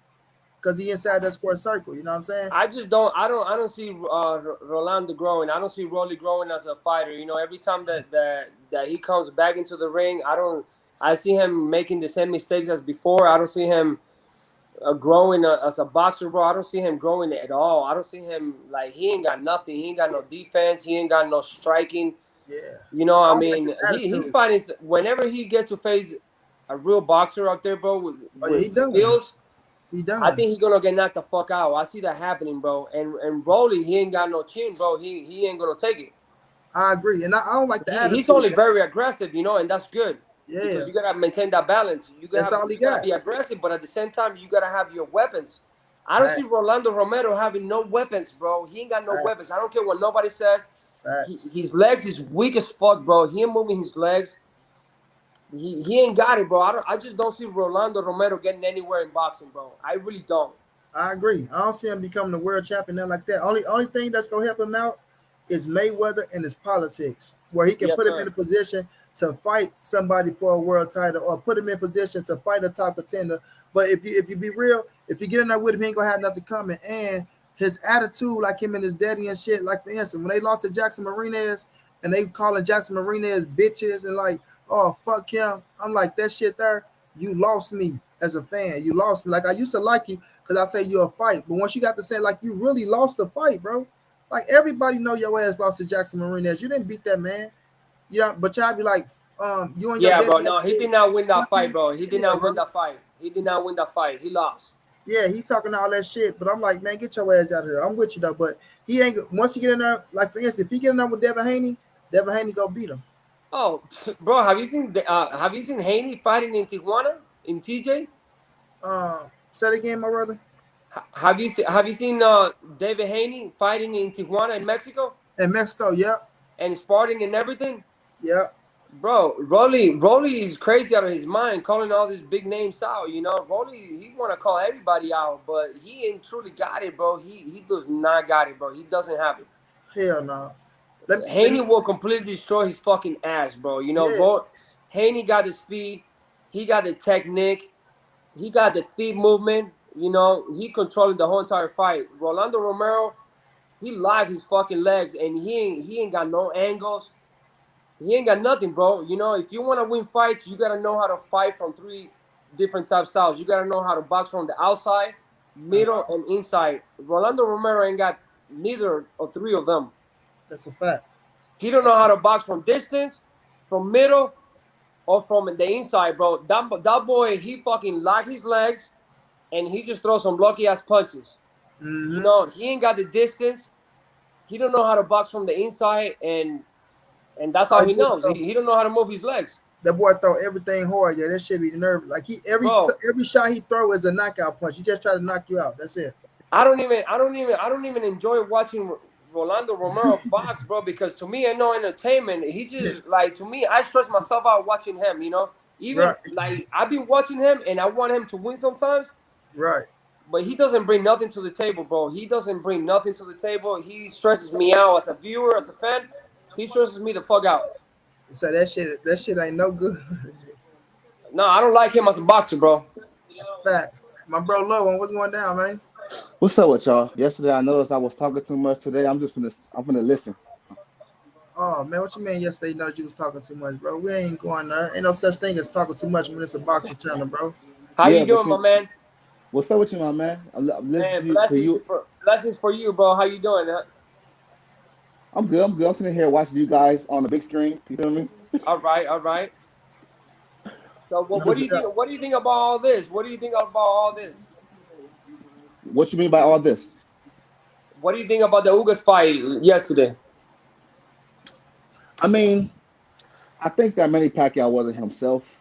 because he inside that square circle. You know what I'm saying? I just don't. I don't see Rolando growing. I don't see Rolly growing as a fighter. You know, every time that he comes back into the ring, I don't. I see him making the same mistakes as before. I don't see him growing as a boxer, bro. I don't see him growing at all. I don't see him like he ain't got nothing. He ain't got no defense. He ain't got no striking. Yeah. You know, I I don't like his mean, he's attitude. fighting whenever he gets to face a real boxer out there, bro, Oh yeah, he with done. skills. He I done. think he's gonna get knocked the fuck out. I see that happening, bro. And Rolly, he ain't got no chin, bro. He ain't gonna take it. I agree, and I don't like the He's attitude. only very aggressive, you know, and that's good because Yeah, you gotta maintain that balance. that's all he You gotta got. be aggressive, but at the same time, you gotta have your weapons. I don't see Facts, Rolando Romero having no weapons, bro. He ain't got no weapons. facts, I don't care what nobody says. facts. His legs is weak as fuck, bro. He ain't moving his legs. He ain't got it, bro. I just don't see Rolando Romero getting anywhere in boxing, bro. I really don't. I agree. I don't see him becoming a world champion nothing like that. Only thing that's gonna help him out is Mayweather and his politics, where he can Yes, put him in sir. a position to fight somebody for a world title or put him in position to fight a top contender. But if you be real, if you get in there with him, he ain't gonna have nothing coming. And his attitude, like him and his daddy and shit, like for instance, when they lost to Jackson Martinez and they calling Jackson Martinez bitches and like, oh fuck him. I'm like that shit there, you lost me as a fan. You lost me. Like I used to like you because I say you're a fight. But once you got to say like you really lost the fight, bro. Like everybody know your ass lost to Jackson Martinez. You didn't beat that man. You know, but y'all be like, you and your Yeah, bro. daddy No, he said, did not win that fuck fight, you. bro. He did Yeah, not bro. win that fight. He did not win that fight. He lost. Yeah, he talking all that shit, but I'm like, man, get your ass out of here. I'm with you though, but he ain't. Once you get in there, like for instance, if he get in there with Devin Haney go beat him. Oh, bro, have you seen Haney fighting in Tijuana in TJ? Say it again, my brother. Have you seen David Haney fighting in Tijuana in Mexico In Mexico, yep, and sparring and everything? yep. Bro, Rolly is crazy out of his mind, calling all these big names out. You know, Rolly, he want to call everybody out, but he ain't truly got it, bro. He does not got it, bro. He doesn't have it. Hell no. Let me Haney will completely destroy his fucking ass, bro. You know, yeah, Haney got the speed, he got the technique, he got the feet movement. You know, he controlling the whole entire fight. Rolando Romero, he locked his fucking legs, and he ain't got no angles. He ain't got nothing, bro. You know, if you want to win fights, you gotta know how to fight from three different type styles. You gotta know how to box from the outside, middle, uh-huh. and inside. Rolando Romero ain't got neither of three of them. That's a fact. He don't know how to box from distance, from middle, or from the inside, bro. That boy, he fucking lock his legs and he just throws some lucky ass punches. You Mm-hmm. know, he ain't got the distance. He don't know how to box from the inside, and that's All all he he do is knows. throw. He don't know how to move his legs, That boy throw everything hard. Yeah, that should be the nerve. Like he bro. every shot he throw is a knockout punch. He just try to knock you out. That's it. I don't even enjoy watching Rolando Romero box, bro, because to me, ain't no entertainment. He just like to me, I stress myself out watching him. You know, Even Right, like I've been watching him, and I want him to win sometimes, right. but he doesn't bring nothing to the table, bro. He doesn't bring nothing to the table. He stresses me out as a viewer, as a fan. He stresses me the fuck out. So that shit ain't no good. No, I don't like him as a boxer, bro. Fact. My bro Low, what's going down, man? What's up with y'all? Yesterday I noticed I was talking too much. Today I'm gonna listen. Oh man, what you mean yesterday you know you was talking too much, bro? We ain't going there. Ain't no such thing as talking too much when it's a boxing channel, bro. How Yeah, you but doing, my you, man? what's up with you, my man? I'm listening Man, to you. blessings for you, bro. How you doing? Huh? I'm good. I'm good. I'm sitting here watching you guys on the big screen. You feel me? All right, all right. So, No what do you doubt. think? What do you think about all this? What do you think about all this? What you mean by all this? What do you think about the Ugas fight yesterday? I mean, I think that Manny Pacquiao wasn't himself.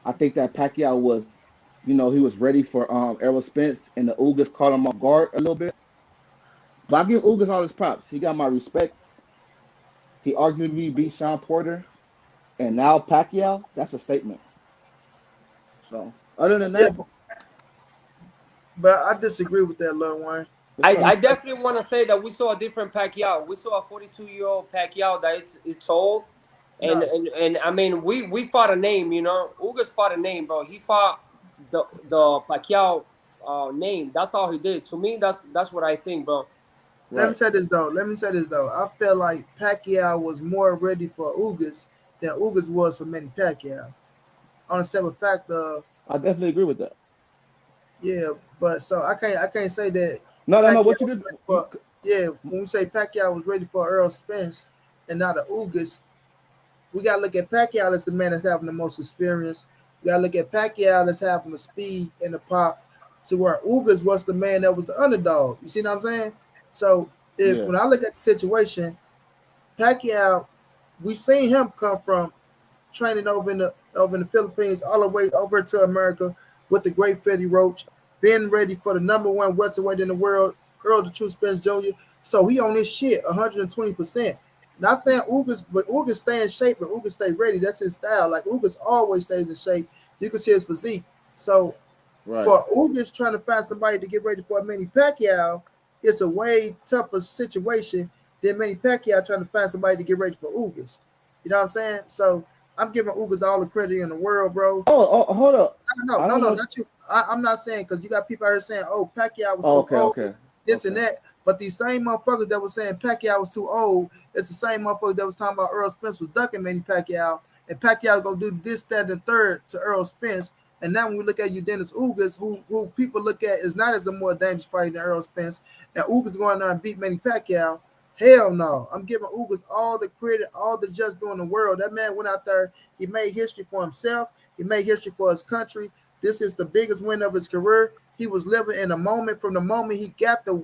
I think that Pacquiao was, he was ready for Errol Spence, and the Ugas caught him off guard a little bit. But I give Ugas all his props. He got my respect. He arguably beat Sean Porter, and now Pacquiao. That's a statement. So other than Yeah, that, but I disagree with that, little one. what's You up? I say, definitely want to say that we saw a different Pacquiao. We saw a 42-year-old Pacquiao that it's old, and no. and I mean we fought a name, you know. Ugas fought a name, bro. He fought the Pacquiao name. That's all he did. To me, that's what I think, bro. Let me Right. say this though. Let me say this though. I feel like Pacquiao was more ready for Ugas than Ugas was for Manny Pacquiao. On the step of fact of I definitely agree with that. yeah, but so I can't say that No, no, no. Pacquiao What you was just ready for yeah. When we say Pacquiao was ready for Earl Spence and not a Ugas, we gotta look at Pacquiao as the man that's having the most experience. We gotta look at Pacquiao as having the speed and the pop to where Ugas was the man that was the underdog. You see what I'm saying? So if yeah, when I look at the situation, Pacquiao, we seen him come from training over in the Philippines all the way over to America with the great Freddie Roach, being ready for the number one welterweight in the world, Earl the True Spence Jr. So he on this shit 120%. Not saying Ugas, but Ugas stay in shape, but Ugas stay ready. That's his style. Like Ugas always stays in shape. You can see his physique. So right. for Ugas trying to find somebody to get ready for a Manny Pacquiao, it's a way tougher situation than Manny Pacquiao trying to find somebody to get ready for Ugas. You know what I'm saying? So I'm giving Ugas all the credit in the world, bro. Hold up. No, I no, don't no, know. not you. I'm not saying because you got people out here saying, "Oh, Pacquiao was Oh, too okay, old," okay, this and okay. that. But these same motherfuckers that was saying Pacquiao was too old, it's the same motherfuckers that was talking about Earl Spence was ducking Manny Pacquiao, and Pacquiao go do this, that, and third to Earl Spence. And now when we look at Yordenis Ugas, who people look at is not as a more dangerous fighter than Earl Spence, and Ugas going there and beat Manny Pacquiao. Hell no. I'm giving Ugas all the credit, all the just doing the world. That man went out there, he made history for himself, he made history for his country. This is the biggest win of his career. He was living in a moment from the moment he got the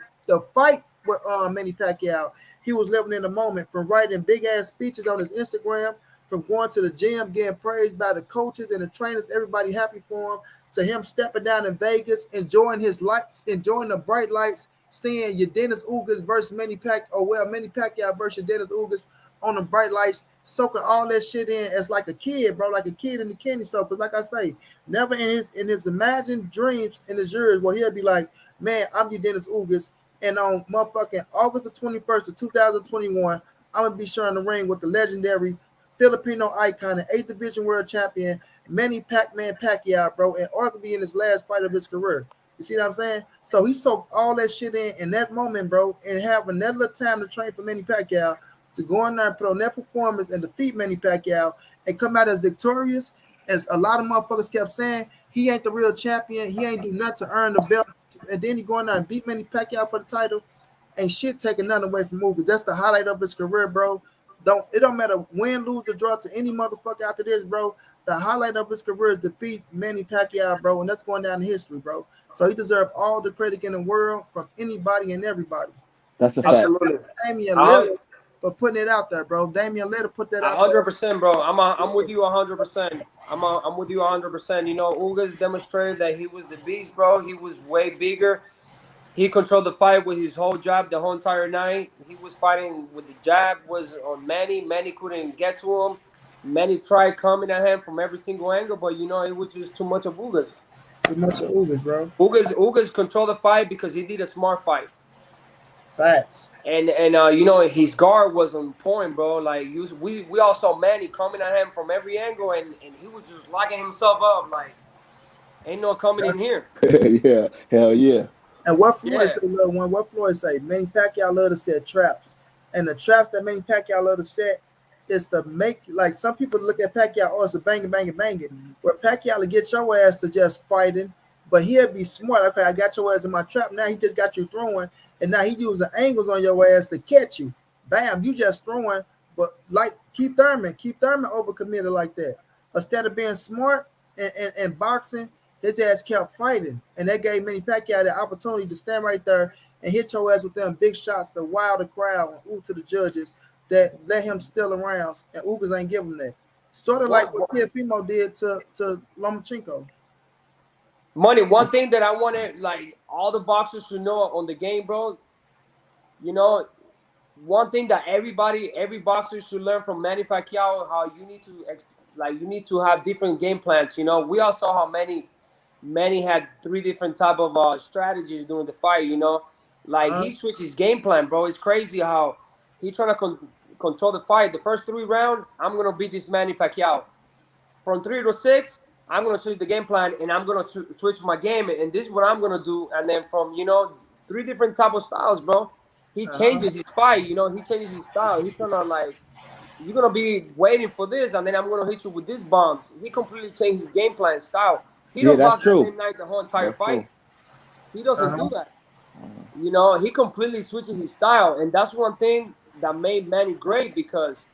fight with Manny Pacquiao. He was living in the moment from writing big ass speeches on his Instagram, from going to the gym, getting praised by the coaches and the trainers, everybody happy for him, to him stepping down in Vegas, enjoying his lights, enjoying the bright lights, seeing your Dennis Ugas versus Manny Pacquiao versus Dennis Ugas on the bright lights, soaking all that shit in as like a kid, bro, like a kid in the candy store. Cause like I say, never in his imagined dreams in his years where he'll be like, man, I'm your Dennis Ugas, and on motherfucking August the 21st of 2021, I'm gonna be sharing the ring with the legendary Filipino icon and 8th Division World Champion Manny Pac-Man Pacquiao, bro, and arguably in his last fight of his career. You see what I'm saying? So he soaked all that shit in that moment, bro, and having that little time to train for Manny Pacquiao to go in there and put on that performance and defeat Manny Pacquiao and come out as victorious, as a lot of motherfuckers kept saying, he ain't the real champion. He ain't do nothing to earn the belt. And then he go in there and beat Manny Pacquiao for the title. Ain't shit taking nothing away from Ugas. That's the highlight of his career, bro. It don't matter win, lose, or draw to any motherfucker after this, bro. The highlight of his career is defeat Manny Pacquiao, bro, and that's going down in history, bro. So he deserves all the credit in the world from anybody and everybody. That's a And shout fact. Absolutely. out to Damian A Lillard for putting it out there, bro. Damian Lillard put that out there. 100%, bro. I'm with you 100%. I'm with you 100%. You know, Ugas demonstrated that he was the beast, bro. He was way bigger. He controlled the fight with his whole jab the whole entire night. He was fighting with the jab was on Manny. Manny couldn't get to him. Manny tried coming at him from every single angle, but it was just too much of Ugas. Too much of Ugas, bro. Ugas controlled the fight because he did a smart fight. Facts. And his guard was on point, bro. Like we all saw Manny coming at him from every angle, and he was just locking himself up. Like, ain't no coming in here. Yeah, hell yeah. And what Floyd Yeah. say, little one? What Floyd say? Manny Pacquiao love to set traps, and the traps that Manny Pacquiao love to set is to make like some people look at Pacquiao, oh, it's a banging, banging, banging. Where Pacquiao to get your ass to just fighting, but he'll be smart. Okay, I got your ass in my trap. Now he just got you throwing, and now he using angles on your ass to catch you. Bam, you just throwing. But like Keith Thurman overcommitted like that. Instead of being smart and boxing, his ass kept fighting, and that gave Manny Pacquiao the opportunity to stand right there and hit your ass with them big shots to wow the crowd and ooh to the judges that let him steal the rounds, and Ugas ain't give him that. Sort of like what Teofimo did to Lomachenko. Money. One thing that I wanted, like, all the boxers to know on the game, bro. One thing that every boxer should learn from Manny Pacquiao, how you need to have different game plans. We all saw how Manny had 3 different type of strategies during the fight. Like, he switched his game plan, bro. It's crazy how he trying to control the fight. The first 3 rounds, I'm gonna beat this Manny Pacquiao. From 3 to 6, I'm gonna switch the game plan and I'm gonna switch my game, and this is what I'm gonna do. And then from 3 different type of styles, bro. He changes his fight. He changes his style. He's trying to, like, you're gonna be waiting for this, and then I'm gonna hit you with these bombs. He completely changed his game plan style. He Yeah, don't that's box the true. same night the whole entire That's fight. true. He doesn't do that. He completely switches his style, and that's one thing that made Manny great because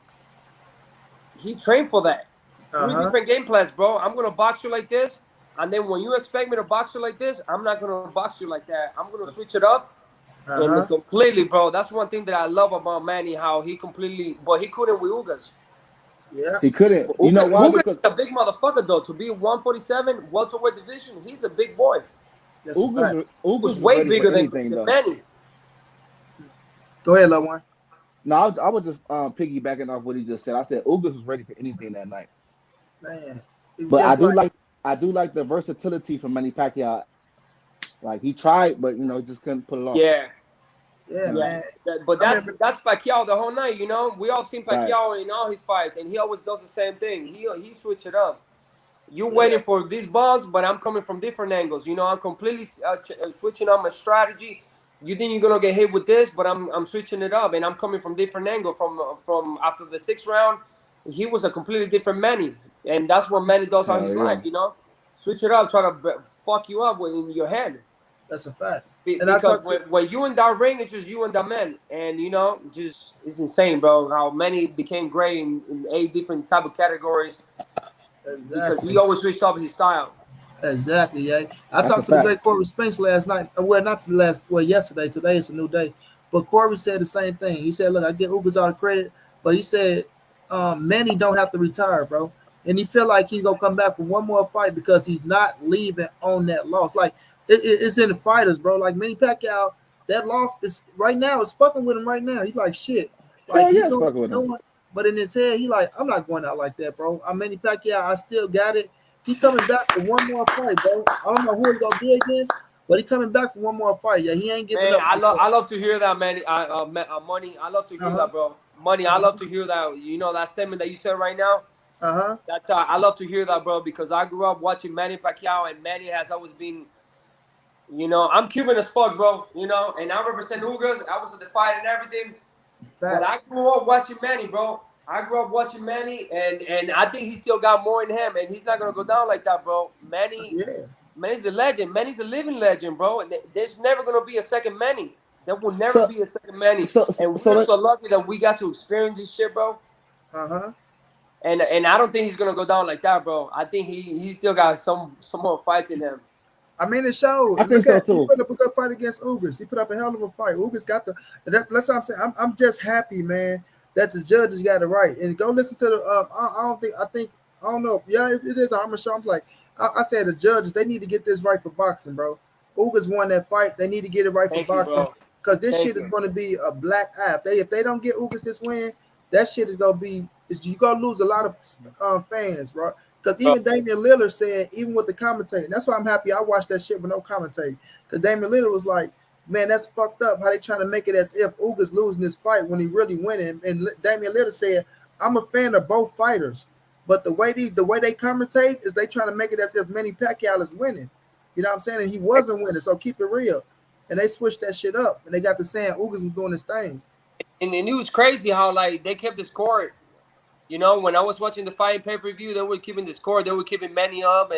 he trained for that. 3 different game plans, bro. I'm gonna box you like this, and then when you expect me to box you like this, I'm not gonna box you like that. I'm gonna switch it up. And completely, bro. That's one thing that I love about Manny, how he completely, but he couldn't with Ugas. Yeah, He couldn't. Ugas, You know why? Ugas Because is a big motherfucker, though. To be 147 welterweight division, he's a big boy. that's a fact. Ugas Was was way ready for bigger anything, than though. Manny. Go ahead, little one. No, I was just piggybacking off what he just said. I said Ugas was ready for anything that night. Man, it was But just like I do like the versatility from Manny Pacquiao. Like, he tried, but he just couldn't pull it off. Yeah. man. But I that's Pacquiao the whole night. We all seen Right. Pacquiao in all his fights, and he always does the same thing. He switch it up. You waiting for these balls, but I'm coming from different angles. I'm completely switching up my strategy. You think you're gonna get hit with this, but I'm switching it up, and I'm coming from different angle. From after the 6th round, he was a completely different Manny, and that's what Manny does all his life. Switch it up, try to fuck you up in your head. that's a fact. And I Because talked to when you in that ring, it's just you and that man, and just it's insane, bro. How Manny became great in 8 different type of categories because he always switched up his style. Exactly, yeah. I That's a talked to the fact. great Corey Spence last night. Well, not the last, well, yesterday. Today is a new day. But Corey said the same thing. He said, look, I get Ugas all the credit, but he said Manny don't have to retire, bro. And he feel like he's going to come back for one more fight because he's not leaving on that loss. Like, it's in the fighters, bro. Like, Manny Pacquiao, that loss is right now, it's fucking with him right now. He's like, shit. Like, Hell he yeah, it's fucking with him. doing, but in his head, he like, I'm not going out like that, bro. I'm Manny Pacquiao. I still got it. He coming back for one more fight, bro. I don't know who he's gonna be against, but he coming back for one more fight. Yeah, he ain't giving Man, up. I love to hear that, man. Money, I love to hear that, bro. Money, I love to hear that. That statement that you said right now. That's I love to hear that, bro, because I grew up watching Manny Pacquiao, and Manny has always been. I'm Cuban as fuck, bro. And I represent Ugas. I was at the fight and everything. But I grew up watching Manny, bro. I grew up watching Manny, and I think he still got more in him, and he's not gonna go down like that, bro. Manny's the legend. Manny's a living legend, bro. There's never gonna be a second Manny. There will never be a second Manny. And we're so lucky that we got to experience this shit, bro. And I don't think he's gonna go down like that, bro. I think he still got some more fights in him. I mean, it showed. I think so too. He put up a good fight against Ugas. He put up a hell of a fight. Ugas got that's what I'm saying. I'm just happy, man, that the judges got it right. And go listen to the. I don't know. Yeah, it is. I'm sure. I'm like, I said the judges, they need to get this right for boxing, bro. Ugas won that fight. They need to get it right for boxing because this shit is going to be a black eye. If they don't get Ugas this win, that shit is going to be is you're gonna lose a lot of fans, bro. Because Bro, even Damian Lillard said, even with the commentating, that's why I'm happy I watched that shit with no commentating. Because Damian Lillard was like, man, that's fucked up. How they trying to make it as if Ugas losing this fight when he really winning. And Damian Lillard said, I'm a fan of both fighters, but the way they commentate is they trying to make it as if Manny Pacquiao is winning. You know what I'm saying? And he wasn't winning. So keep it real. And they switched that shit up, and they got to saying Ugas was doing his thing. and it was crazy how like they kept the score. You know, when I was watching the fight pay-per-view, they were keeping the score. They were keeping Manny up,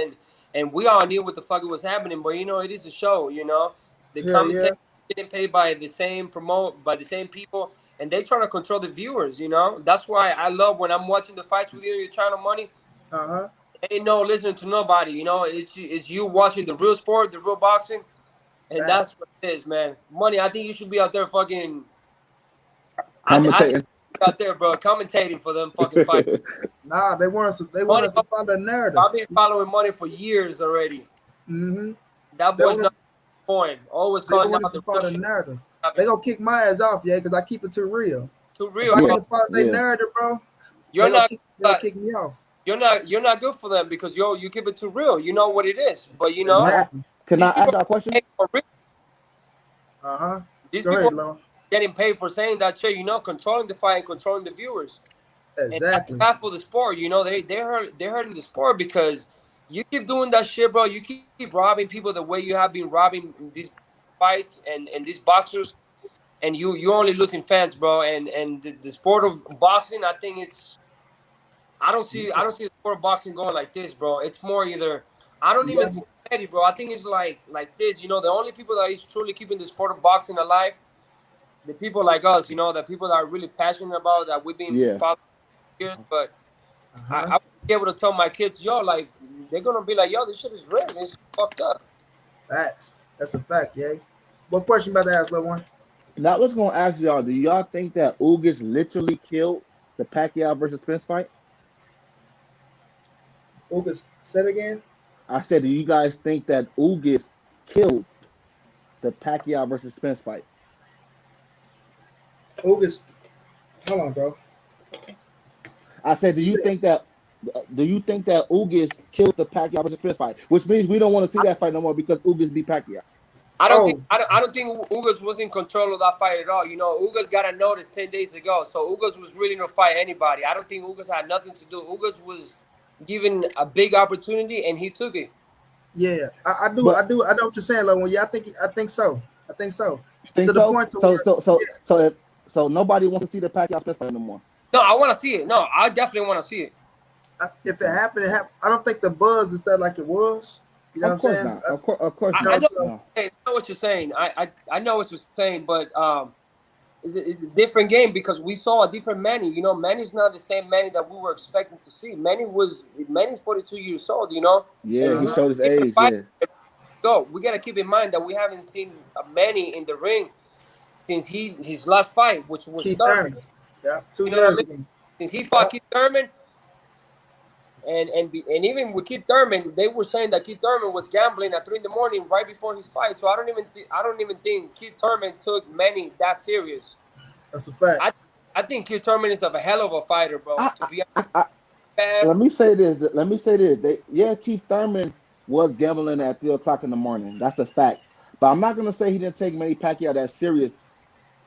and we all knew what the fuck was happening. But you know, it is a show. You know, the Hell yeah. commentators getting paid by the same people, and they trying to control the viewers. You know, that's why I love when I'm watching the fights with you. You're trying to money. Uh-huh. Ain't no listening to nobody. You know, it's you watching the real sport, the real boxing, and that's Facts. what it is, man. Money. I think you should be out there fucking. I think Commentating. you out there, bro, commentating for them fucking fights. Nah, they want Money. us to find a narrative. I've been following Money for years already. Mm-hmm. That They boy's want us not going. Always they calling want us out to the real find a shit. narrative. They gonna kick my ass off, yeah, because I keep it too real. Too If real, I bro. Yeah, can't follow their yeah. narrative, bro, You're not. they gonna kick me off. You're not good for them because you keep it too real. You know what it is, but you Can know I Exactly. can these I ask people y'all a are question? paid for real. Uh-huh. These Go people ahead, are Lo. getting paid for saying that shit. You know, controlling the fight and controlling the viewers, and that's Exactly. bad for the sport. You know, they're hurting the sport because you keep doing that shit, bro. You keep robbing people the way you have been robbing these fights and these boxers, and you're only losing fans, bro. And the sport of boxing, I think it's I don't see the sport of boxing going like this, bro. It's more either I don't even Yeah. see Eddie, bro. I think it's like this. You know, the only people that is truly keeping the sport of boxing alive, the people like us. You know, the people that are really passionate about that we've been Yeah. following for years. But I Uh-huh. would be able to tell my kids, yo, like they're gonna be like, yo, this shit is real. It's fucked up. Facts. That's a fact, yeah. What question you about to ask, little one? Now I was gonna ask y'all, do y'all think that Ugas literally killed the Pacquiao versus Spence fight? Ugas, say it again. I said, do you guys think that Ugas killed the Pacquiao versus Spence fight? Ugas, hold on, bro. I said, You said do you think that Ugas killed the Pacquiao versus Spence fight? Which means we don't want to see that fight no more because Ugas beat Pacquiao. oh, I don't think Ugas was in control of that fight at all. You know, Ugas got a notice 10 days ago, so Ugas was really gonna fight anybody. I don't think Ugas had nothing to do. Ugas was given a big opportunity and he took it. yeah. But I know what you're saying, little one. Yeah, I think so. I think so. you think To the so? point to where yeah, So nobody wants to see the Pacquiao Spence fight no more. No, I want to see it. No, I definitely want to see it. if it happened, it happened. I don't think the buzz is that like it was. You know what Of I'm course saying? not. Of course You I know, not. know, so No. I know what you're saying. I know what you're saying, but it's a different game because we saw a different Manny. You know, Manny's not the same Manny that we were expecting to see. Manny's 42 years old. You know, Yeah, and he he uh-huh. showed his didn't age. fight. Yeah. Go. We gotta keep in mind that we haven't seen a Manny in the ring since his last fight, which was Keith Thurman. Thurman. Yeah, two You know what I years mean? ago. Since he Yeah. fought Keith Thurman, and even with Keith Thurman, they were saying that Keith Thurman was gambling at 3 in the morning right before his fight. So I don't even think Keith Thurman took Manny that serious. That's a fact. I I think Keith Thurman is a hell of a fighter, bro. I, To be I, fast, let me say this. Let me say this. Keith Thurman was gambling at 3 o'clock in the morning. That's a fact. But I'm not gonna say he didn't take Manny Pacquiao that serious.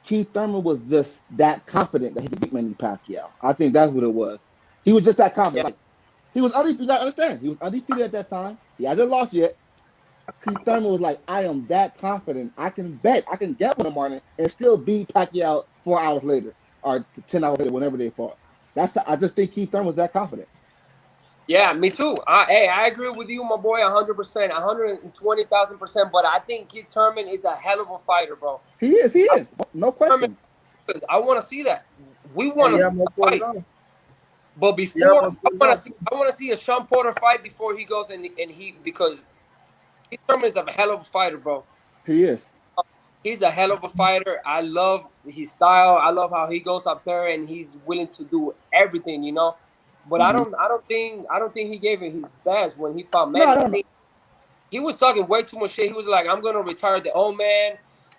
Keith Thurman was just that confident that he could beat Manny Pacquiao. I think that's what it was. He was just that yeah, confident. Like he was undefeated. You gotta understand. He was undefeated at that time. He hasn't lost yet. Keith Thurman was like, I am that confident. I can bet. I can gamble in the morning and still beat Pacquiao 4 hours later or 10 hours later, whenever they fought. I just think Keith Thurman was that confident. yeah, me too. I agree with you, my boy, 100%, 120,000%. But I think Keith Thurman is a hell of a fighter, bro. He is. He I, is. No Thurman, question. I want to see that. We Oh want to yeah, see I'm on that board it fight. all. But Yeah, I'm before on board it all too. I want to see a Sean Porter fight before he goes and he because Keith Thurman is a hell of a fighter, bro. He is. He's a hell of a fighter. I love his style. I love how he goes up there and he's willing to do everything, you know. But Mm-hmm. I don't think he gave it his best when he fought No, Manny. I no, no. think he was talking way too much shit. He was like, "I'm gonna retire the old man,"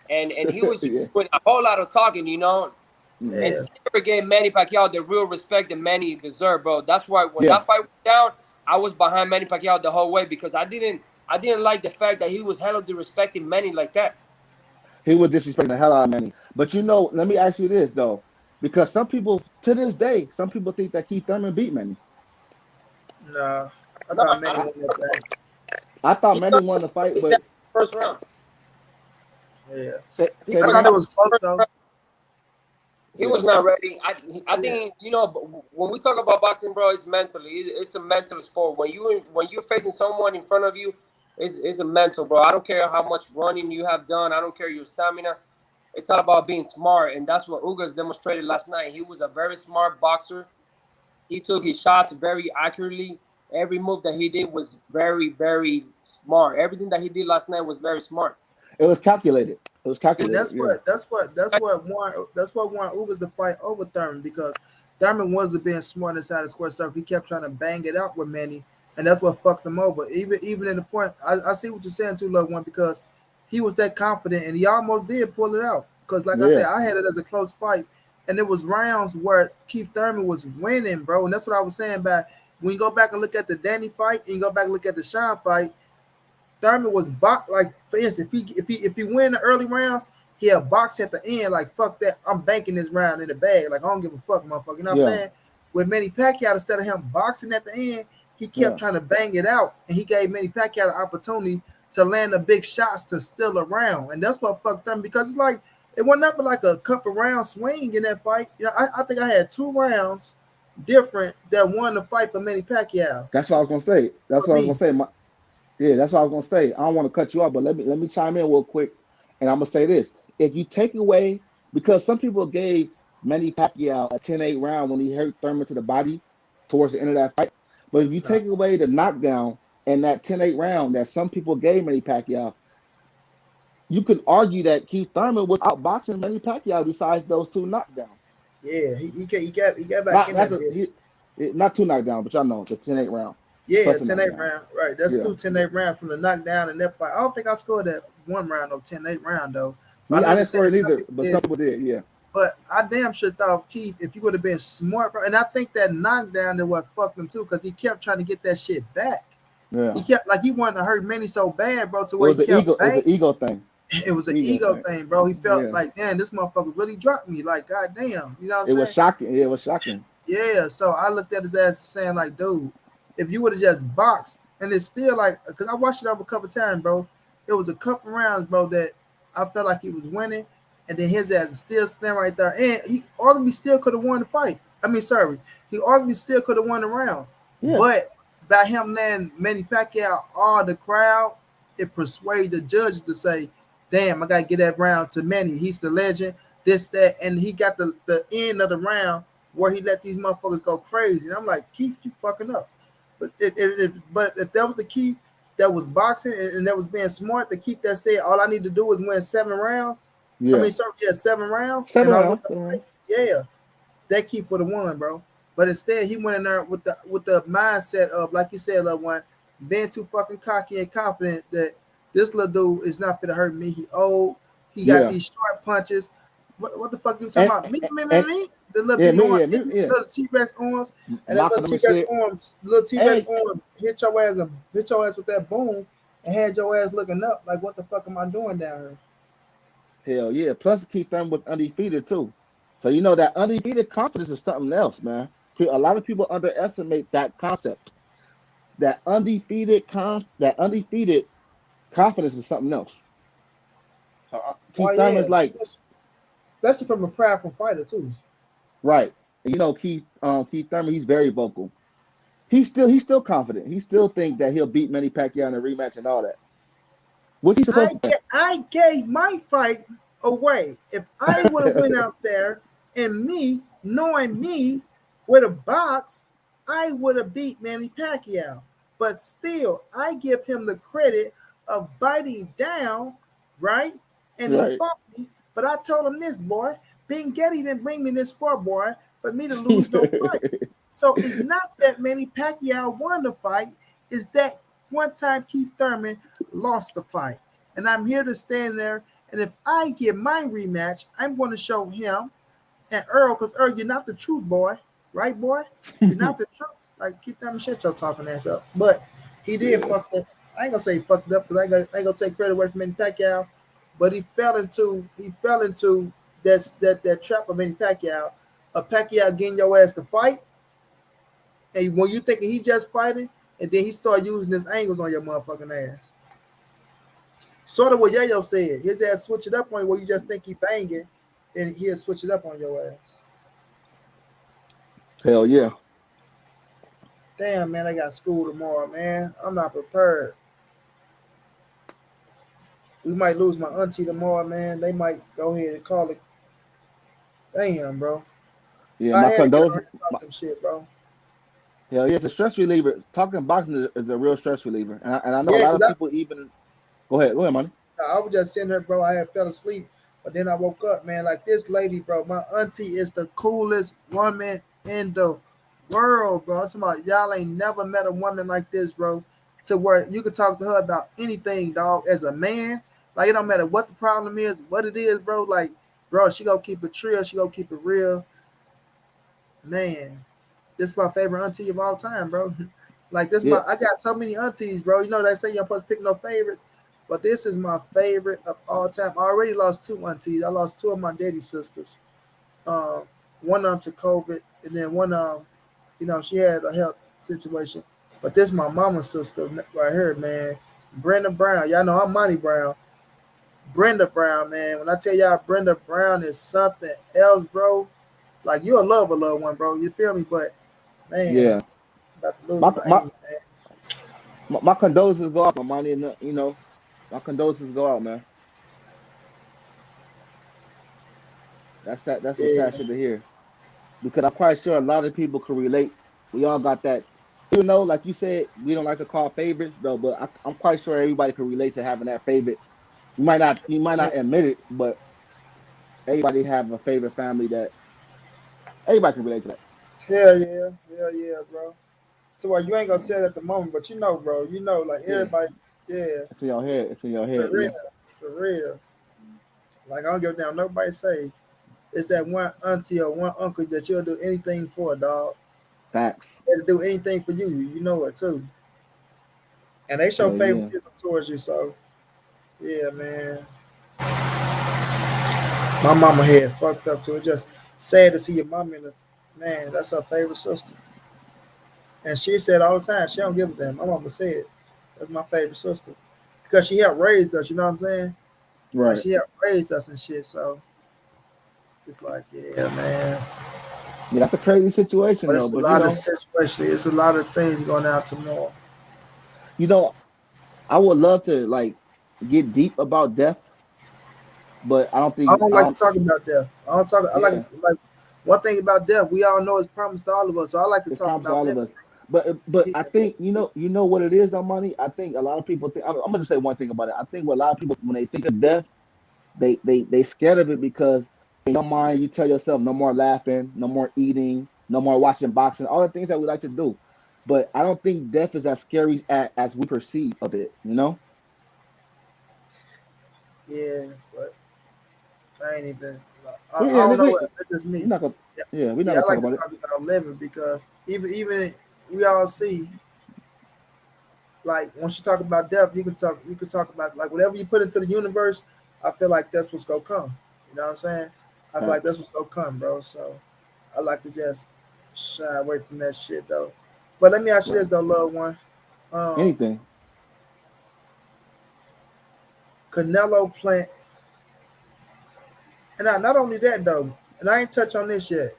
and he was just Yeah. doing a whole lot of talking, you know. And Yeah, he never gave Manny Pacquiao the real respect that Manny deserved, bro. That's why when Yeah, that fight went down, I was behind Manny Pacquiao the whole way because I didn't like the fact that he was hella disrespecting Manny like that. he was disrespecting the hell out of Manny. But let me ask you this though, because some people to this day, some people think that Keith Thurman beat Manny. nah. I No, thought I Manny don't. I, won that thing. I thought He Manny got won the fight, his ass but in the first round. Yeah, He say it I got thought again. it smoked was in the close first though. round. He Yeah, was not ready. I Yeah, think when we talk about boxing, bro, it's mentally. It's a mental sport. When you're facing someone in front of you, it's a mental, bro. I don't care how much running you have done. I don't care your stamina. It's all about being smart, and that's what Ugas demonstrated last night. He was a very smart boxer. He took his shots very accurately. Every move that he did was very, very smart. Everything that he did last night was very smart. it was calculated. It was and calculated. Yeah, that's what won Ugas the fight over Thurman because Thurman wasn't being smart inside the square circle. He kept trying to bang it out with Manny, and that's what fucked him over. Even in the point, I see what you're saying too, loved one, because he was that confident and he almost did pull it out. Because like I said, yeah, I had it as a close fight, and it was rounds where Keith Thurman was winning, bro. And that's what I was saying about when you go back and look at the Danny fight and you go back and look at the Sean fight. Thurman was like for instance, if he win the early rounds, he'll box at the end like fuck that. I'm banking this round in the bag. Like I don't give a fuck, motherfucker. You know what I'm yeah, saying? With Manny Pacquiao, instead of him boxing at the end, he kept yeah. trying to bang it out, and he gave Manny Pacquiao the opportunity to land the big shots to steal a round, and that's what fucked them because it's like it wasn't up like a couple round swing in that fight. You know, I think I had 2 rounds different that won the fight for Manny Pacquiao That's what I was gonna say. That's for what I was me. gonna say. Yeah, that's what I was gonna say. I don't want to cut you off, but let me chime in real quick, and I'm gonna say this: if you take away, because some people gave Manny Pacquiao a 10-8 round when he hurt Thurman to the body towards the end of that fight, but if you No. take away the knockdown and that 10-8 round that some people gave Manny Pacquiao, you could argue that Keith Thurman was outboxing Manny Pacquiao besides those two knockdowns. Yeah, he got back Not in not that the bitch. he, not two knockdowns, but y'all know the 10-8 round Yeah, plus a 10-8 knockdown. round. Right. That's Yeah, two 10-8 rounds from the knockdown and that fight. I don't think I scored that one round of 10-8 round though. But I know I you're didn't score saying it some either, people but some did. people did. Yeah, But I damn sure thought Keith, if you would have been smart, bro, and I think that knockdown that what fucked him too, because he kept trying to get that shit back. He yeah. kept like he wanted to hurt Manny so bad, bro, to It where was he the kept ego. It was bang. the ego thing. It was an Ego ego thing. thing, bro. He felt Yeah. like, damn, this motherfucker really dropped me. Like, goddamn. You know what I'm It was saying? shocking. Yeah, it was shocking. Yeah, so I looked at his ass saying like, dude, if you would have just boxed, and it's still like, cause I watched it over a couple times, bro. It was a couple rounds, bro, that I felt like he was winning, and then his ass is still standing right there, and he arguably still could have won the fight. I mean, sorry, he arguably still could have won the round, Yeah. but by him letting Manny Pacquiao all the crowd, it persuaded the judges to say, damn, I gotta get that round to Manny. He's the legend. This, that, and he got the end of the round where he let these motherfuckers go crazy. And I'm like, Keith, you fucking up. But if that was the key that was boxing and that was being smart, the Keith that said all I need to do is win 7 rounds. I Yeah. mean, sorry, yeah, 7 rounds, Seven and I win rounds. the 7 rounds. fight. Yeah, that Keith would have won, bro. But instead, he went in there with the mindset of, like you said, little one, being too fucking cocky and confident that this little dude is not gonna hurt me. He old. He got Yeah. these short punches. What the fuck you talking And about? Me, me, me, and me. The little yeah, bitty me, arm, yeah, me, yeah. little T Rex arms, and that Mocking little them T and Rex shit. arms, little T Rex And arm hit your ass with that boom, and had your ass looking up like, what the fuck am I doing down here? hell yeah. Plus, Keith Thurman was undefeated too. So you know that undefeated confidence is something else, man. A lot of people underestimate that concept. That undefeated confidence is something else. Why, Keith yeah, Thurman's like especially from a prideful fighter too. right. And you know Keith Thurman, he's very vocal. He's still confident. He still think that he'll beat Manny Pacquiao in a rematch and all that. What's he supposed to I gave my fight away. If I would have went out there and me, knowing me, with a box, I would have beat Manny Pacquiao. But still, I give him the credit of biting down, right? And he right? fought me. But I told him this, boy, Ben Getty didn't bring me this far, boy, for me to lose no fights. So it's not that Manny Pacquiao won the fight, it's that one time Keith Thurman lost the fight. And I'm here to stand there. And if I get my rematch, I'm going to show him And Earl, because Earl, you're not the truth, boy. Right, boy? You're not the truth. Like, keep that shit your talking ass up. But he did Yeah. fuck up. I ain't gonna say he fucked it up because I ain't gonna take credit away from Manny Pacquiao. But he fell into that trap of Manny Pacquiao. A Pacquiao getting your ass to fight, and when you thinking he's just fighting, and then he start using his angles on your motherfucking ass. Sort of what Yayo said. His ass switch it up on you where you just think he banging, and he'll switch it up on your ass. Hell yeah. Damn, man, I got school tomorrow, man. I'm not prepared. We might lose my auntie tomorrow, man. They might go ahead and call it. Damn, bro. Yeah, I my had to get on condolences. here and talk some shit, bro. Hell yeah, it's a stress reliever. Talking boxing is a real stress reliever, and I know a Yeah, lot because of people even. Go ahead, money. I was just sitting here, bro. I had fell asleep, but then I woke up, man. Like this lady, bro. My auntie is the coolest woman in the world, bro. I'm talking about y'all ain't never met a woman like this, bro. To where you could talk to her about anything, dog. As a man, like it don't matter what the problem is, what it is, bro. Like, bro, she gonna keep it real. She gonna keep it real, man. This is my favorite auntie of all time, bro. Like this, Yeah, I got so many aunties, bro. You know they say you're supposed to pick no favorites, but this is my favorite of all time. I already lost two aunties. I lost two of my daddy sisters. Um, one of them to COVID, and then one she had a health situation. But this is my mama's sister right here, man. Brenda Brown. Y'all know I'm Monty Brown. Brenda Brown, man. When I tell y'all Brenda Brown is something else, bro. Like you'll love a loved one, bro. You feel me? But man, yeah. about to lose My my my aim, man. my condolences go out, my money, and my condolences go out, man. That's sad. That's some sad Yeah, shit to hear because I'm quite sure a lot of people can relate. We all got that. Even though, like you said, we don't like to call favorites though, but I'm quite sure everybody can relate to having that favorite. You might not yeah. admit it, but everybody have a favorite family that everybody can relate to that. Hell yeah, bro. So you ain't gonna say it at the moment, but you know, bro. You know, like Yeah, everybody, yeah, it's in your head. It's in your for head. real, for real. Like I don't give a damn. Nobody say it's that one auntie or one uncle that you'll do anything for, dog. Facts. They'll do anything for you. You know it too, and they show Hell yeah. favoritism towards you. So yeah, man. My mama head fucked up too. It's just sad to see your mom in the man. That's her favorite sister, and she said all the time she don't give a damn. My mama said that's my favorite sister because she helped raise us. You know what I'm saying? Like Right. she helped raise us and shit. So it's like, yeah, man. Yeah, that's a crazy situation But though. it's a But lot of situation. It's a lot of things going out tomorrow. you know, I would love to like get deep about death, but I don't I think don't I like to don't. talk about death. I don't talk. I Yeah, like one thing about death. We all know it's promised to all of us. So I like to it's talk promised to about all of living. us. But Yeah, I think you know what it is though, money. I think a lot of people think. I'm gonna just say one thing about it. I think what a lot of people when they think of death, they scared of it because in your mind you tell yourself no more laughing, no more eating, no more watching boxing, all the things that we like to do. But I don't think death is as scary as we perceive of it. You know? yeah, but I ain't even. I Yeah, don't know what. It's just we're me. not gonna. Yeah, Yeah, we're not yeah. gonna I talk like to about it. talk about living because even we all see like once you talk about death, you can talk about like whatever you put into the universe. I feel like that's what's gonna come. You know what I'm saying? I feel like that's Facts. what's gonna come, bro. So I like to just shy away from that shit though. But let me ask you Right. this though, loved one. Um, Anything. Canelo plant, and not only that though, and I ain't touch on this yet.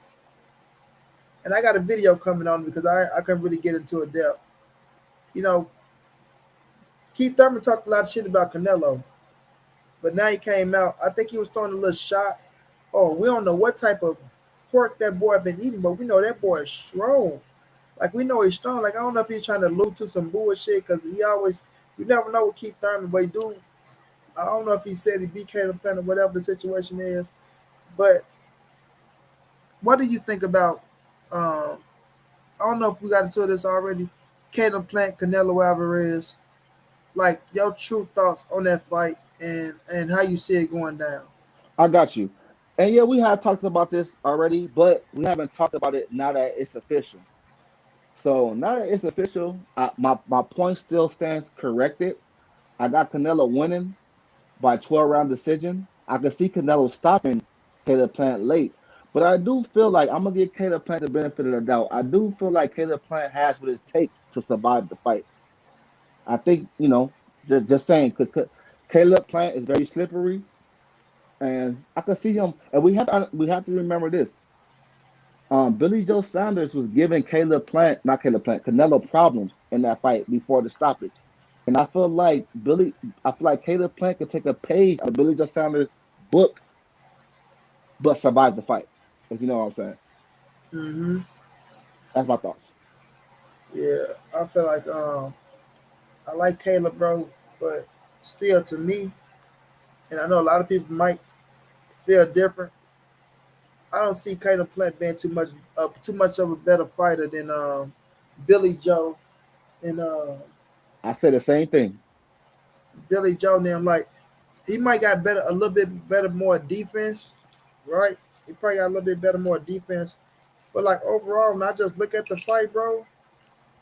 And I got a video coming on because I couldn't really get into a depth. You know, Keith Thurman talked a lot of shit about Canelo, but now he came out. I think he was throwing a little shot. Oh, we don't know what type of pork that boy been eating, but we know that boy is strong. Like we know he's strong. Like I don't know if he's trying to allude to some bullshit because he always you never know what Keith Thurman, but he do. I don't know if he said he beat Caleb Plant or whatever the situation is, but what do you think about? Um, I don't know if we got into this already. Caleb Plant, Canelo Alvarez. Like your true thoughts on that fight and how you see it going down. I got you. And yeah, we have talked about this already, but we haven't talked about it now that it's official. So now that it's official, my point still stands corrected. I got Canelo winning by 12 round decision. I can see Canelo stopping Caleb Plant late, but I do feel like I'm gonna give Caleb Plant the benefit of the doubt. I do feel like Caleb Plant has what it takes to survive the fight. I think just saying, Caleb Plant is very slippery, and I can see him. And we have to remember this. Billy Joe Saunders was giving not Caleb Plant, Canelo problems in that fight before the stoppage. And I feel like Caleb Plant could take a page out of Billy Joe Saunders' book, but survive the fight. If you know what I'm saying. Hmm. That's my thoughts. Yeah, I feel like I like Caleb, bro, but still, to me, and I know a lot of people might feel different. I don't see Caleb Plant being too much of a better fighter than Billy Joe and I said the same thing. Billy Joe. And them like he might got better, a little bit better, more defense, right? He probably got a little bit better, more defense. But like overall, when I just look at the fight, bro,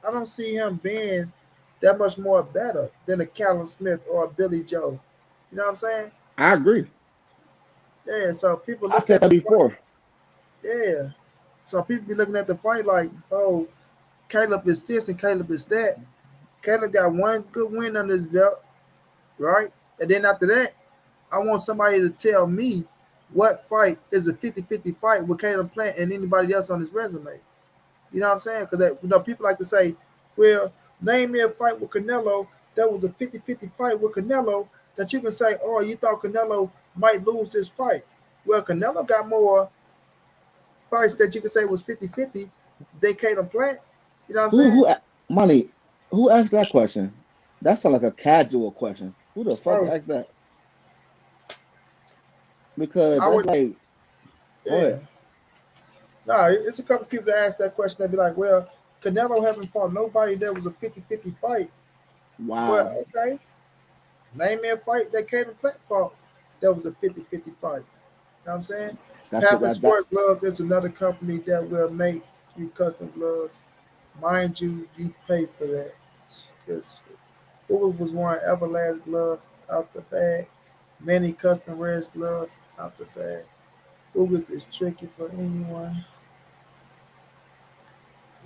I don't see him being that much more better than a Callum Smith or a Billy Joe. You know what I'm saying? I agree. Yeah. So people I look said at that the fight. before. Yeah. So people be looking at the fight like, oh, Caleb is this and Caleb is that. Caleb got one good win under his belt, right? And then after that, I want somebody to tell me what fight is a 50-50 fight with Caleb Plant and anybody else on his resume. You know what I'm saying? Because people like to say, well, name me a fight with Canelo that was a 50-50 fight with Canelo that you can say, oh, you thought Canelo might lose this fight. Well, Canelo got more fights that you could say was 50-50 than Caleb Plant. You know what I'm Who saying? who money? Who asked that question? That sounds like a casual question. Who the fuck Oh, asked that? Because I that's would, like, go yeah. ahead. No, it's a couple people that ask that question. They'd be like, well, Canelo haven't fought nobody that was a 50-50 fight. Well, Wow. okay. Name me a fight that Caleb Plant fought that was a 50-50 fight. You know what I'm saying? That's it. Pathway That Sport Glove is another company that will make you custom gloves. Mind you, you pay for that. Because Ugas was wearing Everlast gloves out the bag. Many custom wears gloves out the bag. Ugas is tricky for anyone.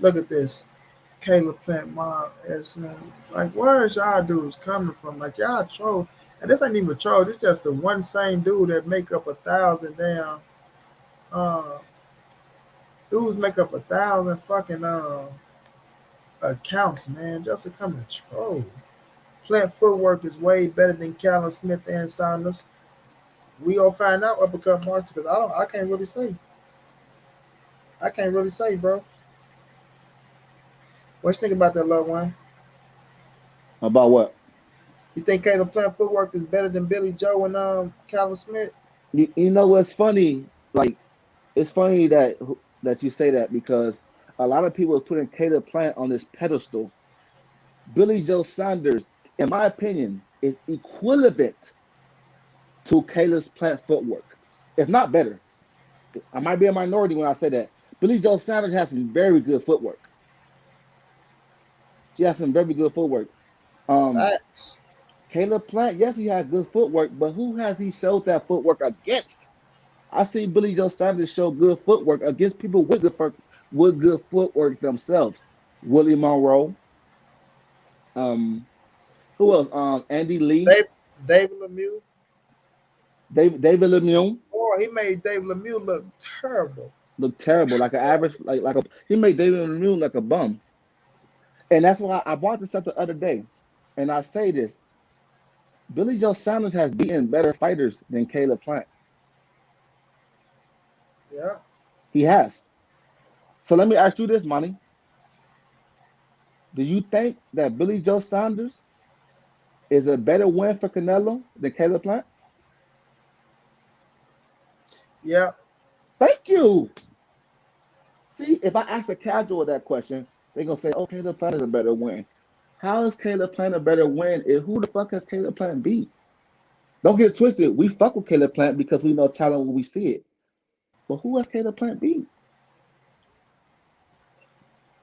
Look at this. Caleb Plant mom as like where's y'all dudes coming from? Like y'all troll, and this ain't even troll. This just the one same dude that make up 1,000 damn uh dudes make up 1,000 fucking accounts, man, just to come and troll. Plant footwork is way better than Callum Smith and Saunders. We gonna find out uppercut marks because I can't really say. I can't really say, bro. What you think about that, loved one? about what? You think Caleb Plant footwork is better than Billy Joe and Callum Smith? You know what's funny? Like it's funny that you say that because a lot of people are putting Caleb Plant on this pedestal. Billy Joe Saunders, in my opinion, is equivalent to Caleb Plant footwork, if not better. I might be a minority when I say that. Billy Joe Saunders has some very good footwork. He has some very good footwork. Um, Facts. Caleb Plant, yes, he has good footwork, but who has he showed that footwork against? I see Billy Joe Saunders show good footwork against people with good footwork themselves. Willie Monroe, um, who else? Andy Lee, Dave, David Lemieux. David Lemieux Boy, he made David Lemieux look terrible. looked terrible, like an average, he made David Lemieux like a bum, and that's why I brought this up the other day, and I say this: Billy Joe Saunders has beaten better fighters than Caleb Plant. Yeah. He has. So let me ask you this, Money: do you think that Billy Joe Saunders is a better win for Canelo than Caleb Plant? Yeah. Thank you. See, if I ask a casual that question, they're gonna say, "Oh, Caleb Plant is a better win." How is Caleb Plant a better win? And who the fuck has Caleb Plant beat? Don't get it twisted. We fuck with Caleb Plant because we know talent when we see it. But who has Caleb Plant beat?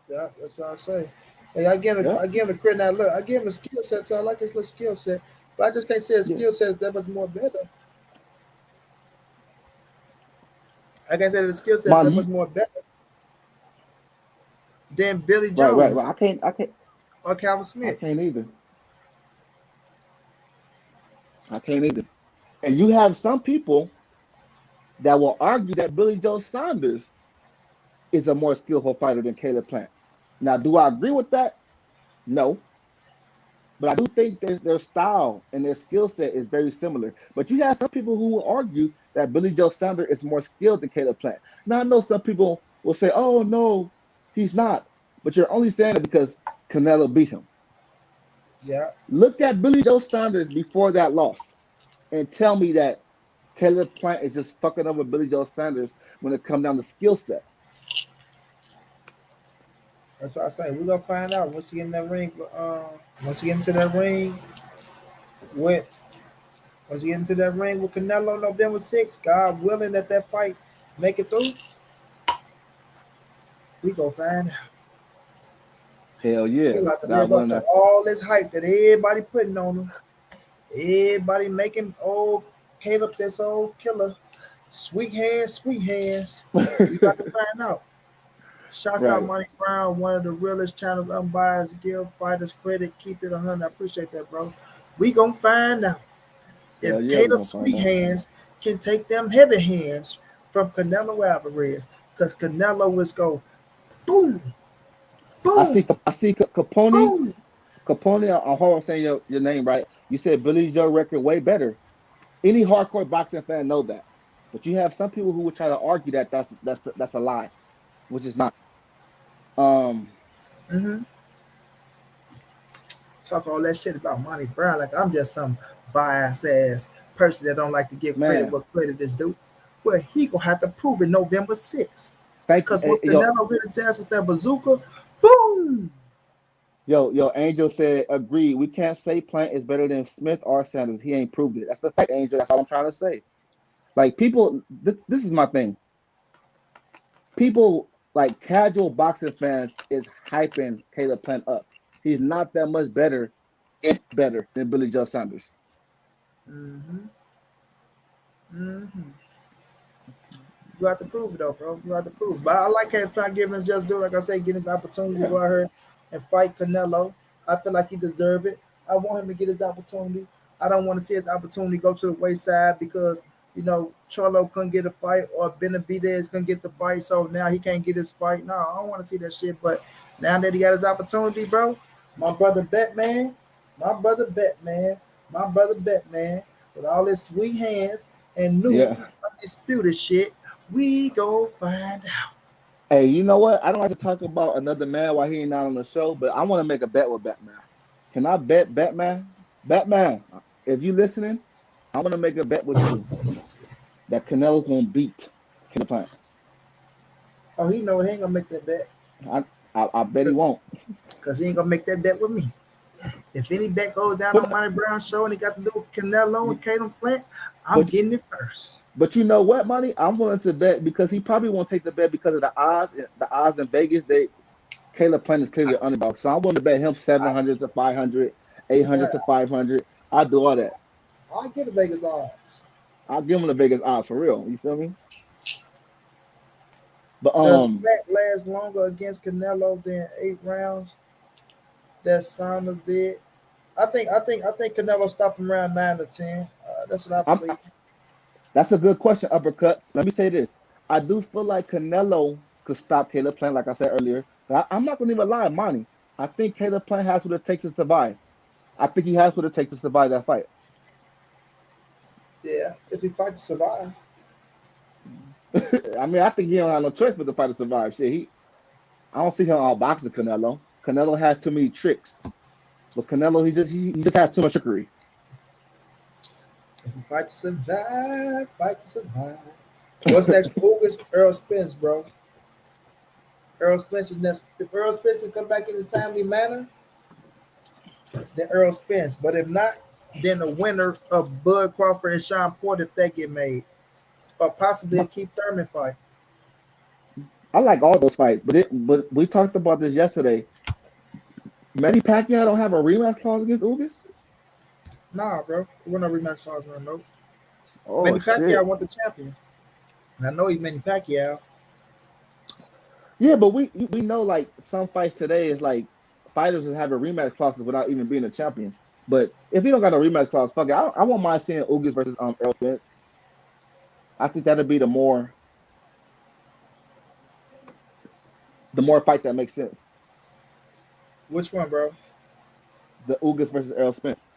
Yeah, that's what I say. Hey, I give him, Yep. I give him the credit now. Look, I give him a skill set, so I like his little skill set. But I just can't say his Yeah. skill set is that much more better. I can't say the skill set is Mon, that much more better than Billy right. Jones or Calvin I Smith. can't either. I can't either. And you have some people that will argue that Billy Joe Saunders is a more skillful fighter than Caleb Plant. Now, do I agree with that? No. But I do think their style and their skill set is very similar. But you have some people who will argue that Billy Joe Saunders is more skilled than Caleb Plant. Now, I know some people will say, oh, no, he's not. But you're only saying it because Canelo beat him. Yeah, Look at Billy Joe Saunders before that loss and tell me that Caleb Plant is just fucking over Billy Joe Sanders when it comes down to skill set. that's what I say. We're gonna find out once you get in that ring. Once you get into that ring with once you get into that ring with Canelo November 6th, God willing that that fight make it through, we gonna find out. Hell He yeah. got to God live up willing to that. all this hype that everybody putting on him. Everybody making old Caleb this old killer. Sweet hands, sweet hands. We about to find out. Shouts out Right. Money Brown, one of the realest channels unbiased. Give fighters credit. Keep it 100. I appreciate that, bro. We gonna find out Hell if yeah, we're Caleb gonna find Sweet out. Hands can take them heavy hands from Canelo Alvarez. Because Canelo is go boom, boom, I see Capone. boom. Capone, I hope I'm saying your name right. You said Billy Joe record way better. Any hardcore boxing fan know that. But you have some people who would try to argue that that's a lie, which is not. Um, Mm-hmm. Talk all that shit about Monty Brown like I'm just some biased ass person that don't like to give credit man, what credit is due. Well, he gonna have to prove it November 6th. thank you. Cause once Yo, Canelo hit his ass with that bazooka, boom. yo, Angel said, agree. We can't say Plant is better than Smith or Sanders. He ain't proved it. That's the fact, Angel. That's all I'm trying to say. Like people, this is my thing. People like casual boxing fans is hyping Caleb Plant up. He's not that much better, if better than Billy Joe Saunders. Mm-hmm. Mm-hmm. You have to prove it though, bro. You have to prove it. But I like how trying to give him just do like I say, get his opportunity to Yeah, go out here and fight Canelo. I feel like he deserve it. I want him to get his opportunity. I don't want to see his opportunity go to the wayside because Charlo couldn't get a fight or Benavidez couldn't get the fight, so now he can't get his fight. No, I don't want to see that shit. But now that he got his opportunity, bro, my brother Batman, my brother Batman, my brother Batman, with all his sweet hands and new yeah. undisputed shit, we go find out. Hey, you know what? I don't like to talk about another man while he ain't not on the show, but I want to make a bet with Batman. Can I bet Batman? Batman, if you listening, I want to make a bet with you that Canelo's gonna beat Caleb Plant. Oh, he know he ain't gonna make that bet I, I bet he won't. because he ain't gonna make that bet with me. If any bet goes down on But Monty Brown show and it got to do with Canelo and Caleb Plant, I'm but getting it first. but you know what, money? I'm willing to bet because he probably won't take the bet because of the odds. The odds in Vegas, Caleb Plant is clearly an underdog. So I'm willing to bet him I, 700 to 500, 800 to 500. I'll do all that. I get the Vegas odds. I'll give him the Vegas odds for real. You feel me? But Does Plant last longer against Canelo than 8 rounds that Saunders did? I think Canelo stopped him around 9 or 10. That's what I I'm believe. that's a good question, uppercuts. Let me say this. I do feel like Canelo could stop Caleb Plant, like I said earlier. But I'm not gonna even lie, Monty. I think Caleb Plant has what it takes to survive. I think he has what it takes to survive that fight. Yeah, if he fight to survive. I mean, I think he don't have no choice but to fight to survive. Shit, I don't see him outboxing Canelo. Canelo has too many tricks, but Canelo he just has too much trickery. If you fight to survive, fight to survive. What's next? Ugas, Earl Spence, bro. Earl Spence is next. If Earl Spence can come back in a timely manner, then Earl Spence. But if not, then the winner of Bud Crawford and Sean Porter if they get made. or possibly a My, Keith Thurman fight. I like all those fights, but we talked about this yesterday. Manny Pacquiao don't have a rematch clause against Ugas. Nah, bro. We're no rematch clause on no. Oh Manny Pacquiao shit. want the champion. And I know he Manny Pacquiao. Yeah, but we know like some fights today is like fighters that have a rematch clauses without even being a champion. But if you don't got a rematch clause, fuck it. I won't mind seeing Ugas versus Errol Spence. I think that'd be the more fight that makes sense. Which one, bro? The Ugas versus Errol Spence.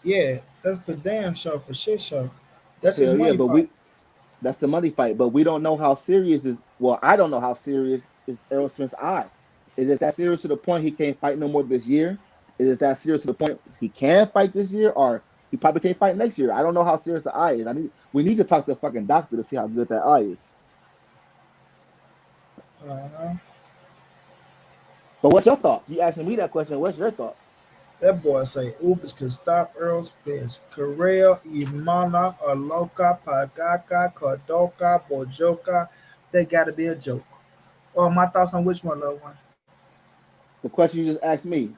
Yeah, that's the damn show for shit show. That's his Hell yeah, money but fight. that's the money fight. But we don't know how serious is. Well, I don't know how serious is Errol Spence' eye. Is it that serious to the point he can't fight no more this year? Is it that serious to the point he can fight this year, or he probably can't fight next year? I don't know how serious the eye is. We need to talk to the fucking doctor to see how good that eye is. Uh-huh. But what's your thoughts? You asking me that question. What's your thoughts? That boy say Ubers could stop Earl Spence. Correa, Imana, Aloka, Pagaka, Kodoka, Bojoka. They gotta be a joke. Oh, my thoughts on which one, little one? The question you just asked me,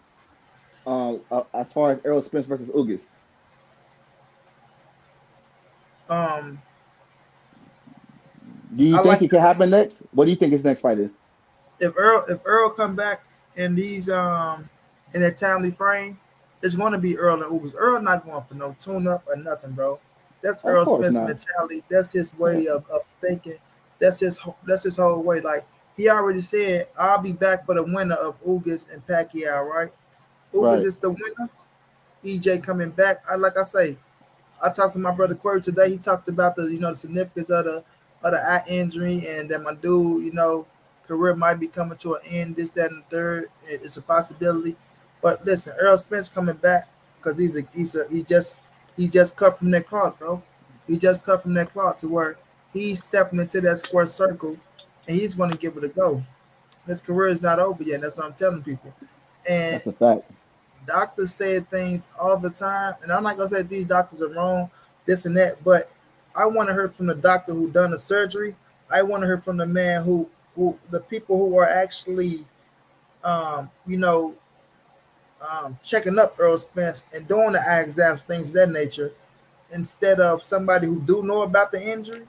as far as Errol Spence versus Ugas, Um, do you I think like it can happen next? What do you think his next fight is? if Earl come back in these in that timely frame, it's gonna be Earl and Ubers. Earl not going for no tune up or nothing, bro. That's Of Earl course Spence not. mentality. That's his Yeah, way of thinking. That's his whole way. Like he already said, I'll be back for the winner of Ugas and Pacquiao, right? Ugas right. is the winner. EJ coming back. Like I say, I talked to my brother Corey today. He talked about the significance of the eye injury and that my dude career might be coming to an end. This, that, and the third. It's a possibility. But listen, Earl Spence coming back because he just cut from that cloth, bro. He just cut from that cloth to where he's stepping into that square circle and he's going to give it a go. His career is not over yet. That's what I'm telling people. And That's a fact. doctors say things all the time, and I'm not gonna say these doctors are wrong, this and that, but I want to hear from the doctor who done the surgery. I want to hear from the man who the people who are actually, um, you know, checking up Earl Spence and doing the eye exams, things of that nature, instead of somebody who do know about the injury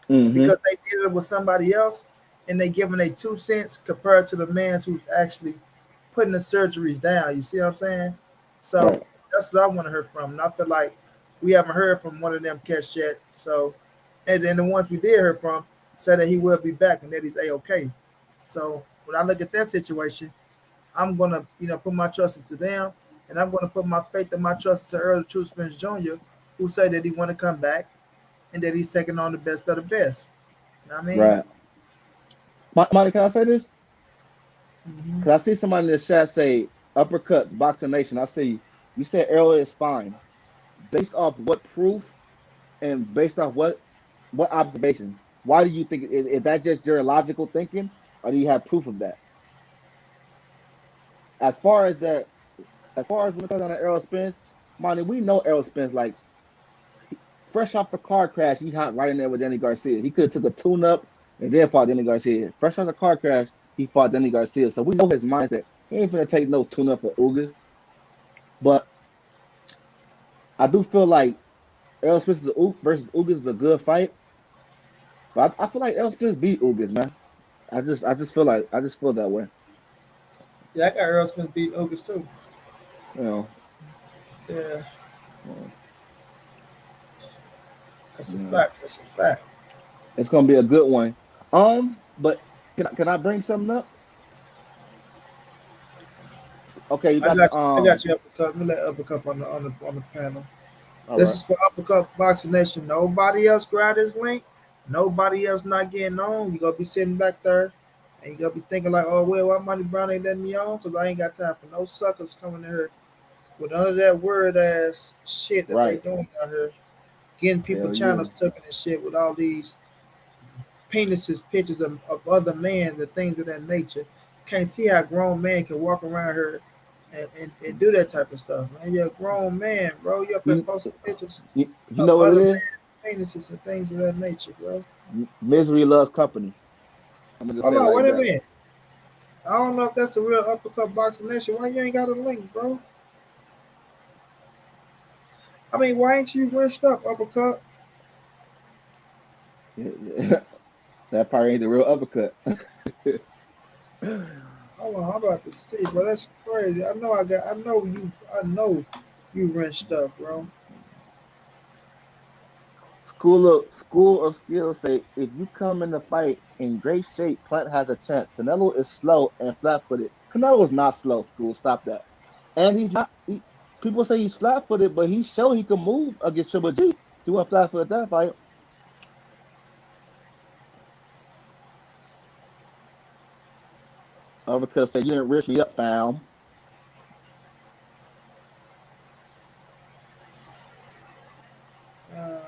Mm-hmm. because they did it with somebody else and they giving a 2 cents compared to the man who's actually putting the surgeries down. You see what I'm saying? So Right. that's what I want to hear from. And I feel like we haven't heard from one of them cats yet. So, and then the ones we did hear from said that he will be back and that he's a-okay. So when I look at that situation, I'm gonna put my trust into them, and I'm gonna put my faith and my trust into Earl True Spence Jr., who said that he want to come back and that he's taking on the best of the best. You know what I mean? Right. Monty, can I say this? Hmm. Because I see somebody in the chat say uppercuts, Boxing Nation. I see you said Errol is fine. Based off what proof and based off what observation? Why do you think is that just your logical thinking, or do you have proof of that? As far as that, as far as when it comes down to Errol Spence, Monty, we know Errol Spence like fresh off the car crash, he hot right in there with Danny Garcia. He could have took a tune up and then fought Danny Garcia. Fresh off the car crash, he fought Danny Garcia. So we know his mindset. He ain't gonna take no tune up for Ugas. But I do feel like Errol Spence versus Ugas is a good fight. But I feel like Errol Spence beat Ugas, man. I just feel that way. Yeah, I got Earl Spence beat Ugas too. You know, Yeah, uh, that's a you know. fact. That's a fact. It's gonna be a good one. But can I bring something up? Okay, you I got got the you. I got you uppercut. Let me let uppercut on the panel. all This right, is for uppercut boxing nation. Nobody else grab this link. Nobody else not getting on. You gonna be sitting back there, and you gonna be thinking like, oh well, why Money Brown ain't letting me on? Cause I ain't got time for no suckers coming in here with none of that word ass shit that they right. doing out here, getting people Hell yeah. channels taken and shit with all these penises, pictures of other men, the things of that nature. Can't see how a grown man can walk around here and do that type of stuff, man. You're a grown man, bro. You up there You posting pictures you of know what it other is? men. penises and things of that nature, bro. Misery loves company. I'm gonna just Hold say it on, like wait a that. minute. I don't know if that's a real uppercut boxing nation. Why you ain't got a link, bro? I mean, why ain't you rinsed up uppercut? That probably ain't the real uppercut. Hold on, I'm about to see, bro. That's crazy. I know you rinsed up, bro. School of Skills say if you come in the fight in great shape, Plant has a chance. Canelo is slow and flat-footed. Canelo is not slow. School, stop that. And he's not. People say he's flat-footed, but he showed he can move against Triple G. He went flat-footed that fight. Because said you didn't rich me up, fam. Uh,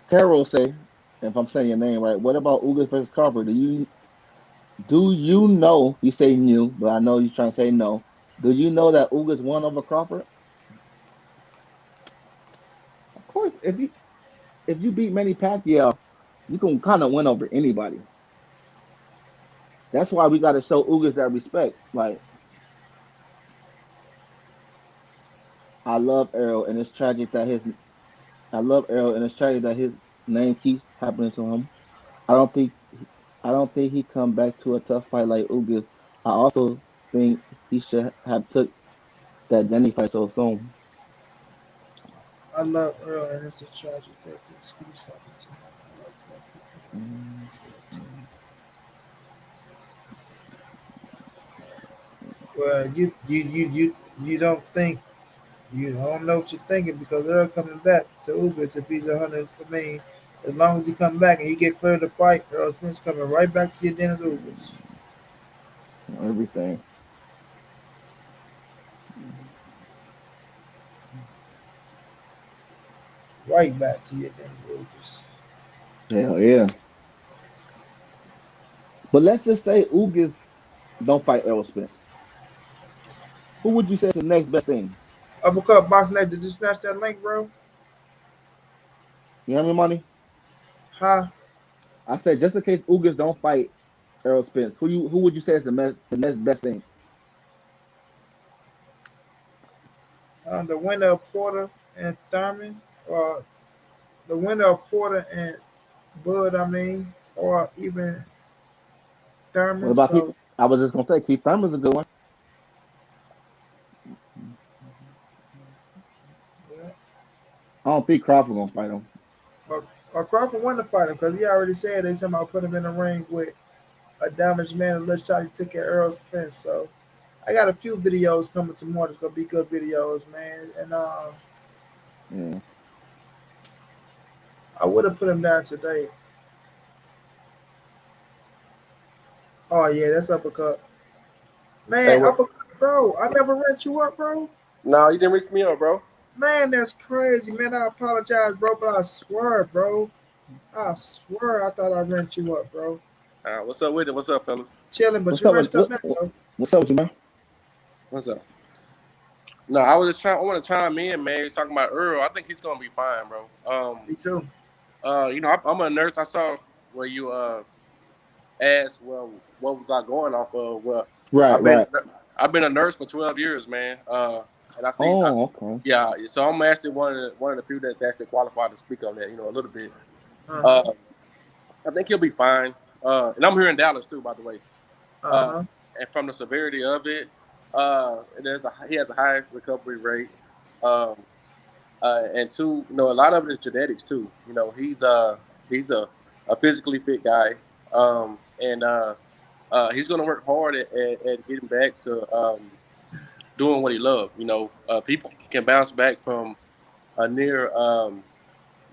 Carol say, if I'm saying your name right, what about Ugas versus Crawford? Do you know? You say new, but I know you're trying to say no. Do you know that Ugas won over Crawford? Of course, if you beat Manny Pacquiao, you can kind of win over anybody. That's why we got to show Ugas that respect. Like I love Errol, and it's tragic that his I love Errol, and it's tragic that his name keeps happening to him. I don't think I don't think he come back to a tough fight like Ugas. I also think he should have took that Denny fight so soon. I love Earl, and it's a tragic that this keeps happening to him. I like that. Mm. That's good too. Well, you don't think you don't know what you're thinking because Earl coming back to Ugas if he's 100. I mean, as long as he come back and he get cleared to fight, Earl Spence coming right back to your Dennis Ugas, Everything. right back to your Dennis Ugas. Hell yeah. But let's just say Ugas don't fight Errol Spence. Who would you say is the next best thing? Uppercut boxing that did you snatch that link, bro? You know what I mean, money? Huh? I said just in case Ugas don't fight Errol Spence, who would you say is the next best thing? The winner of Porter and Thurman, or the winner of Porter and Bud, I mean, or even What Thurman. about Keith? So I was just gonna say Keith Thurman's a good one. yeah. I don't think Crawford gonna fight him. Or Crawford won the fight him because he already said they talking about put him in the ring with a damaged man unless Charlie took care of Earl Spence. So I got a few videos coming tomorrow. It's gonna be good videos, man. And Yeah. I would have put him down today. Oh yeah, that's uppercut. Hey, Man, what? uppercut, bro. I never read you up, bro. No, you didn't reach me up, bro. Man, that's crazy, man. I apologize, bro, but I swear, bro. I swear I thought I rent you up, bro. What's up with it? What's up, fellas? Chilling, but What's you up with rest up now, though. what's up with you, man? What's up? No, I was just trying. I want to chime in, man. You're talking about Earl. I think he's gonna be fine, bro. Me too. I'm a nurse. I saw where you asked, well, what was I going off of? Well, Right, I've been right. I've been a nurse for 12 years, man. And Oh, okay. yeah. So I'm actually one of the few that's actually qualified to speak on that. A little bit. Uh huh. Uh, I think he'll be fine. And I'm here in Dallas too, by the way. Uh Uh, huh. and from the severity of it, he has a high recovery rate. Um, and two, a lot of it is genetics too. He's a physically fit guy, and he's going to work hard at getting back to doing what he loves. People can bounce back from a near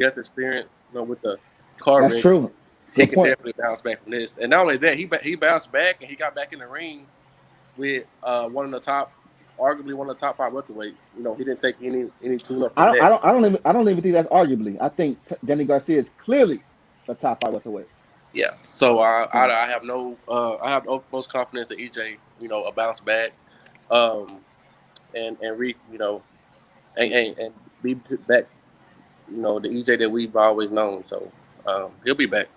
death experience. With the car That's wreck, true. he Good can point. definitely bounce back from this. And not only that, he bounced back and he got back in the ring with arguably one of the top five welterweights. He didn't take any tune up I from don't, that. I don't, I don't even think that's arguably. I think Danny Garcia is clearly the top five welterweight. Yeah. So Yeah. I have the utmost confidence that EJ, will bounce back, um, and re and be back. The EJ that we've always known. So he'll be back.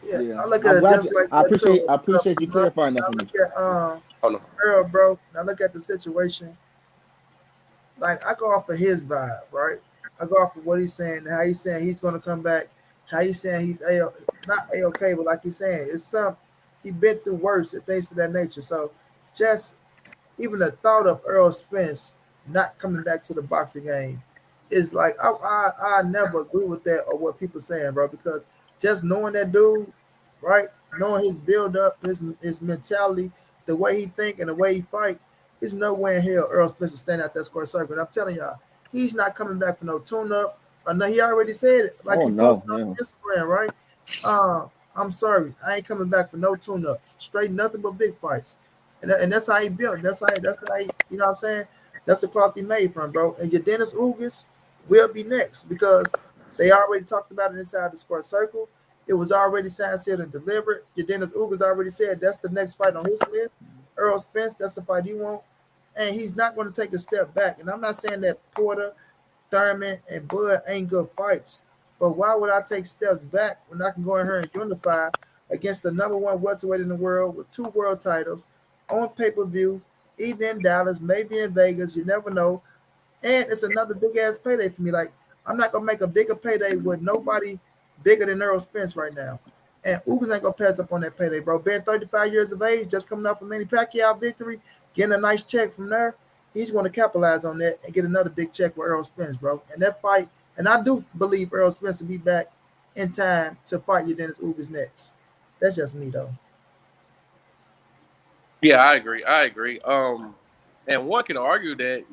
Yeah, Yeah, I look at I'm it glad. just like I that too. appreciate. I appreciate you clarifying that I for me. look at Oh no. Earl, bro. I look at the situation. Like I go off of his vibe, right? I go off of what he's saying, how he's saying he's gonna come back, how he's saying he's not a okay, but like he's saying it's some he been through worse and things of that nature. So just even the thought of Earl Spence not coming back to the boxing game is like I never agree with that or what people saying, bro. Because just knowing that dude, right? Knowing his build up, his mentality, the way he think and the way he fight, there's nowhere in hell Earl Spence is standing at that square circle. And I'm telling y'all, he's not coming back for no tune up. No, he already said it, like Oh he no, posted on yeah. Instagram, right? I'm sorry, I ain't coming back for no tune ups. Straight nothing but big fights. And that's how he built. That's how he, you know what I'm saying? That's the cloth he made from, bro. And your Dennis Ugas will be next because they already talked about it inside the square circle. It was already signed, sealed, and delivered. Your Dennis Ugas already said that's the next fight on his list. Earl Spence, that's the fight he want. And he's not going to take a step back. And I'm not saying that Porter, Thurman, and Bud ain't good fights. But why would I take steps back when I can go in here and unify against the number one welterweight in the world with two world titles on pay per view, even in Dallas, maybe in Vegas? You never know. And it's another big ass payday for me. Like I'm not gonna make a bigger payday with nobody bigger than Earl Spence right now. And Ugas ain't gonna pass up on that payday, bro. Being 35 years of age, just coming off a Manny Pacquiao victory, getting a nice check from there, he's gonna capitalize on that and get another big check with Earl Spence, bro. And that fight, and I do believe Earl Spence will be back in time to fight you Dennis Ugas next. That's just me though. Yeah, I agree. I agree. And one can argue that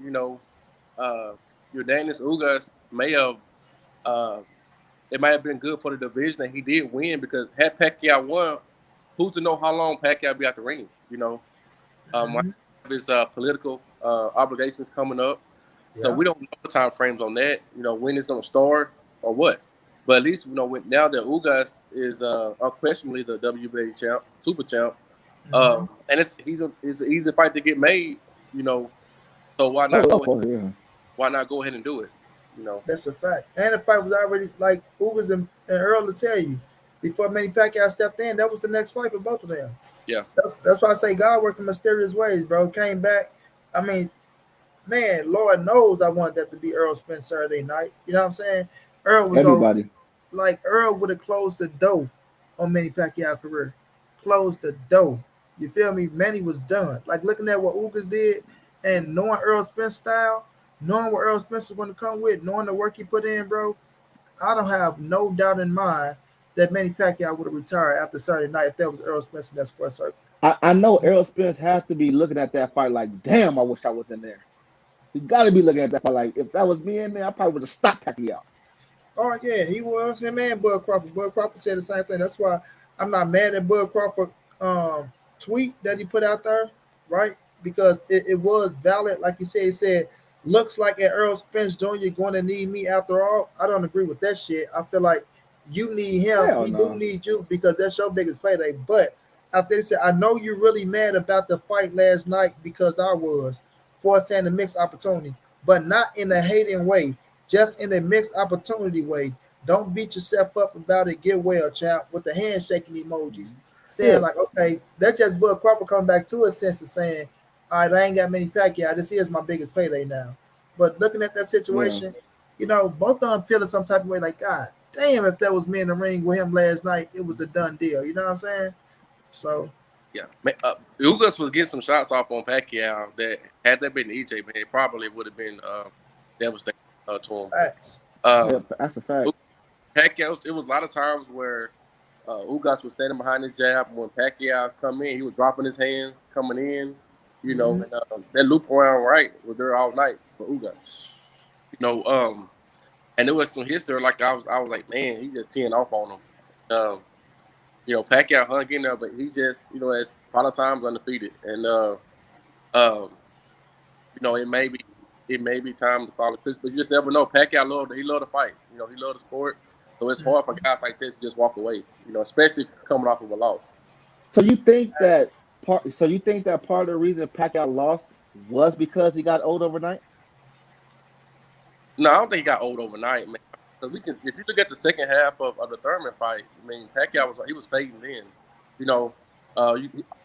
uh, Yordenis Ugas may have uh, it might have been good for the division that he did win because had Pacquiao won, who's to know how long Pacquiao be out the ring? Might Mm-hmm. have his political obligations coming up, so Yeah. we don't know the time frames on that. When it's going to start or what. But at least now that Ugas is unquestionably the WBA champ, super champ, Mm-hmm. and it's an easy fight to get made. You know, so Oh, of course, yeah. why not go ahead and do it? That's a fact. And the fight was already like Ugas and Earl to tell you before Manny Pacquiao stepped in. That was the next fight for both of them. Yeah, That's why I say God working mysterious ways, bro. Came back. I mean, man, Lord knows I wanted that to be Earl Spence Saturday night. You know what I'm saying? Earl was going Everybody. like Earl would have closed the door on Manny Pacquiao career. Closed the door. You feel me? Manny was done. Like looking at what Ugas did and knowing Earl Spence style, knowing what Earl Spence was going to come with, knowing the work he put in, bro. I don't have no doubt in mind that Manny Pacquiao would have retired after Saturday night if that was Earl Spence in that square circle. I know Errol Spence has to be looking at that fight like, damn, I wish I was in there. He got to be looking at that fight like, if that was me in there, I probably would have stopped Pacquiao. Oh yeah, he was him and Bud Crawford. Bud Crawford said the same thing. That's why I'm not mad at Bud Crawford tweet that he put out there, right? Because it was valid. Like you said, he said, looks like an Earl Spence Jr. going to need me after all. I don't agree with that shit. I feel like you need him. Hell He do no. need you because that's your biggest payday. But after they said, I know you're really mad about the fight last night because I was for saying the mixed opportunity, but not in a hating way, just in a mixed opportunity way. Don't beat yourself up about it. Get well, champ, with the handshaking emojis saying Yeah, like, okay, that's just Bud Crawford coming back to his senses, saying, all right, I ain't got many Pacquiao. This is my biggest payday now. But looking at that yeah. situation, both of them feeling some type of way, like, God damn, if that was me in the ring with him last night, it was a done deal. You know what I'm saying? So, yeah. Ugas was getting some shots off on Pacquiao that had that been EJ, man, it probably would have been devastating to him. facts. Yeah, Um, that's a fact. Pacquiao, it was a lot of times where Ugas was standing behind his jab. When Pacquiao come in, he was dropping his hands coming in. Mm-hmm. And that loop around right was there all night for Ugas. You know, and there was some history. Like I was like, man, he just teeing off on him. Pacquiao hung in there, but he just, as a lot of times undefeated. And um, it may be time to follow Chris, but you just never know. Pacquiao loved to fight. He loved the sport. So it's hard for guys like this to just walk away. Especially coming off of a loss. So you think that Facts. part? So you think that part of the reason Pacquiao lost was because he got old overnight? No, I don't think he got old overnight, man. Because if you look at the second half of the Thurman fight, I mean, Pacquiao was fading in. You know,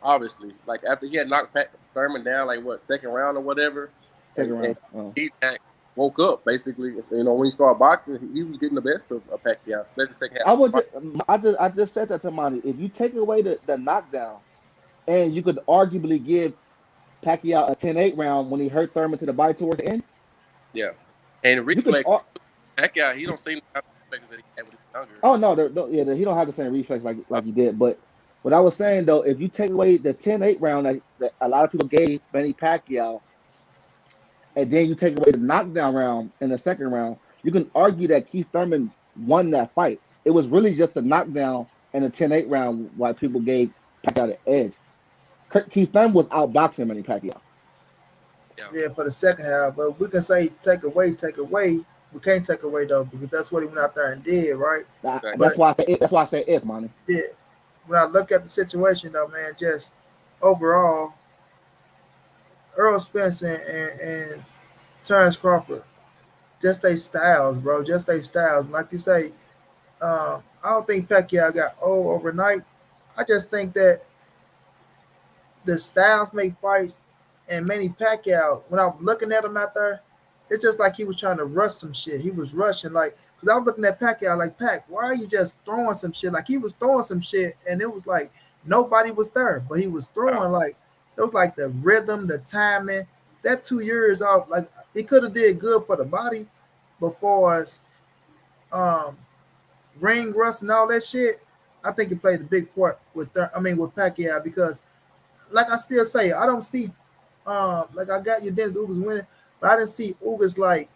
obviously, like after he had knocked Thurman down, like what second round or whatever, second and round. he woke up basically. You know, when he started boxing, he was getting the best of Pacquiao, especially second half. I would just, I just said that to Manny. If you take away the knockdown, and you could arguably give Pacquiao a 10-8 round when he hurt Thurman to the body towards the end, Yeah, and you could. reflex Pacquiao, he don't seem to have the reflexes that he had when he was younger. Oh no, yeah, he don't have the same reflex like he did. But what I was saying though, if you take away the 10-8 round that a lot of people gave Manny Pacquiao, and then you take away the knockdown round in the second round, you can argue that Keith Thurman won that fight. It was really just the knockdown and the 10-8 round why people gave Pacquiao the edge. Keith Thurman was outboxing Manny Pacquiao. Yeah, for the second half. But we can say take away, take away. We can't take away though because that's what he went out there and did, right? That's But why I say it. That's why I say if, Manny. yeah, when I look at the situation though, man, just overall, Earl Spence and Terrence Crawford, just they styles, bro, just they styles. Like you say, I don't think Pacquiao got old overnight. I just think that the styles make fights, and Manny Pacquiao, when I was looking at him out there, it's just like he was trying to rush some shit. He was rushing, like, because I was looking at Pacquiao, like, Pac, why are you just throwing some shit? Like, he was throwing some shit, and it was like nobody was there, but he was Wow. throwing, like, it was like the rhythm, the timing. That 2 years off, like, it could have did good for the body before us, um, ring rust and all that shit. I think it played a big part with, with Pacquiao because like I still say, I don't see like I got your Dennis Ugas winning, but I didn't see Ugas like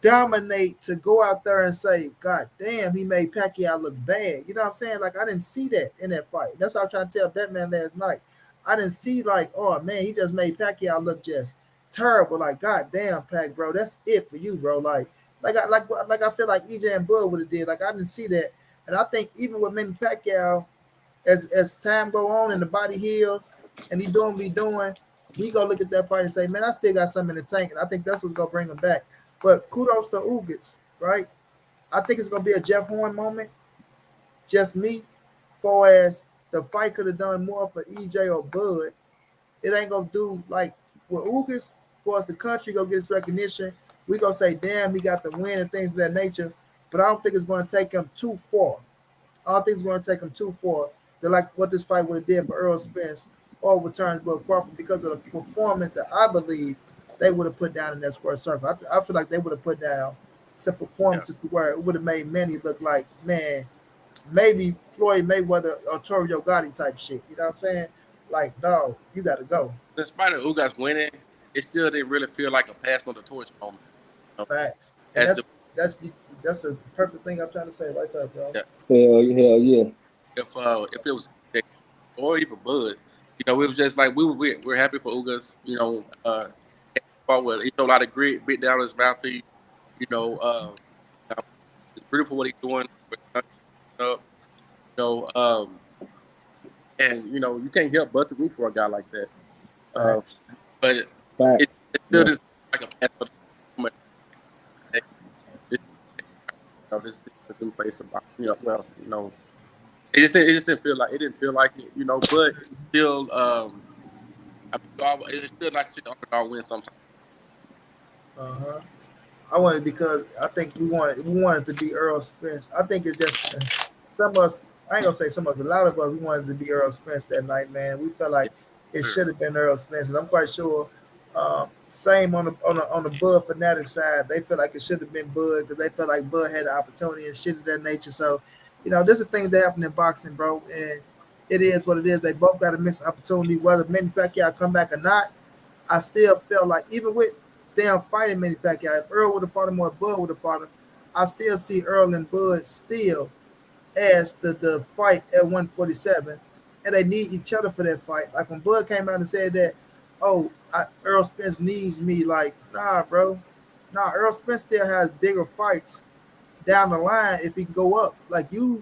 dominate to go out there and say, God damn, he made Pacquiao look bad. You know what I'm saying? Like I didn't see that in that fight. That's what I was trying to tell Batman last night. I didn't see like, oh man, he just made Pacquiao look just terrible. Like, God damn, Pac, bro, that's it for you, bro. Like I feel like EJ and Bud would have did. Like I didn't see that. And I think even with Manny Pacquiao, as time go on and the body heals and he doing what he doing, he gonna look at that fight and say, man, I still got something in the tank, and I think that's what's gonna bring him back. But kudos to Ugas, right? I think it's gonna be a Jeff Horn moment. Just me, far as the fight could have done more for EJ or Bud. It ain't gonna do like with Ugas for us. The country go get its recognition. We gonna say, damn, he got the win and things of that nature. But I don't think it's gonna take him too far. I don't think it's going to take him too far to like what this fight would have did for Earl Spence or with Turnbull Crawford because of the performance that I believe they would have put down in that square circle. I feel like they would have put down some Yeah. performances to where it would have made Manny look like, man, maybe Floyd Mayweather or Torrio Gotti type shit. You know what I'm saying? Like, dog, you got to go. In spite of Ugas winning, it still didn't really feel like a pass on the torch moment. You know? Facts. And As the that's the perfect thing I'm trying to say right there, bro. yeah, Hell yeah. if it was or even Bud, you know, it was just like we're happy for Ugas. You know, fought well. He showed a lot of grit, bit down his mouthpiece. You know, it's beautiful what he's doing. You know, and you know, you can't help but to root for a guy like that. Facts. But Fact. it still Yeah. just like a pass for the moment. This didn't play some, you know, well, you know, it just didn't feel like it, you know, but still, it's still nice to see the underdog win sometimes. Uh-huh. I wanted because I think we wanted to be Earl Spence. I think it's just some of us. I ain't gonna say some of us. A lot of us we wanted to be Earl Spence that night, man. We felt like it Sure. should have been Earl Spence, and I'm quite sure. Same on the Bud fanatic side, they feel like it should have been Bud because they felt like Bud had the opportunity and shit of that nature. So, this is things that happen in boxing, bro, and it is what it is. They both got a mixed opportunity, whether Manny Pacquiao come back or not. I still feel like even with them fighting Manny Pacquiao, if Earl would have fought him or Bud would have fought him, I still see Earl and Bud still as the fight at 147, and they need each other for that fight. Like when Bud came out and said that, oh, Earl Spence needs me. Like, nah, bro, nah. Earl Spence still has bigger fights down the line if he can go up. Like yo,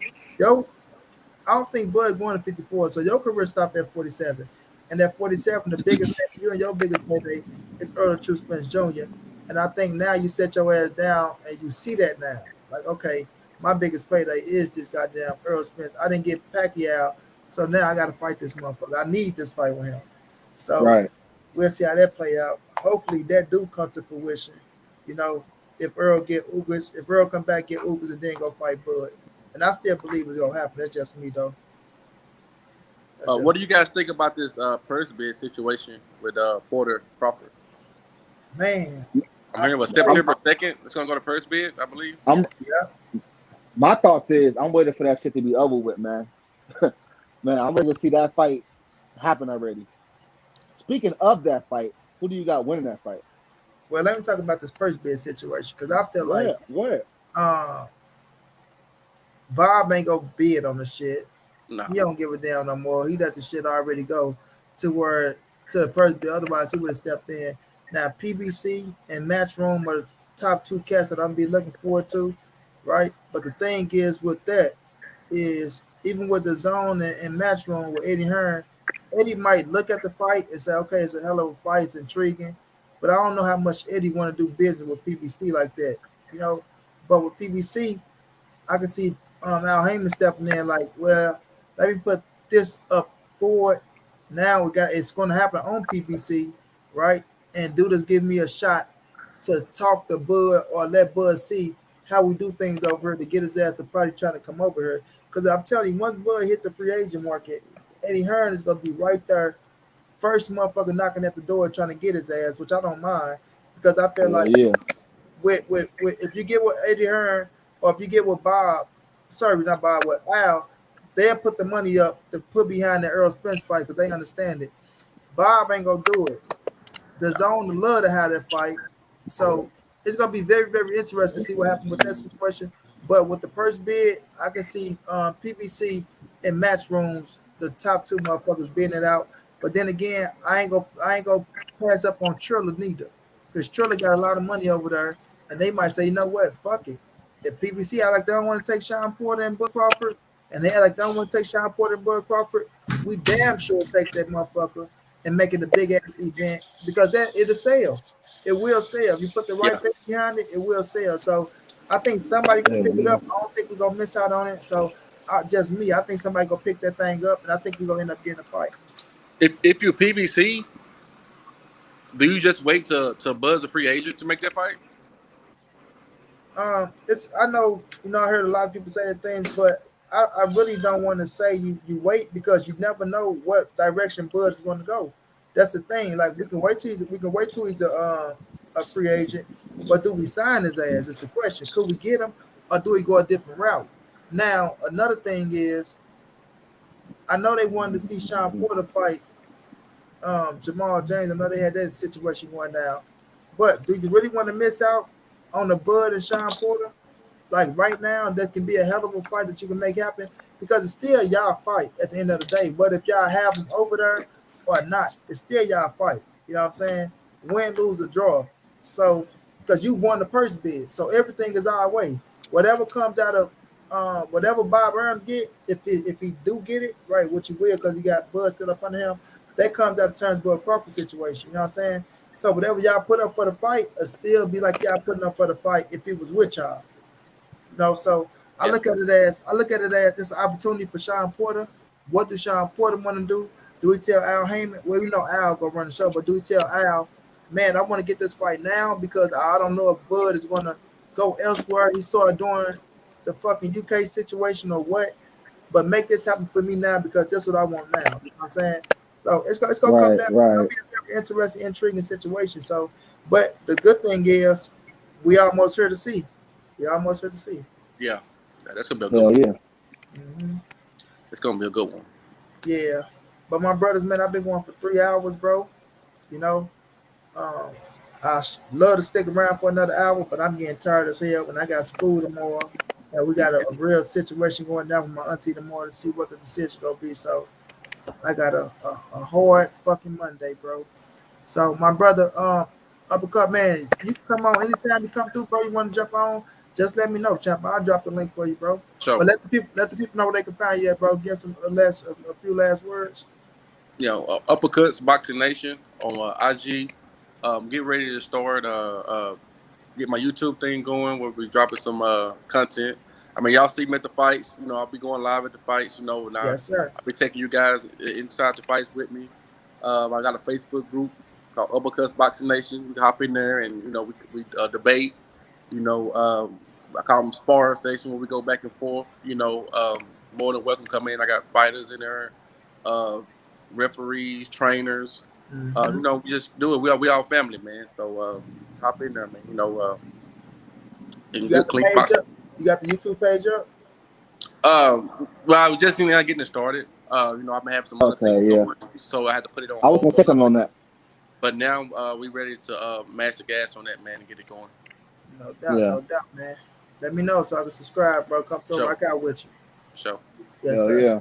I don't think Bud going to 54, so your career stopped at 47. And at 47, the biggest man for you and your biggest payday is Earl True Spence Jr. And I think now you set your ass down and you see that now. Like, okay, my biggest payday is this goddamn Earl Spence. I didn't get Pacquiao, so now I got to fight this motherfucker. I need this fight with him. So Right. we'll see how that play out. Hopefully that do come to fruition. You know, if Earl get Ugas, if Earl come back get Ugas and then go fight Bud, and I still believe it's gonna happen. That's just me though. That's What just do you guys think about this purse bid situation with Porter Crawford? man. I'm hearing what Hey, I'm, September 2nd. It's gonna go to purse bids, I believe. I'm yeah. my thoughts is I'm waiting for that shit to be over with, man. Man, I'm ready to see that fight happen already. Speaking of that fight, who do you got winning that fight? Well, let me talk about this first bid situation because I feel Go like ahead. Go ahead. uh, Bob ain't gonna bid on the shit. No. He don't give a damn no more. He let the shit already go to where to the first bid. Otherwise, he would have stepped in. Now, PBC and Matchroom are the top two cats that I'm be looking forward to, right? But the thing is with that is even with the zone and Matchroom with Eddie Hearn, Eddie might look at the fight and say, okay, it's a hell of a fight, it's intriguing, but I don't know how much Eddie want to do business with PBC like that, you know. But with PBC, I can see Al Heyman stepping in like, well, let me put this up forward. Now we got it's going to happen on PBC, right? And do this give me a shot to talk to Bud or let Bud see how we do things over here to get his ass to probably trying to come over here. Because I'm telling you, once Bud hit the free agent market, Eddie Hearn is going to be right there, first motherfucker knocking at the door trying to get his ass, which I don't mind because I feel Yeah, like yeah. with if you get with Eddie Hearn or if you get with Bob, sorry, not Bob, with Al, they'll put the money up to put behind the Earl Spence fight because they understand it. Bob ain't gonna do it. The zone would love to have that fight. So it's gonna be very, very interesting to see what happens with that situation. But with the first bid, I can see PBC and match rooms, the top two motherfuckers bidding it out. But then again, I ain't gonna pass up on Triller neither. Because Triller got a lot of money over there, and they might say, you know what, fuck it. If PBC act like they don't want to take Sean Porter and Bud Crawford, and they act like they don't want to take Sean Porter and Bud Crawford, we damn sure take that motherfucker and make it a big ass event because that it'll sell. It will sell. If you put the right Yeah. thing behind it, it will sell. So I think somebody gonna Hell pick it yeah. up. I don't think we're gonna miss out on it. So just me, I think somebody gonna pick that thing up, and I think we're gonna end up getting a fight. If you're PBC, do you just wait to buzz a free agent to make that fight? It's I know I heard a lot of people say that things, but I really don't want to say you wait because you never know what direction Bud is going to go. That's the thing. Like we can wait till he's a free agent, but do we sign his ass? Is the question. Could we get him, or do we go a different route? Now another thing is I know they wanted to see Sean Porter fight Jamal James. I know they had that situation going down, but do you really want to miss out on the Bud and Sean Porter? Like right now, that can be a hell of a fight that you can make happen because it's still y'all fight at the end of the day. But if y'all have them over there or not, it's still y'all fight. You know what I'm saying? Win, lose, or draw. So because you won the purse bid, so everything is our way. Whatever comes out of whatever Bob Arm get, if he do get it right, which he will because he got Bud still up under him, that comes out of Turnbull Crawford situation. You know what I'm saying? So whatever y'all put up for the fight, it'll still be like y'all putting up for the fight if it was with y'all. So Yeah. I look at it as it's an opportunity for Sean Porter. What do Sean Porter want to do? Do we tell Al Heyman? Well, we know Al go run the show, but do we tell Al, man, I want to get this fight now because I don't know if Bud is going to go elsewhere. He started doing the fucking UK situation or what, but make this happen for me now because that's what I want now. You know what I'm saying? So it's gonna come Right, down. It's gonna right. be a very interesting, intriguing situation. So, but the good thing is we almost here to see. We almost here to see. Yeah. That's gonna be a good Hell one. yeah. hmm It's gonna be a good one. Yeah, but my brothers, man, I've been going for 3 hours, bro. You know, um, love to stick around for another hour, but I'm getting tired as hell. When I got school tomorrow, and we got a real situation going down with my auntie tomorrow to see what the decision gonna be. So I got a hard fucking Monday, bro. So my brother, uppercut man, you can come on anytime you come through, bro. You want to jump on? Just let me know, champ. I'll drop the link for you, bro. So, But let the people know where they can find you at, bro. Give some a few last words. Uppercuts Boxing Nation on IG. get ready to start get my YouTube thing going. We'll be dropping some content. I mean, y'all see me at the fights. You know, I'll be going live at the fights. You know, and Yes, sir. I'll be taking you guys inside the fights with me. I got a Facebook group called Uppercuts Boxing Nation. We can hop in there and we debate. You know, I call them spar session where we go back and forth. You know, more than welcome come in. I got fighters in there, uh, referees, trainers. Mm-hmm. You know, we just do it. We all family, man. So hop in there, man. You know, You and got good the clean page boxing. up? You got the YouTube page up? Well, I was just getting it started. You know, I've been having some other things Okay, yeah. going, so I had to put it on I was hold gonna for a say little something bit. on that. But now we ready to mash the gas on that, man, and get it going. Yeah, No doubt, man. Let me know so I can subscribe, bro. Come through, Show, rock out with you. show. Yes, hell sir. yeah.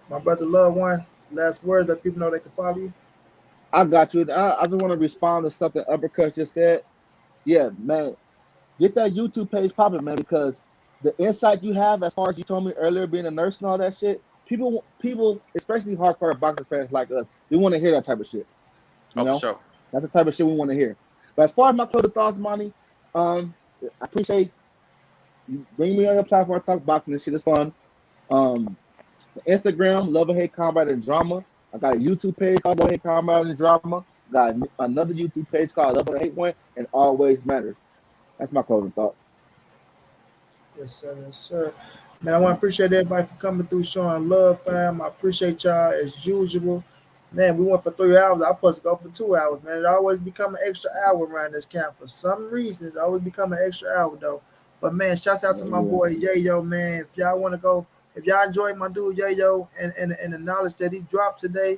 My brother, loved one. Last words that people know they can follow you. I got you. I just want to respond to something Uppercut just said. Yeah, man, get that YouTube page popping, man, because the insight you have, as far as you told me earlier, being a nurse and all that shit, people, especially hardcore boxing fans like us, we want to hear that type of shit. You Oh, for know, sure. that's the type of shit we want to hear. But as far as my closing thoughts, Monty, I appreciate you bringing me on your platform to talk boxing. This shit is fun. Um, Instagram, Love and Hate Combat and Drama. I got a YouTube page called Love and Hate Combat and Drama. Got another YouTube page called Love and Hate One and Always Matters. That's my closing thoughts. Yes, sir. Yes, sir. Man, I want to appreciate everybody for coming through, showing love, fam. I appreciate y'all as usual. Man, we went for 3 hours. I supposed to go for 2 hours, man. It always become an extra hour around this camp. For some reason, it always become an extra hour, though. But, man, shouts out to my Yeah, boy, Yayo, man. If y'all want to go, if y'all enjoy my dude, Yayo, and the knowledge that he dropped today,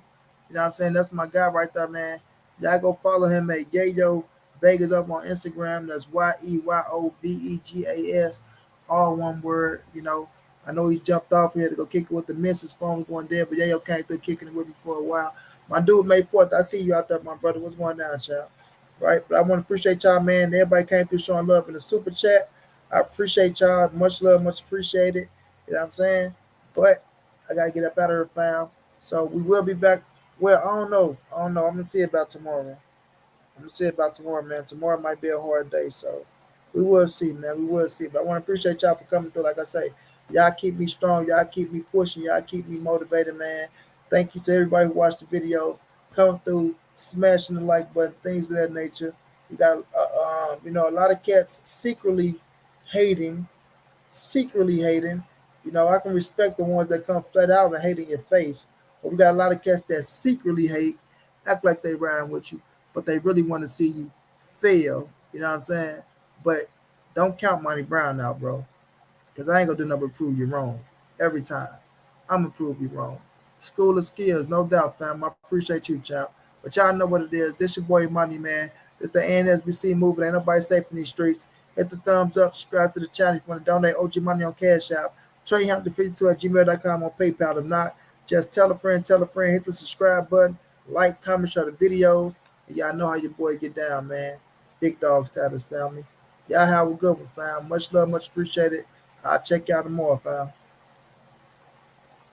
you know what I'm saying? That's my guy right there, man. Y'all go follow him at Yayo Vegas up on Instagram. That's YEYOVEGAS, all one word. I know he jumped off here to go kick it with the missus phone going there, but Yayo came through kicking it with me for a while. My dude, May 4th, I see you out there, my brother. What's going down, child? Right? But I want to appreciate y'all, man. Everybody came through showing love in the super chat. I appreciate y'all. Much love, much appreciated. You know what I'm saying? But I got to get up out of here, fam. So we will be back. Well, I don't know. I'm going to see about tomorrow. I'm gonna say about tomorrow, man. Tomorrow might be a hard day, so we will see, man. We will see. But I want to appreciate y'all for coming through. Like I say, y'all keep me strong. Y'all keep me pushing. Y'all keep me motivated, man. Thank you to everybody who watched the videos, coming through, smashing the like button, things of that nature. We got, a lot of cats secretly hating. I can respect the ones that come flat out and hate in your face. But we got a lot of cats that secretly hate, act like they rhyme with you, but they really want to see you fail. You know what I'm saying? But don't count Monty Brown out, bro. Because I ain't gonna do nothing but prove you wrong. Every time. I'm gonna prove you wrong. School of skills, no doubt, fam. I appreciate you, child. But y'all know what it is. This your boy Money, man. This the NSBC movement. Ain't nobody safe in these streets. Hit the thumbs up, subscribe to the channel if you want to donate OG money on Cash App. TreyHunt52 at gmail.com on PayPal. If not, just tell a friend, hit the subscribe button, like, comment, share the videos. And y'all know how your boy get down, man. Big dog status, family. Y'all have a good one, fam. Much love, much appreciated. I'll check y'all tomorrow, fam.